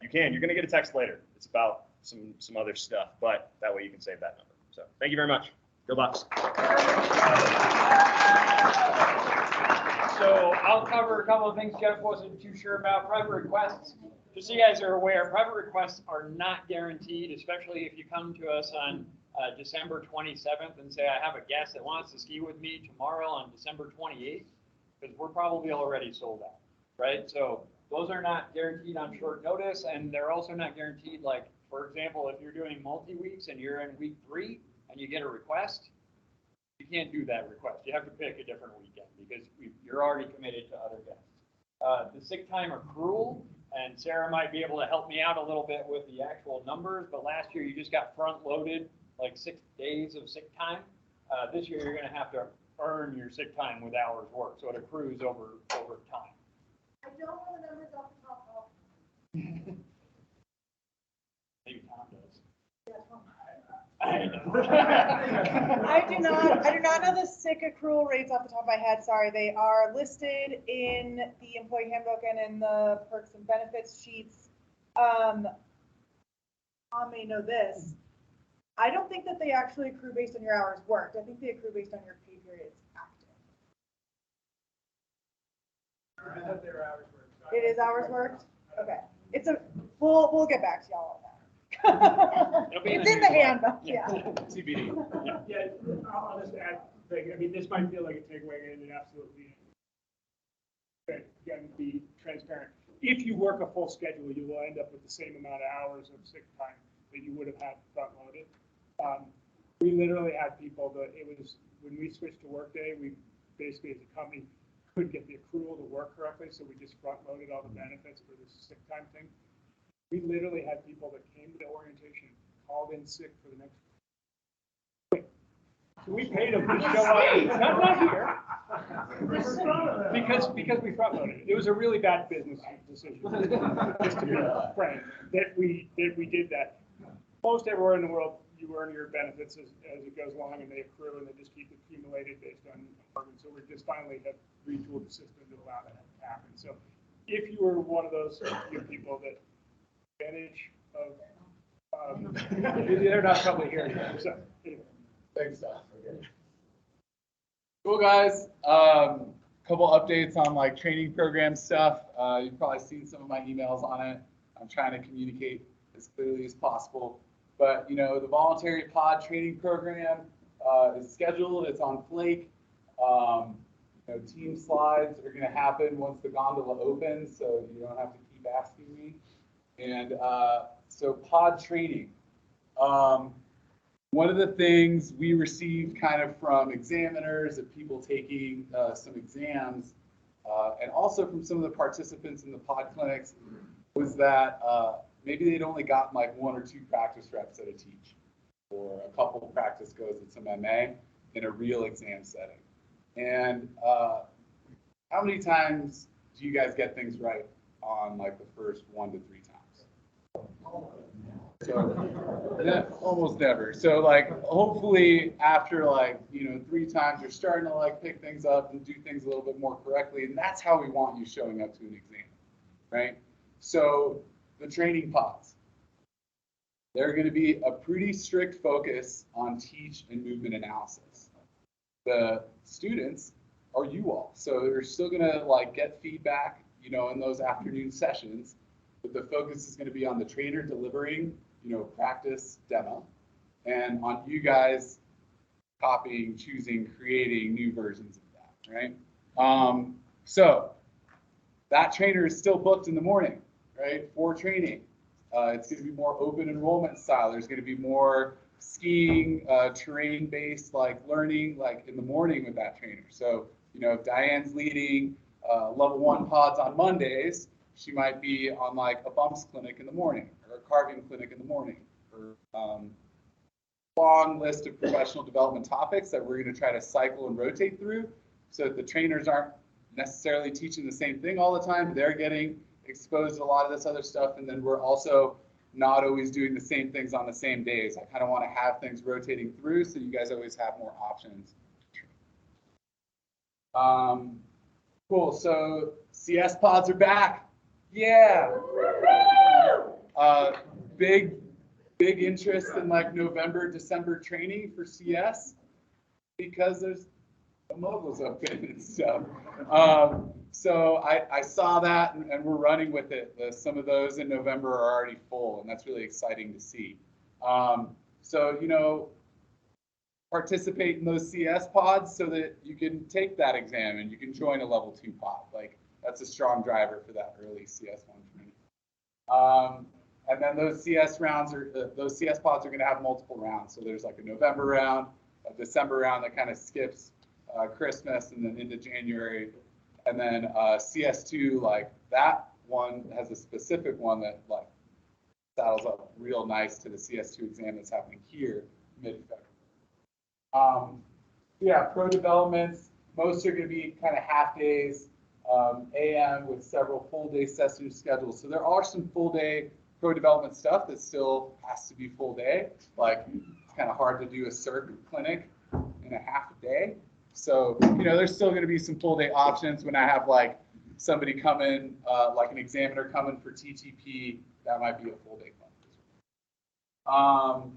you can. You're going to get a text later. It's about some other stuff, but that way you can save that number. So thank you very much. Good luck. So I'll cover a couple of things Jeff wasn't too sure about. Private requests, just so you guys are aware, private requests are not guaranteed, especially if you come to us on December 27th and say, I have a guest that wants to ski with me tomorrow on December 28th, because we're probably already sold out, right? So those are not guaranteed on short notice, and they're also not guaranteed, like, for example, if you're doing multi-weeks and you're in week 3 and you get a request, you can't do that request. You have to pick a different weekend because you're already committed to other guests. The sick time accrual, and Sarah might be able to help me out a little bit with the actual numbers, but last year you just got front-loaded like 6 days of sick time. This year you're going to have to earn your sick time with hours worked, so it accrues over time. I don't know the numbers off the top of Maybe Tom does. I do not know the sick accrual rates off the top of my head. Sorry, they are listed in the employee handbook and in the perks and benefits sheets. Tom may know this. I don't think that they actually accrue based on your hours worked. I think they accrue based on your pay periods active. I thought they were hours worked. It is hours worked? Okay. We'll get back to y'all on that. It's in the handbook, yeah. TBD. Yeah, I'll just add, I mean, this might feel like a takeaway, and it absolutely is. But again, be transparent. If you work a full schedule, you will end up with the same amount of hours of sick time that you would have had front loaded. We literally had people that it was, when we switched to Workday, we basically as a company couldn't get the accrual to work correctly, so we just front loaded all the benefits for this sick time thing. We literally had people that came to the orientation, called in sick for the next week. So we paid them to show up, not here, because we front loaded it. It was a really bad business decision, just to be frank, that we did that. Most everywhere in the world, you earn your benefits as it goes along, and they accrue, and they just keep accumulated based on work. So we just finally have retooled the system to allow that to happen. So if you were one of those few people that advantage of, they're not probably here anymore, so anyway. Thanks, Doc. Cool, guys. Couple updates on like training program stuff. You've probably seen some of my emails on it. I'm trying to communicate as clearly as possible. But, you know, the voluntary pod training program is scheduled. It's on Flake. You know, team slides are going to happen once the gondola opens, so you don't have to keep asking me. And so pod training. One of the things we received kind of from examiners and people taking some exams, and also from some of the participants in the pod clinics, was that maybe they'd only gotten like 1 or 2 practice reps at a teach, or a couple of practice goes at some MA in a real exam setting. And how many times do you guys get things right on like the first 1 to 3 times? So, yeah, almost never. So like, hopefully after like, you know, 3 times, you're starting to like pick things up and do things a little bit more correctly. And that's how we want you showing up to an exam, right? So the training pods, they're going to be a pretty strict focus on teach and movement analysis. The students are you all, so they're still going to like get feedback, you know, in those afternoon sessions, but the focus is going to be on the trainer delivering, you know, practice demo, and on you guys copying, choosing, creating new versions of that, right? So that trainer is still booked in the morning, right, for training. It's going to be more open enrollment style. There's going to be more skiing, terrain-based like learning like in the morning with that trainer. So, you know, if Diane's leading level 1 pods on Mondays, she might be on like a bumps clinic in the morning, or a carving clinic in the morning, or long list of professional development topics that we're going to try to cycle and rotate through, so that the trainers aren't necessarily teaching the same thing all the time. They're getting exposed to a lot of this other stuff, and then we're also not always doing the same things on the same days. I kind of want to have things rotating through so you guys always have more options. Cool, so CS pods are back. Yeah. Big interest in like November, December training for CS, because there's moguls open and stuff. So I saw that, and we're running with it. Some of those in November are already full, and that's really exciting to see. So, you know, participate in those CS pods so that you can take that exam and you can join a level 2 pod. Like, that's a strong driver for that early CS1 training. And then those CS rounds those CS pods are going to have multiple rounds. So there's like a November round, a December round that kind of skips Christmas and then into January. And then CS2, like that one has a specific one that like saddles up real nice to the CS2 exam that's happening here mid-February. Yeah, pro developments, most are going to be kind of half days, AM with several full day session schedules. So there are some full day pro development stuff that still has to be full day. Like, it's kind of hard to do a circuit clinic in a half a day. So, you know, there's still going to be some full day options. When I have like somebody come in, like an examiner come in for TTP, that might be a full day clinic.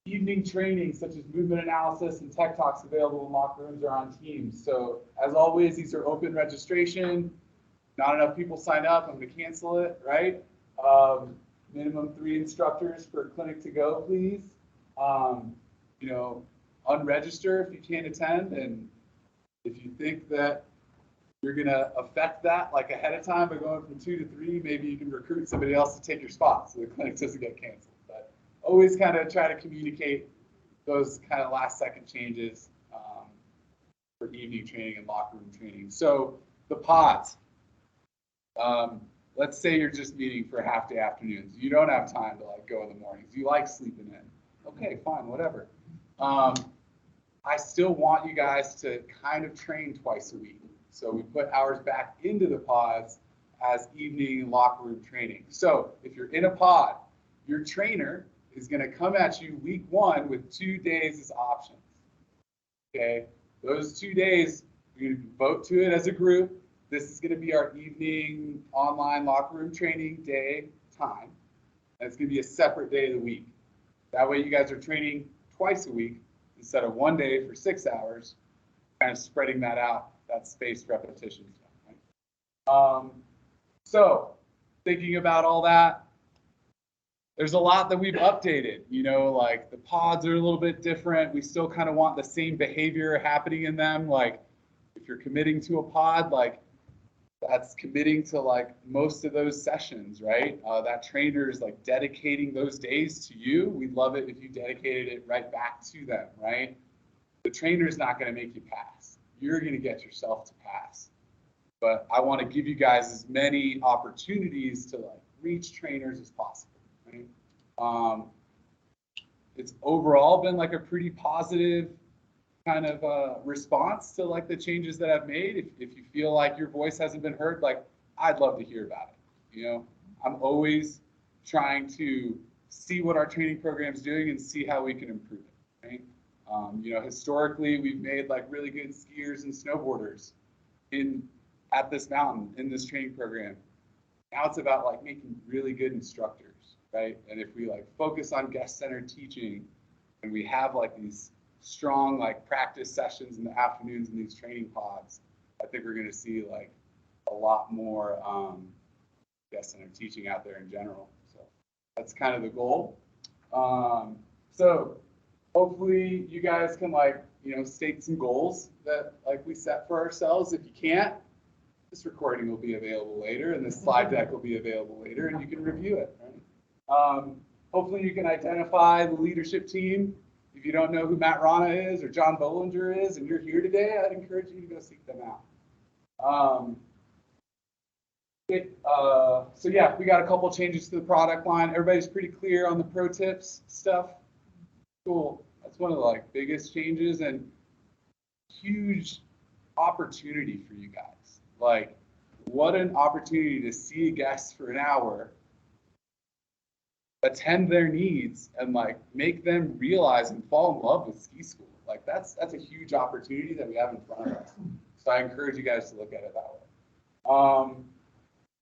Evening training such as movement analysis and tech talks available in locker rooms or on Teams. So as always, these are open registration. Not enough people sign up, I'm going to cancel it, right? Minimum 3 instructors per clinic to go, please. You know, unregister if you can't attend, and if you think that you're going to affect that like ahead of time by going from 2 to 3, maybe you can recruit somebody else to take your spot so the clinic doesn't get canceled. But always kind of try to communicate those kind of last second changes for evening training and locker room training. So the pods, let's say you're just meeting for half day afternoons. You don't have time to like go in the mornings. You like sleeping in. Okay, fine, whatever. I still want you guys to kind of train twice a week. So we put hours back into the pods as evening and locker room training. So if you're in a pod, your trainer is going to come at you week 1 with 2 days as options. Okay, those 2 days, you're going to vote to it as a group. This is going to be our evening online locker room training day time. And it's going to be a separate day of the week. That way you guys are training twice a week instead of one day for 6 hours, kind of spreading that out, that spaced repetition stuff. Right? So thinking about all that, there's a lot that we've updated, you know, like the pods are a little bit different. We still kind of want the same behavior happening in them. Like if you're committing to a pod, like that's committing to like most of those sessions, right? That trainer is like dedicating those days to you. We'd love it if you dedicated it right back to them, right? The trainer's not going to make you pass. You're going to get yourself to pass. But I want to give you guys as many opportunities to like reach trainers as possible. Right? It's overall been like a pretty positive kind of response to like the changes that I've made. If you feel like your voice hasn't been heard, like I'd love to hear about it. You know, I'm always trying to see what our training program's doing and see how we can improve it. Right? You know, historically we've made like really good skiers and snowboarders at this mountain in this training program. Now it's about like making really good instructors, right? And if we like focus on guest-centered teaching and we have like these strong like practice sessions in the afternoons in these training pods, I think we're going to see like a lot more guest-centered teaching out there in general. So that's kind of the goal. So hopefully you guys can like, you know, state some goals that like we set for ourselves. If you can't, this recording will be available later and this slide deck will be available later and you can review it. Right? Hopefully you can identify the leadership team. If you don't know who Matt Rana is or John Bollinger is and you're here today, I'd encourage you to go seek them out. So yeah, we got a couple changes to the product line. Everybody's pretty clear on the pro tips stuff. Cool. That's one of the like biggest changes and huge opportunity for you guys. Like, what an opportunity to see a guest for an hour, attend their needs, and like make them realize and fall in love with ski school. Like that's a huge opportunity that we have in front of us. So I encourage you guys to look at it that way.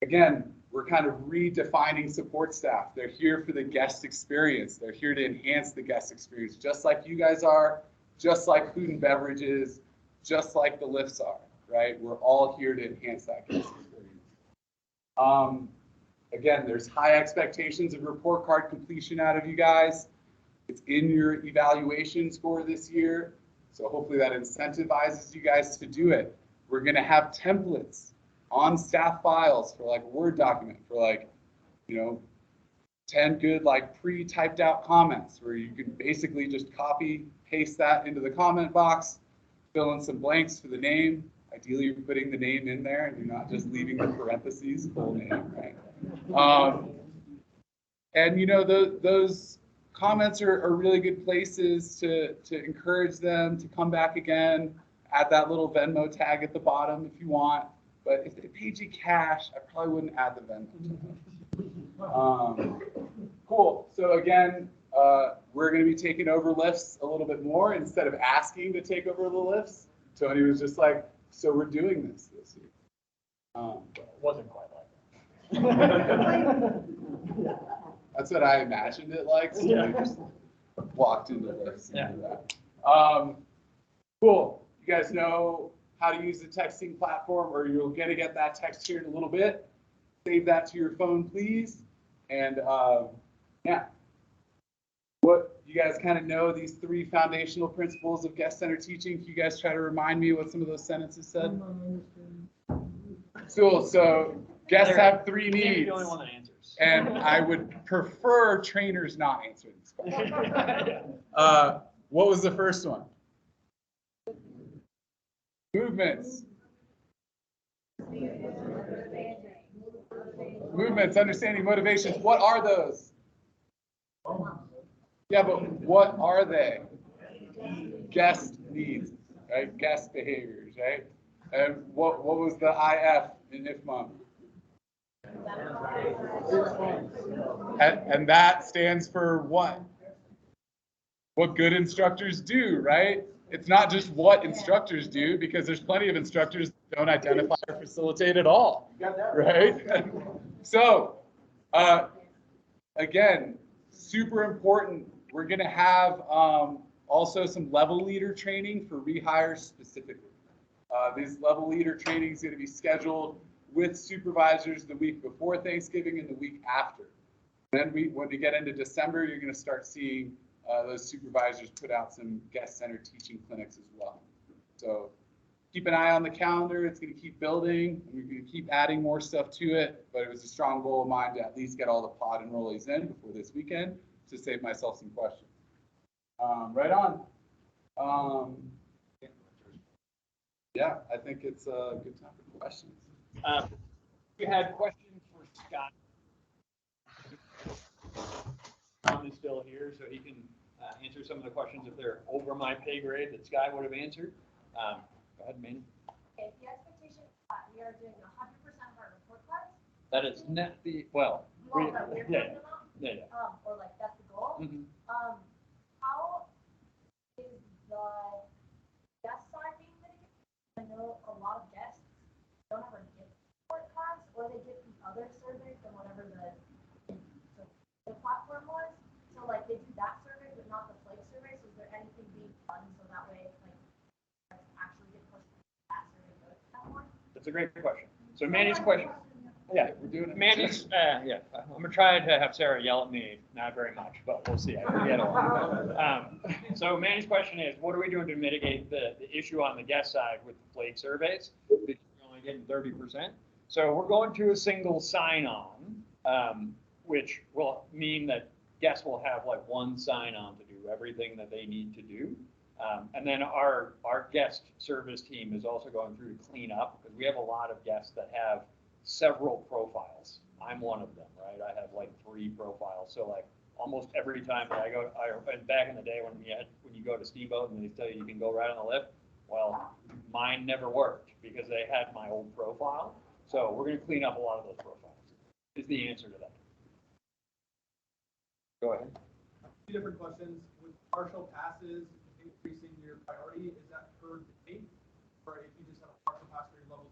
Again, we're kind of redefining support staff. They're here for the guest experience. They're here to enhance the guest experience, just like you guys are, just like food and beverages, just like the lifts are, right? We're all here to enhance that guest experience. Again, there's high expectations of report card completion out of you guys. It's in your evaluation score this year. So hopefully that incentivizes you guys to do it. We're gonna have templates on staff files for like a Word document for like, you know, 10 good like pre-typed out comments where you can basically just copy, paste that into the comment box, fill in some blanks for the name. Ideally, you're putting the name in there and you're not just leaving the parentheses, full name, right? And you know, those comments are really good places to encourage them to come back again. Add that little Venmo tag at the bottom if you want. But if they paid you cash, I probably wouldn't add the Venmo tag. Cool. So again, we're going to be taking over lifts a little bit more instead of asking to take over the lifts. Tony was just like, so we're doing this year. It wasn't quite like that. That's what I imagined it like. So Yeah. we just walked into lifts. Yeah. And that. Cool. You guys know how to use the texting platform, or you're going to get that text here in a little bit. Save that to your phone, please. And yeah, what you guys kind of know, these 3 foundational principles of guest-centered teaching. Can you guys try to remind me what some of those sentences said? Cool. So guests have 3 needs. You're the only one that answers. And I would prefer trainers not answer this question. What was the first one? Movements. Movements, understanding motivations. What are those? Yeah, but what are they? Guest needs, right? Guest behaviors, right? And what was the IF in IFMOM? And that stands for what? What good instructors do, right? it's not just what instructors do, because there's plenty of instructors that don't identify or facilitate at all, right? So, again, super important. We're going to have also some level leader training for rehires specifically. This level leader training is going to be scheduled with supervisors the week before Thanksgiving and the week after. Then when we get into December, you're going to start seeing those supervisors put out some guest-centered teaching clinics as well. So keep an eye on the calendar. It's going to keep building. We're going to keep adding more stuff to it, but it was a strong goal of mine to at least get all the pod enrollees in before this weekend to save myself some questions. Right on. Yeah, I think it's a good time for questions. We had questions for Scott. Tom is still here, so he can answer some of the questions if they're over my pay grade that Sky would have answered. Go ahead, Manny. Okay, the expectation is that we are doing 100% of our report cards. That is not the, well, Well, that we're yeah, putting them up, yeah. or like that's the goal. Mhm. How is the guest side being mitigated? I know a lot of guests don't ever get report cards, or they get the other survey from whatever the platform was. So like they do that survey, but not the flake survey. So is there anything being done so that way, like actually get pushed that survey goes to that one? That's a great question. So Manny's question. Yeah, we're doing it. Manny's, yeah, I'm gonna try to have Sarah yell at me, not very much, but we'll see. I can get along. So Manny's question is, what are we doing to mitigate the issue on the guest side with the flake surveys? Because you're only getting 30%. So we're going to a single sign-on, which will mean that guests will have like one sign-on to do everything that they need to do. And then our guest service team is also going through to clean up, because we have a lot of guests that have several profiles. I'm one of them, right? I have like 3 profiles. So like almost every time that I go, and back in the day when you go to Steamboat and they tell you can go right on the lift, well, mine never worked because they had my old profile. So we're going to clean up a lot of those profiles, is the answer to that. Go ahead. 2 different questions. With partial passes increasing your priority, is that per day? Or if you just have a partial pass for your level?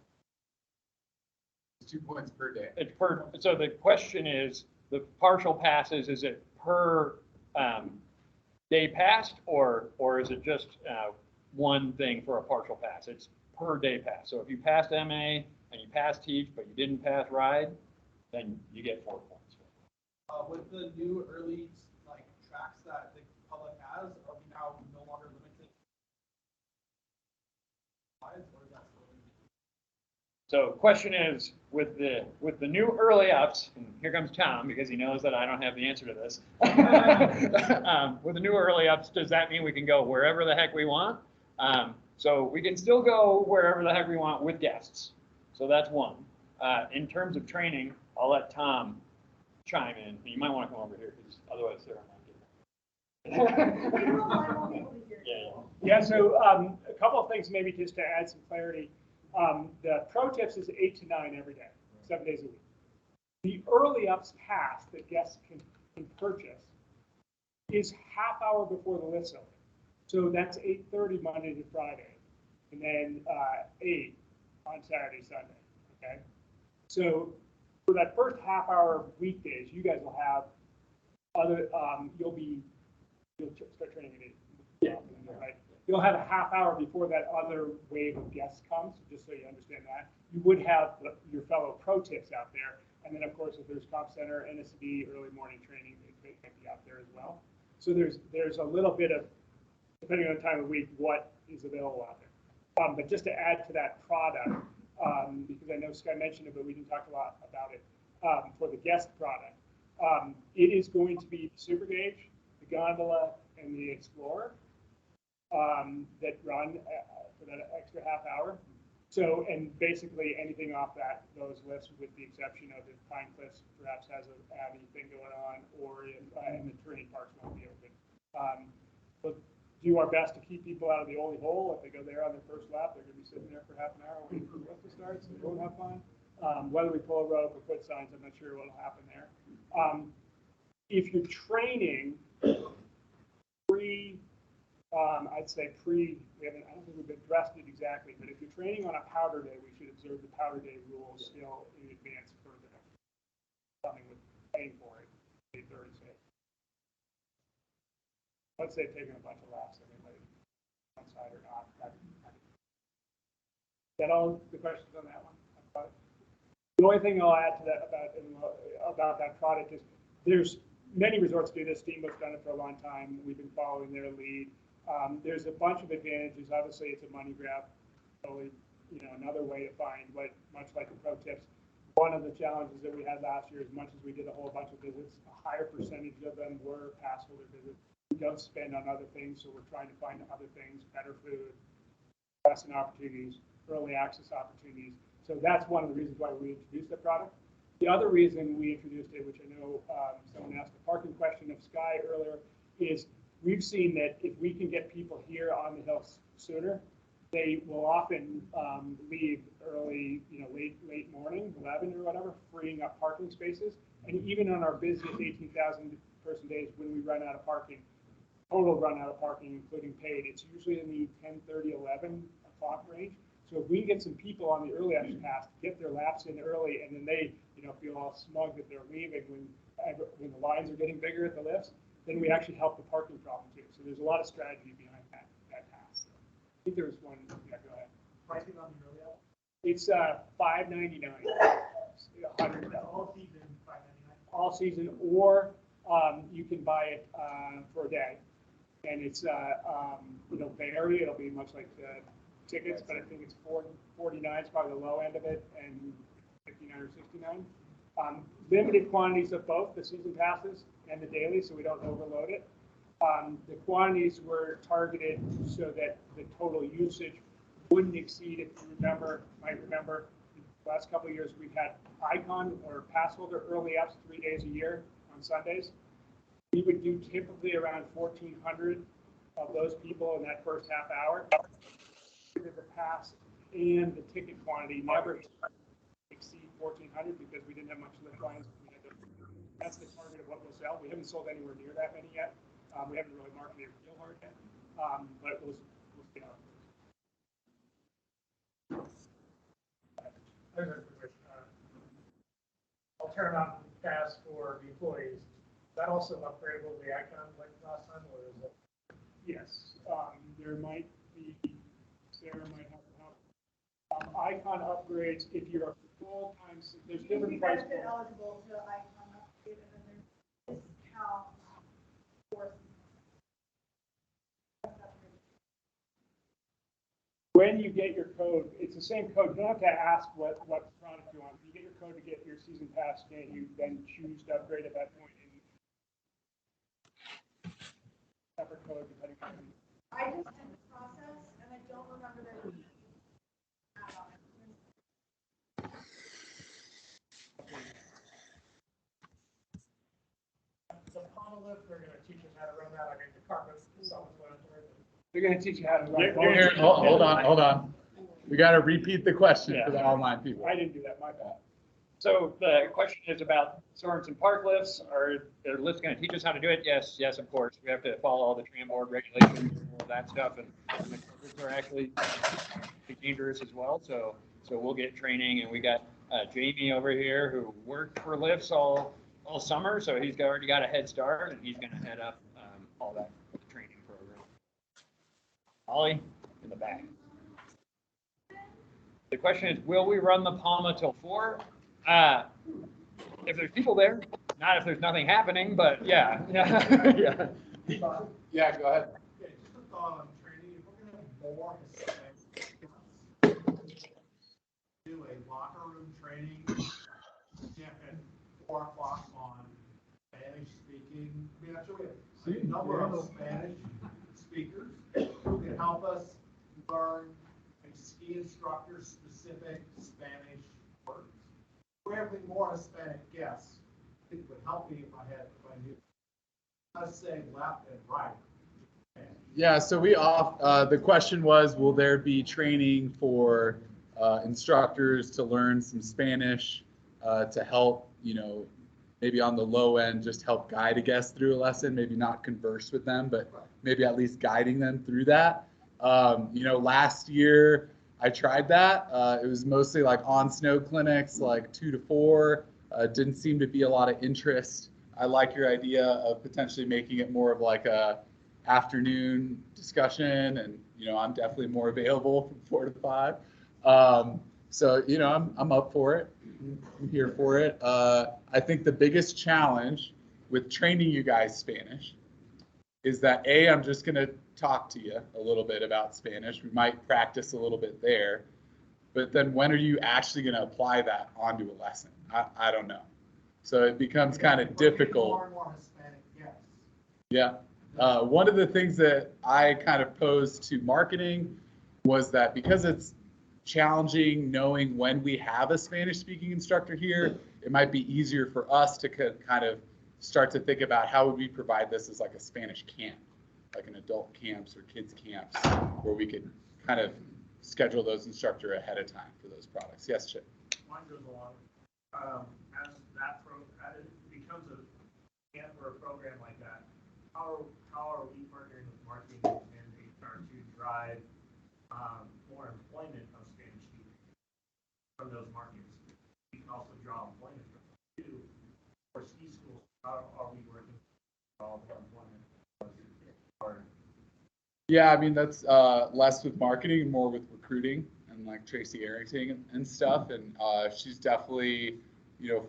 2 points per day. It's per, so the question is, the partial passes, is it per day passed, or is it just one thing for a partial pass? It's per day pass. So if you passed MA and you passed Teach, but you didn't pass Ride, then you get 4 points. With the new early like tracks that the public has, are we now no longer limited? Or is that still limited? So question is, with the new early ups, and here comes Tom because he knows that I don't have the answer to this. With the new early ups, does that mean we can go wherever the heck we want? So we can still go wherever the heck we want with guests. So that's one. In terms of training, I'll let Tom chime in. You might want to come over here because otherwise Sarah might get it. Yeah, so a couple of things maybe just to add some clarity. The pro tips is 8 to 9 every day, 7 days a week. The early ups pass that guests can purchase is half hour before the list open. So that's 8:30 Monday to Friday, and then 8 on Saturday, Sunday. Okay. So for that first half hour of weekdays, you guys will have other. You'll start training at 8. Yeah. Right. You'll have a half hour before that other wave of guests comes, just so you understand that. You would have your fellow pro tips out there. And then, of course, if there's Comp Center, NSD, early morning training, they might be out there as well. So there's a little bit of, depending on the time of week, what is available out there. But just to add to that product, because I know Sky mentioned it, but we didn't talk a lot about it, for the guest product, it is going to be the Super Gauge, the Gondola, and the Explorer. That run for that extra half hour. So, and basically anything off those lists, with the exception of if Pine Cliffs perhaps has a Abbey thing going on, or if and the terrain parks won't be open. We'll do our best to keep people out of the Oly Hole. If they go there on their first lap, they're going to be sitting there for half an hour waiting for the lift to start, so they won't have fun. Whether we pull a rope or put signs, I'm not sure what will happen there. If you're training I'd say we haven't, I don't think we've addressed it exactly, but if you're training on a powder day, we should observe the powder day rules still in advance for something with paying for it, 8:30, say. Let's say taking a bunch of laps, anybody, one side or not. Is that all the questions on that one? The only thing I'll add to that about that product is there's many resorts do this. Steamboat's done it for a long time. We've been following their lead. There's a bunch of advantages. Obviously, it's a money grab. Totally, another way to find much like the pro tips. One of the challenges that we had last year, as much as we did a whole bunch of visits, a higher percentage of them were pass holder visits. We don't spend on other things, so we're trying to find other things, better food, lesson opportunities, early access opportunities. So that's one of the reasons why we introduced the product. The other reason we introduced it, which I know someone asked a parking question of Sky earlier, is we've seen that if we can get people here on the hill sooner, they will often leave early, late morning, 11 or whatever, freeing up parking spaces. And even on our busiest 18,000 person days when we run out of parking, total run out of parking, including paid, it's usually in the 10:30, 11 o'clock range. So if we can get some people on the early access pass, get their laps in early, and then they, feel all smug that they're leaving when the lines are getting bigger at the lifts, then we actually help the parking problem too. So there's a lot of strategy behind that pass. So I think there was one. Yeah, go ahead. Pricing on the early out? It's $5.99. All season, $5.99. All season, or you can buy it for a day, and it's vary. It'll be much like the tickets, but I think it's $49 is probably the low end of it, and $59 or $69. Limited quantities of both the season passes and the daily, so we don't overload it. The quantities were targeted so that the total usage wouldn't exceed, if you might remember, the last couple of years we've had icon or pass holder early apps 3 days a year on Sundays. We would do typically around 1,400 of those people in that first half hour. The pass and the ticket quantity never exceed 1,400 because we didn't have much lift lines. That's the target of what we'll sell. We haven't sold anywhere near that many yet. We haven't really marketed it real hard yet, but we'll see how it goes. There's a quick question. Alterra pass for the employees. Is that also upgradable to the icon like last time, or is it? Yes, there might be. Sarah might have to help. Icon upgrades if you're a full-time. There's different price points. Eligible to icon upgrade, and then there's discount for. When you get your code, it's the same code. You don't have to ask what product you want. You get your code to get your season pass, and you then choose to upgrade at that point. Separate code depending on. I just did the process, and I don't remember there being add-on. The monolith, they're going to teach us how to run that. I mean, the carpet, self-explanatory. They're going to teach you how to run. Here, hold on. We got to repeat the question for the online people. I didn't do that, my bad. So the question is about Sorensen Park lifts. Are the lifts going to teach us how to do it? Yes, of course. We have to follow all the tram board regulations and all that stuff. And the covers are actually dangerous as well. So we'll get training. And we got Jamie over here who worked for lifts all summer. So he's already got a head start, and he's going to head up all that training program. Ollie in the back. The question is, will we run the PAMA till 4? If there's people there, not if there's nothing happening, but yeah. Yeah, go ahead. Yeah, just a thought on training. If we're going to have more do a locker room training at 4 o'clock on Spanish speaking. I mean, actually, we have a number of Spanish speakers who can help us learn a ski instructor specific Spanish words. We're having more Hispanic guests. It would help me if I knew how to say left and right. Yeah, so the question was, will there be training for instructors to learn some Spanish to help, maybe on the low end, just help guide a guest through a lesson, maybe not converse with them, but maybe at least guiding them through that. Last year I tried that. It was mostly like on snow clinics, like 2 to 4. Didn't seem to be a lot of interest. I like your idea of potentially making it more of like a afternoon discussion, and I'm definitely more available from 4 to 5. So I'm up for it. I'm here for it. I think the biggest challenge with training you guys Spanish is that I'm just going to talk to you a little bit about Spanish. We might practice a little bit there, but then when are you actually going to apply that onto a lesson? I don't know. So it becomes kind of difficult. More and more Hispanic, yes. Yeah. One of the things that I kind of posed to marketing was that because it's challenging knowing when we have a Spanish speaking instructor here, it might be easier for us to kind of start to think about how would we provide this as like a Spanish camp, like an adult camps or kids camps, where we could kind of schedule those instructor ahead of time for those products. Yes, Chip? Mine goes along. As it becomes a camp or a program like that, how are we partnering with marketing and HR to drive more employment of Spanish speakers from those markets? We can also draw employment from them too. For ski schools, how are we working for all the employment? Yeah, I mean, that's less with marketing and more with recruiting and like Tracy Arrington and stuff. And she's definitely,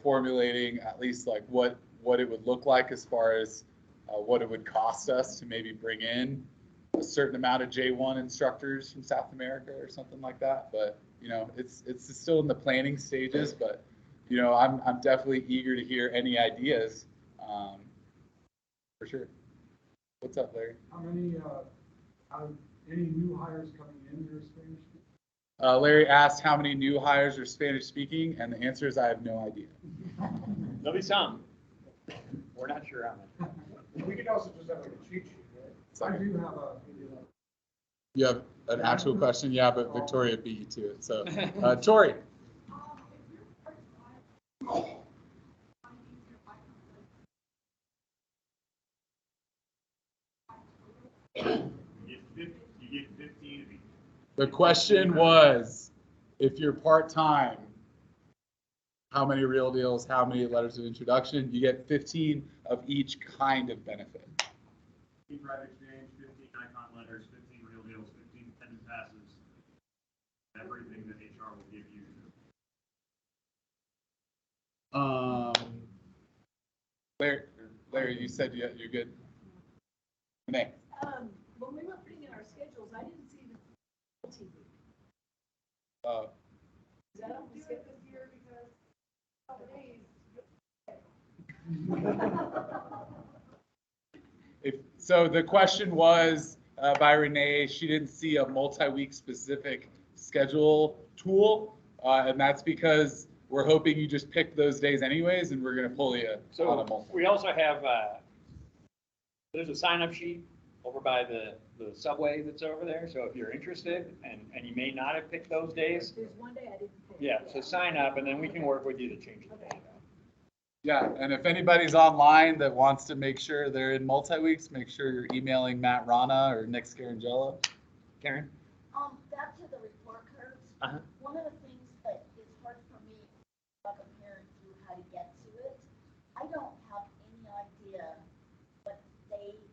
formulating at least like what it would look like as far as what it would cost us to maybe bring in a certain amount of J1 instructors from South America or something like that. But, it's still in the planning stages, but, I'm definitely eager to hear any ideas for sure. What's up, Larry? How many, any new hires coming in are Spanish speaking? Larry asked how many new hires are Spanish speaking, and the answer is I have no idea. There'll be some. We're not sure how many. We could also just have like a cheat sheet, right? I do have a. You have an actual question? Yeah, but Victoria beat you to it. So, Tori. You get 15 of each. The question was, if you're part-time, how many real deals, how many letters of introduction? You get 15 of each kind of benefit. 15 private exchange, 15 icon letters, 15 real deals, 15 pending passes, everything that HR will give you. Larry, you said you're good. Renee. When we were putting in our schedules, I didn't see the TV. Is that on the schedule this year because of the days? So the question was by Renee. She didn't see a multi-week specific schedule tool, and that's because we're hoping you just pick those days anyways, and we're going to pull you on a multi. We also have, there's a sign-up sheet over by the subway that's over there. So if you're interested and you may not have picked those days. There's one day I didn't pick. Yeah, so sign up and then we can work with you to change the date. Yeah, and if anybody's online that wants to make sure they're in multi-weeks, make sure you're emailing Matt Rana or Nick Scarangelo. Karen? Back to the report cards. Uh-huh. One of the things that is hard for me, like a parent, through how to get to it, I don't have any idea what dates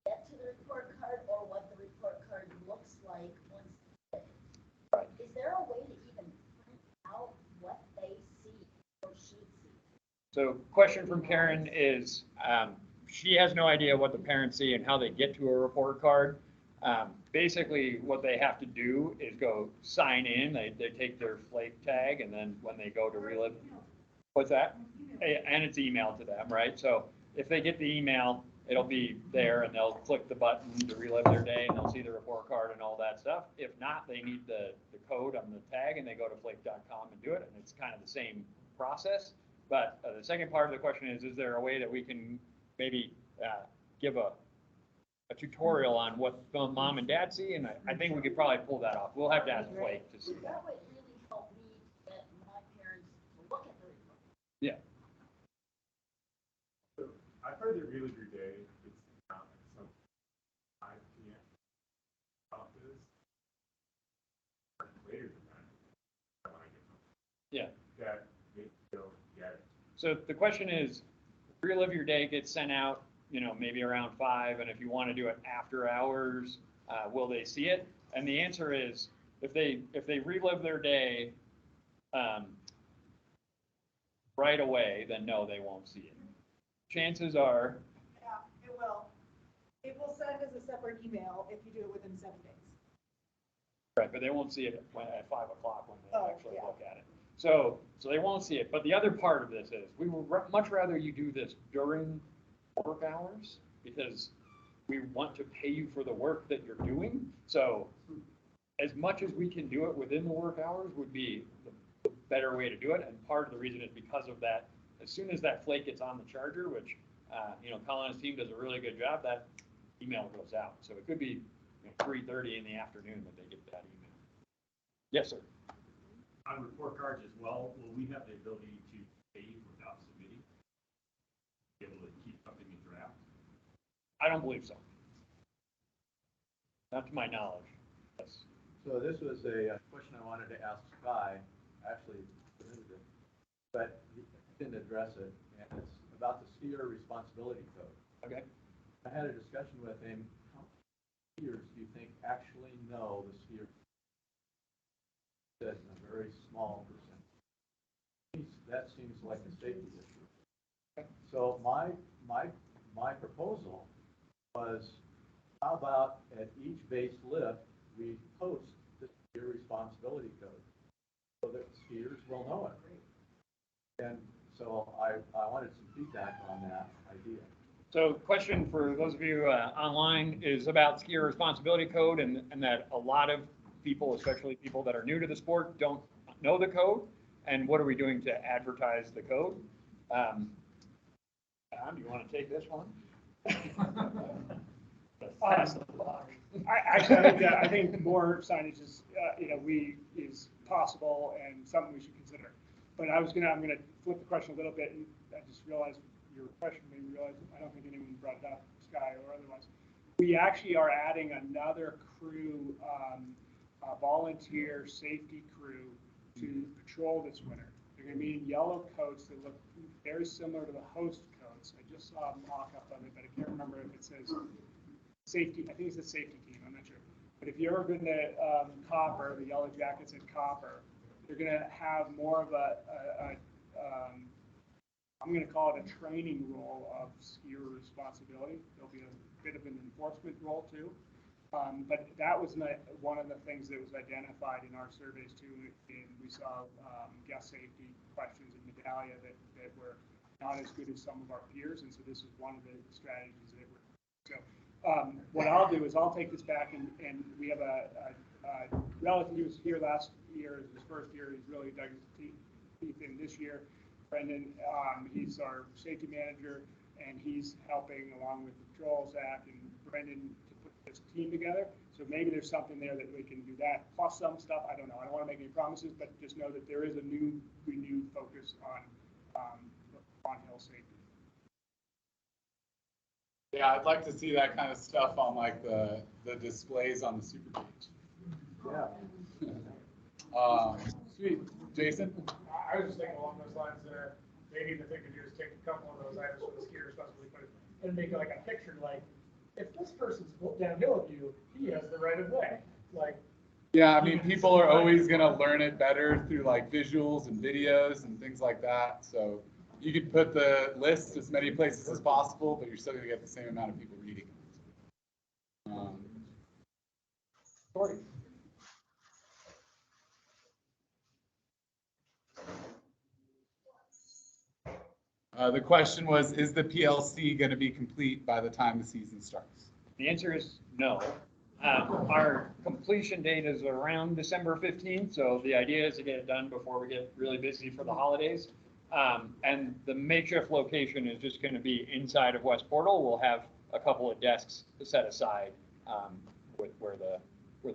get to the report card or what the report card looks like once it's Right. Is there a way to even print out what they see or should see? So question from Karen is, she has no idea what the parents see and how they get to a report card. Basically, what they have to do is go sign in. They take their flake tag, and then when they go to relive, what's that? And it's emailed to them, right? So if they get the email, it'll be there, and they'll click the button to relive their day, and they'll see the report card and all that stuff. If not, they need the code on the tag, and they go to flake.com and do it, and it's kind of the same process. But the second part of the question is there a way that we can maybe give a tutorial on what mom and dad see? And I think we could probably pull that off. We'll have to ask Blake to see that. That would really help me get my parents to look at the report. I've heard that Real of Your Day, it's not some 5 p.m. Up is later than that. When I get home. Yeah. That they don't get it. So the question is, Real of Your Day gets sent out, you know, maybe around 5, and if you want to do it after hours, will they see it? And the answer is, if they relive their day right away, then no, they won't see it. Chances are, Yeah, it will. It will send as a separate email if you do it within 7 days. right, but they won't see it at 5 o'clock when they Oh, actually yeah. look at it. So they won't see it. But the other part of this is, we would much rather you do this during work hours, because we want to pay you for the work that you're doing. So as much as we can do it within the work hours would be the better way to do it. And part of the reason is because of that, as soon as that flake gets on the charger, which, you know, Colin's team does a really good job, that email goes out. So it could be 3:30 in the afternoon that they get that email. Yes, sir. On report cards as well, will we have the ability to save without submitting? Be able to keep something in draft? I don't believe so. Not to my knowledge. Yes. So this was a question I wanted to ask Sky, actually, but he didn't address it, and it's about the skier responsibility code. Okay. I had a discussion with him. How many skiers do you think actually know the skier? He said a very small percentage. That seems like a safety issue. So my proposal was, how about at each base lift, we post the skier responsibility code so that skiers will know it. And so I wanted some feedback on that idea. So question for those of you online is about skier responsibility code, and that a lot of people, especially people that are new to the sport, don't know the code. And what are we doing to advertise the code? Tom, you want to take this one? Pass the buck. I think more signage is, is possible and something we should consider. But I'm gonna flip the question a little bit, and I just realized your question made me realize I don't think anyone brought it up, Sky or otherwise. We actually are adding another crew, a volunteer safety crew to patrol this winter. They're gonna be in yellow coats that look very similar to the host coats. I just saw a mock-up of it, but I can't remember if it says safety. I think it says safety team. I'm not sure. But if you've ever been to Copper, the Yellow Jackets at Copper, they're gonna have more of I'm gonna call it a training role of skier responsibility. There'll be a bit of an enforcement role too. But that was one of the things that was identified in our surveys too, and we saw guest safety questions in Medallia that were not as good as some of our peers, and so this is one of the strategies that we're. So what I'll do is I'll take this back, and we have a relative who was here last year, his first year. He's really dug his teeth in this year. Brendan, he's our safety manager, and he's helping along with the patrol, Zach and Brendan, to put this team together. So maybe there's something there that we can do that, plus some stuff. I don't know. I don't want to make any promises, but just know that there is a renewed focus on hill safety. Yeah, I'd like to see that kind of stuff on like the displays on the super page. Yeah. Sweet. Jason? I was just thinking along those lines there, maybe the thing to do is take a couple of those items from the skier responsibility code and make like a picture, like, if this person's downhill of you, he has the right of way, like. Yeah, I mean, people are always gonna learn it better through like visuals and videos and things like that. So you could put the list as many places as possible, but you're still gonna get the same amount of people reading it. Sorry. The question was, is the PLC going to be complete by the time the season starts? The answer is no. Our completion date is around December 15th, so the idea is to get it done before we get really busy for the holidays. And the makeshift location is just going to be inside of West Portal. We'll have a couple of desks set aside where the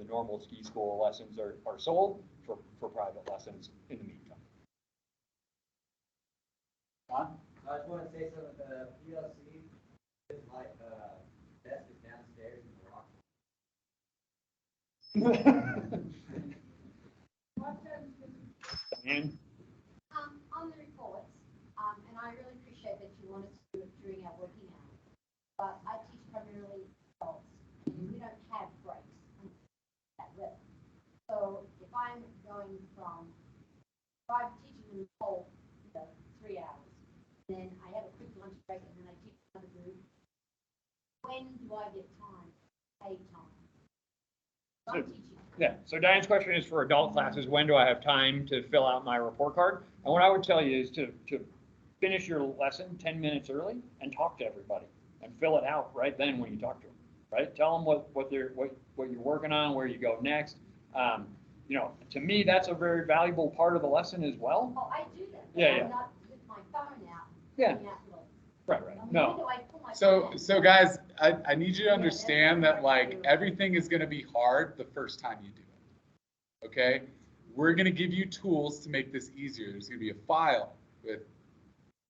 normal ski school lessons are sold for private lessons in the meantime. Huh? I just want to say something, the PLC is like, desk is downstairs in the rock. And On the reports, and I really appreciate that you want us to do it during our working hours, but I teach primarily adults, and we don't have breaks at level. So if I'm going from, if I'm teaching them the whole, 3 hours, then I have a quick lunch break, and then I teach another group, when do I get time, paid time? I'm teaching. yeah, so Diane's question is for adult classes, when do I have time to fill out my report card? And what I would tell you is to finish your lesson 10 minutes early and talk to everybody and fill it out right then when you talk to them, right? Tell them what you're working on, where you go next. To me, that's a very valuable part of the lesson as well. Oh, I do that. But Yeah. I'm not with my phone out. Yeah. looking at the- Right, I mean, no. when do I pull my So, phone out? so guys, I need you to understand that like everything is gonna be hard the first time you do it. Okay? We're gonna give you tools to make this easier. There's gonna be a file with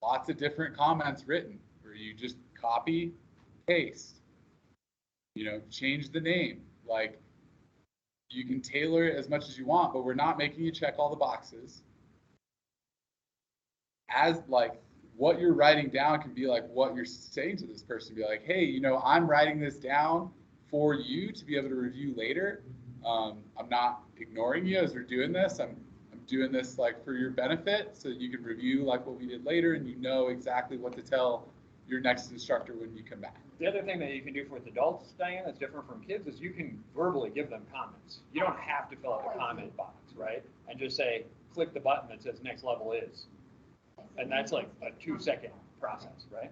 lots of different comments written where you just copy, paste, change the name. Like you can tailor it as much as you want, but we're not making you check all the boxes. As like what you're writing down can be like what you're saying to this person. Be like, hey, I'm writing this down for you to be able to review later. I'm not ignoring you as we're doing this. I'm doing this like for your benefit so that you can review like what we did later and you know exactly what to tell your next instructor when you come back. The other thing that you can do with adults, Diane, that's different from kids, is you can verbally give them comments. You don't have to fill out the comment box, right? And just say, click the button that says next level is. And that's like a 2-second process, right?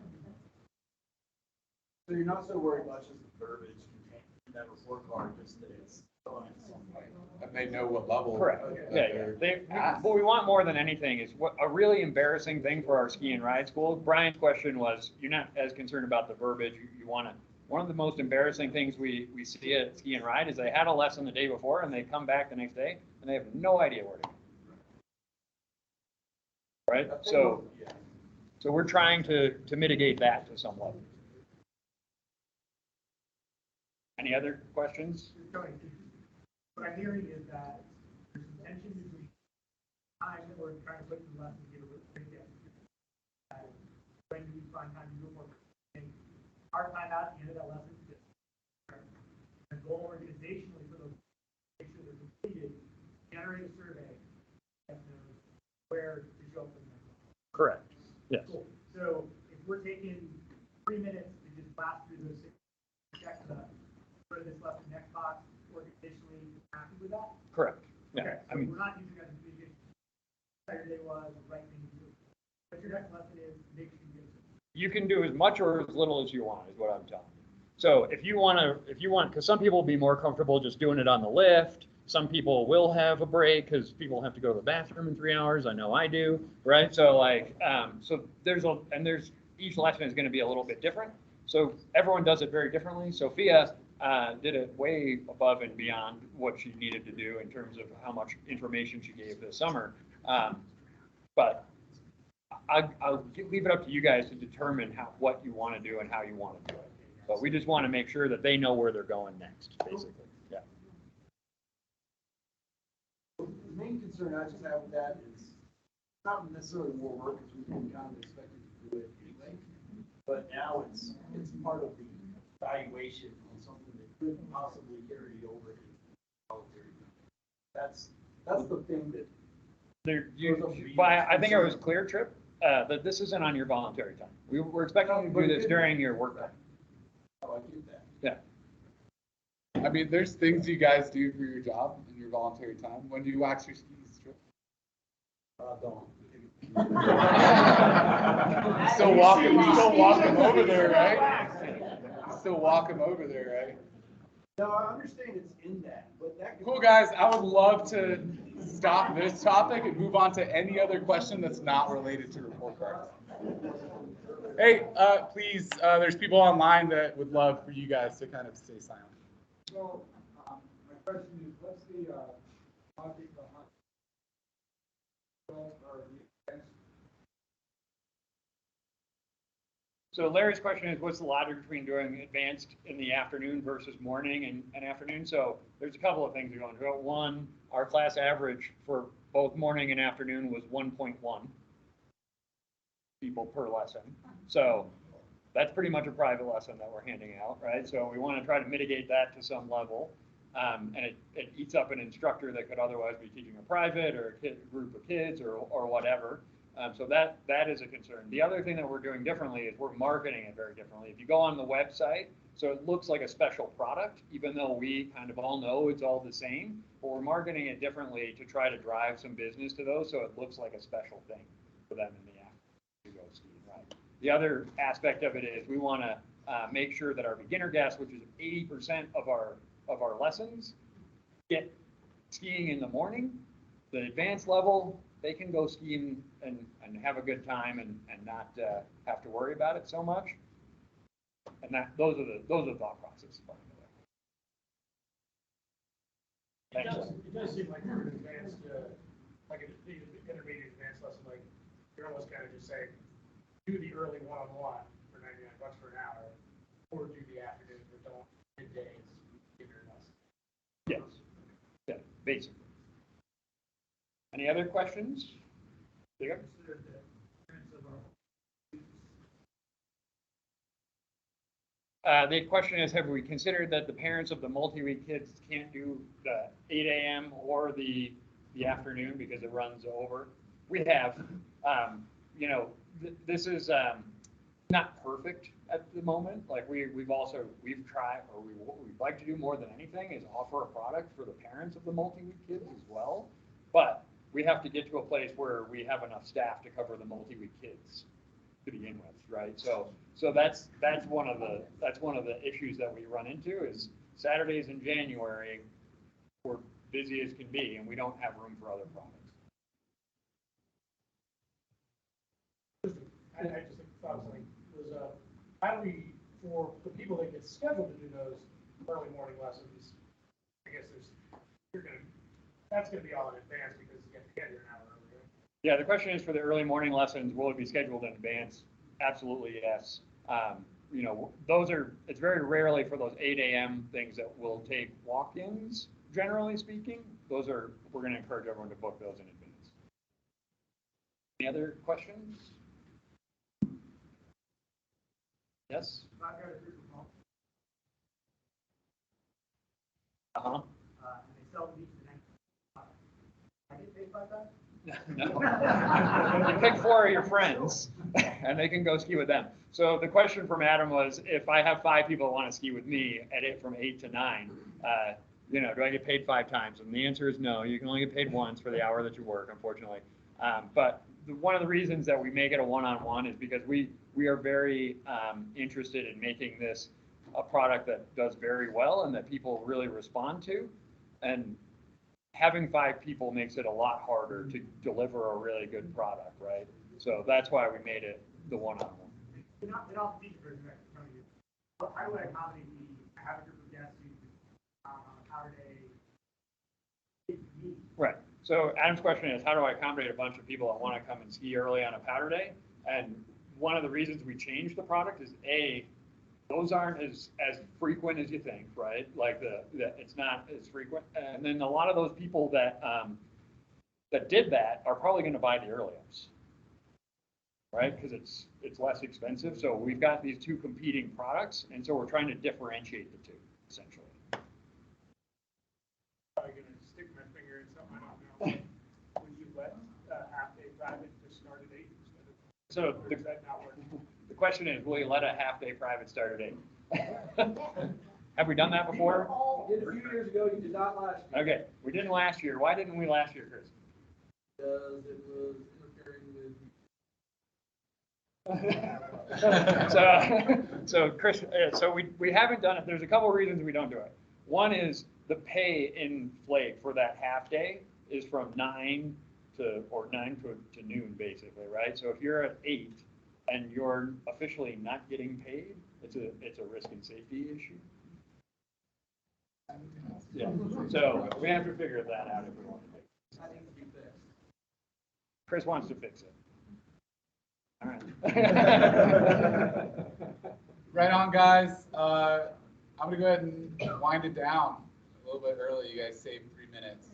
So you're not so worried about just the verbiage contained in that report card, just that it's filling in some way. And they know what level. Correct. What we want more than anything is what a really embarrassing thing for our ski and ride school. Brian's question was, you're not as concerned about the verbiage. You want to. One of the most embarrassing things we see at ski and ride is they had a lesson the day before and they come back the next day and they have no idea where to go. Right. So we're trying to mitigate that to some level. Any other questions? What I'm hearing is that there's some tension between time that we're trying to put in the lesson to get a little breakdown. When do we find time to do more? And our time out at the end of that lesson is the goal organizationally for those, make sure they're completed, generate a survey, and where to show up in the next one. Correct. Yes. Cool. So if we're taking 3 minutes to just blast through those 6, check the, go to this lesson next box, organizationally happy with that? Correct. Yeah. Okay, so I mean, we're not using that as communication. Saturday was the right thing to do. But your next lesson is make sure you get it. you can do as much or as little as you want, is what I'm telling you. So if you want, because some people will be more comfortable just doing it on the lift. Some people will have a break because people have to go to the bathroom in 3 hours. I know I do, right? So like, each lesson is going to be a little bit different. So everyone does it very differently. Sophia did it way above and beyond what she needed to do in terms of how much information she gave this summer. But I'll leave it up to you guys to determine what you want to do and how you want to do it. But we just want to make sure that they know where they're going next, basically. Yeah. The main concern I just have with that is not necessarily more work because we've been kind of expected to do it anyway. But now it's part of the evaluation on something that could possibly carry over into voluntary. That's the thing that. I think it was clear, Trip, that this isn't on your voluntary time. We're expecting you to do this during your work time. Oh, I get that. Yeah. I mean, there's things you guys do for your job in your voluntary time. When do you wax your skis, Trip? Don't. Still walk him over there, right? Still walk him over there, right? No, I understand it's in that, but that. Cool, guys. I would love to stop this topic and move on to any other question that's not related to report cards. Hey, please, there's people online that would love for you guys to kind of stay silent. So, my question is, what's the, logic behind? Or the expense? So Larry's question is, what's the logic between doing advanced in the afternoon versus morning and afternoon? So there's a couple of things going on. One, our class average for both morning and afternoon was 1.1 people per lesson. So that's pretty much a private lesson that we're handing out, right? So we want to try to mitigate that to some level. And it eats up an instructor that could otherwise be teaching a private or a group of kids or whatever. So that is a concern. The other thing that we're doing differently is we're marketing it very differently. If you go on the website, so it looks like a special product, even though we kind of all know it's all the same, but we're marketing it differently to try to drive some business to those, so it looks like a special thing for them in the afternoon to go skiing, right? The other aspect of it is we want to make sure that our beginner guests, which is 80% of our lessons, get skiing in the morning. The advanced level, they can go skiing and have a good time and not have to worry about it so much. And those are the thought processes. It does seem like for an advanced, like an intermediate advanced lesson, like you're almost kind of just saying, do the early one-on-one for $99 for an hour, or do the afternoon for middays, give your lesson. Yes. Yeah, basically. Any other questions? There. The question is, have we considered that the parents of the multi-week kids can't do the 8 a.m. or the afternoon because it runs over? We have. This is not perfect at the moment. Like we've tried, or we'd like to do more than anything is offer a product for the parents of the multi-week kids as well. But we have to get to a place where we have enough staff to cover the multi-week kids to begin with, right? So that's one of the issues that we run into is Saturdays in January we're busy as can be, and we don't have room for other products. I just thought something was how do we, for the people that get scheduled to do those early morning lessons, I guess that's gonna be all in advance because you have to get here an hour earlier. Yeah, the question is for the early morning lessons, will it be scheduled in advance? Absolutely, yes. It's very rarely for those 8 a.m. things that will take walk-ins, generally speaking. We're going to encourage everyone to book those in advance. Any other questions? Yes? Uh-huh. And they sell them each the next. I get paid by that? No. You pick 4 of your friends, and they can go ski with them. So the question from Adam was, if I have 5 people that want to ski with me from 8 to 9, do I get paid 5 times? And the answer is no. You can only get paid once for the hour that you work, unfortunately. But one of the reasons that we make it a one-on-one is because we are very interested in making this a product that does very well and that people really respond to. And having 5 people makes it a lot harder to deliver a really good product, right? So that's why we made it the one-on-one. It all features from you. How do I accommodate have a group of guests who on a Saturday? Right. So Adam's question is, how do I accommodate a bunch of people that want to come and ski early on a powder day? And one of the reasons we changed the product is those aren't as frequent as you think, right? Like it's not as frequent. And then a lot of those people that did that are probably going to buy the early ups, right? Because it's less expensive. So we've got these 2 competing products, and so we're trying to differentiate the 2 essentially. Probably going to stick my finger in something I don't know. Would you let half-day private just start at 8 instead of? So Does that not work? The question is, will you let a half-day private start at 8? Have we done that before? You did a few years ago, you did not last year. Okay, we didn't last year. Why didn't we last year, Chris? Because it was interfering with. So Chris, we haven't done it. There's a couple of reasons we don't do it. One is the pay in Flake for that half day is from 9 to noon, basically, right? So if you're at 8 and you're officially not getting paid, it's a risk and safety issue. Yeah. So we have to figure that out if we want to fix it. Chris wants to fix it. Right on, guys. I'm gonna go ahead and wind it down a little bit early. You guys saved 3 minutes.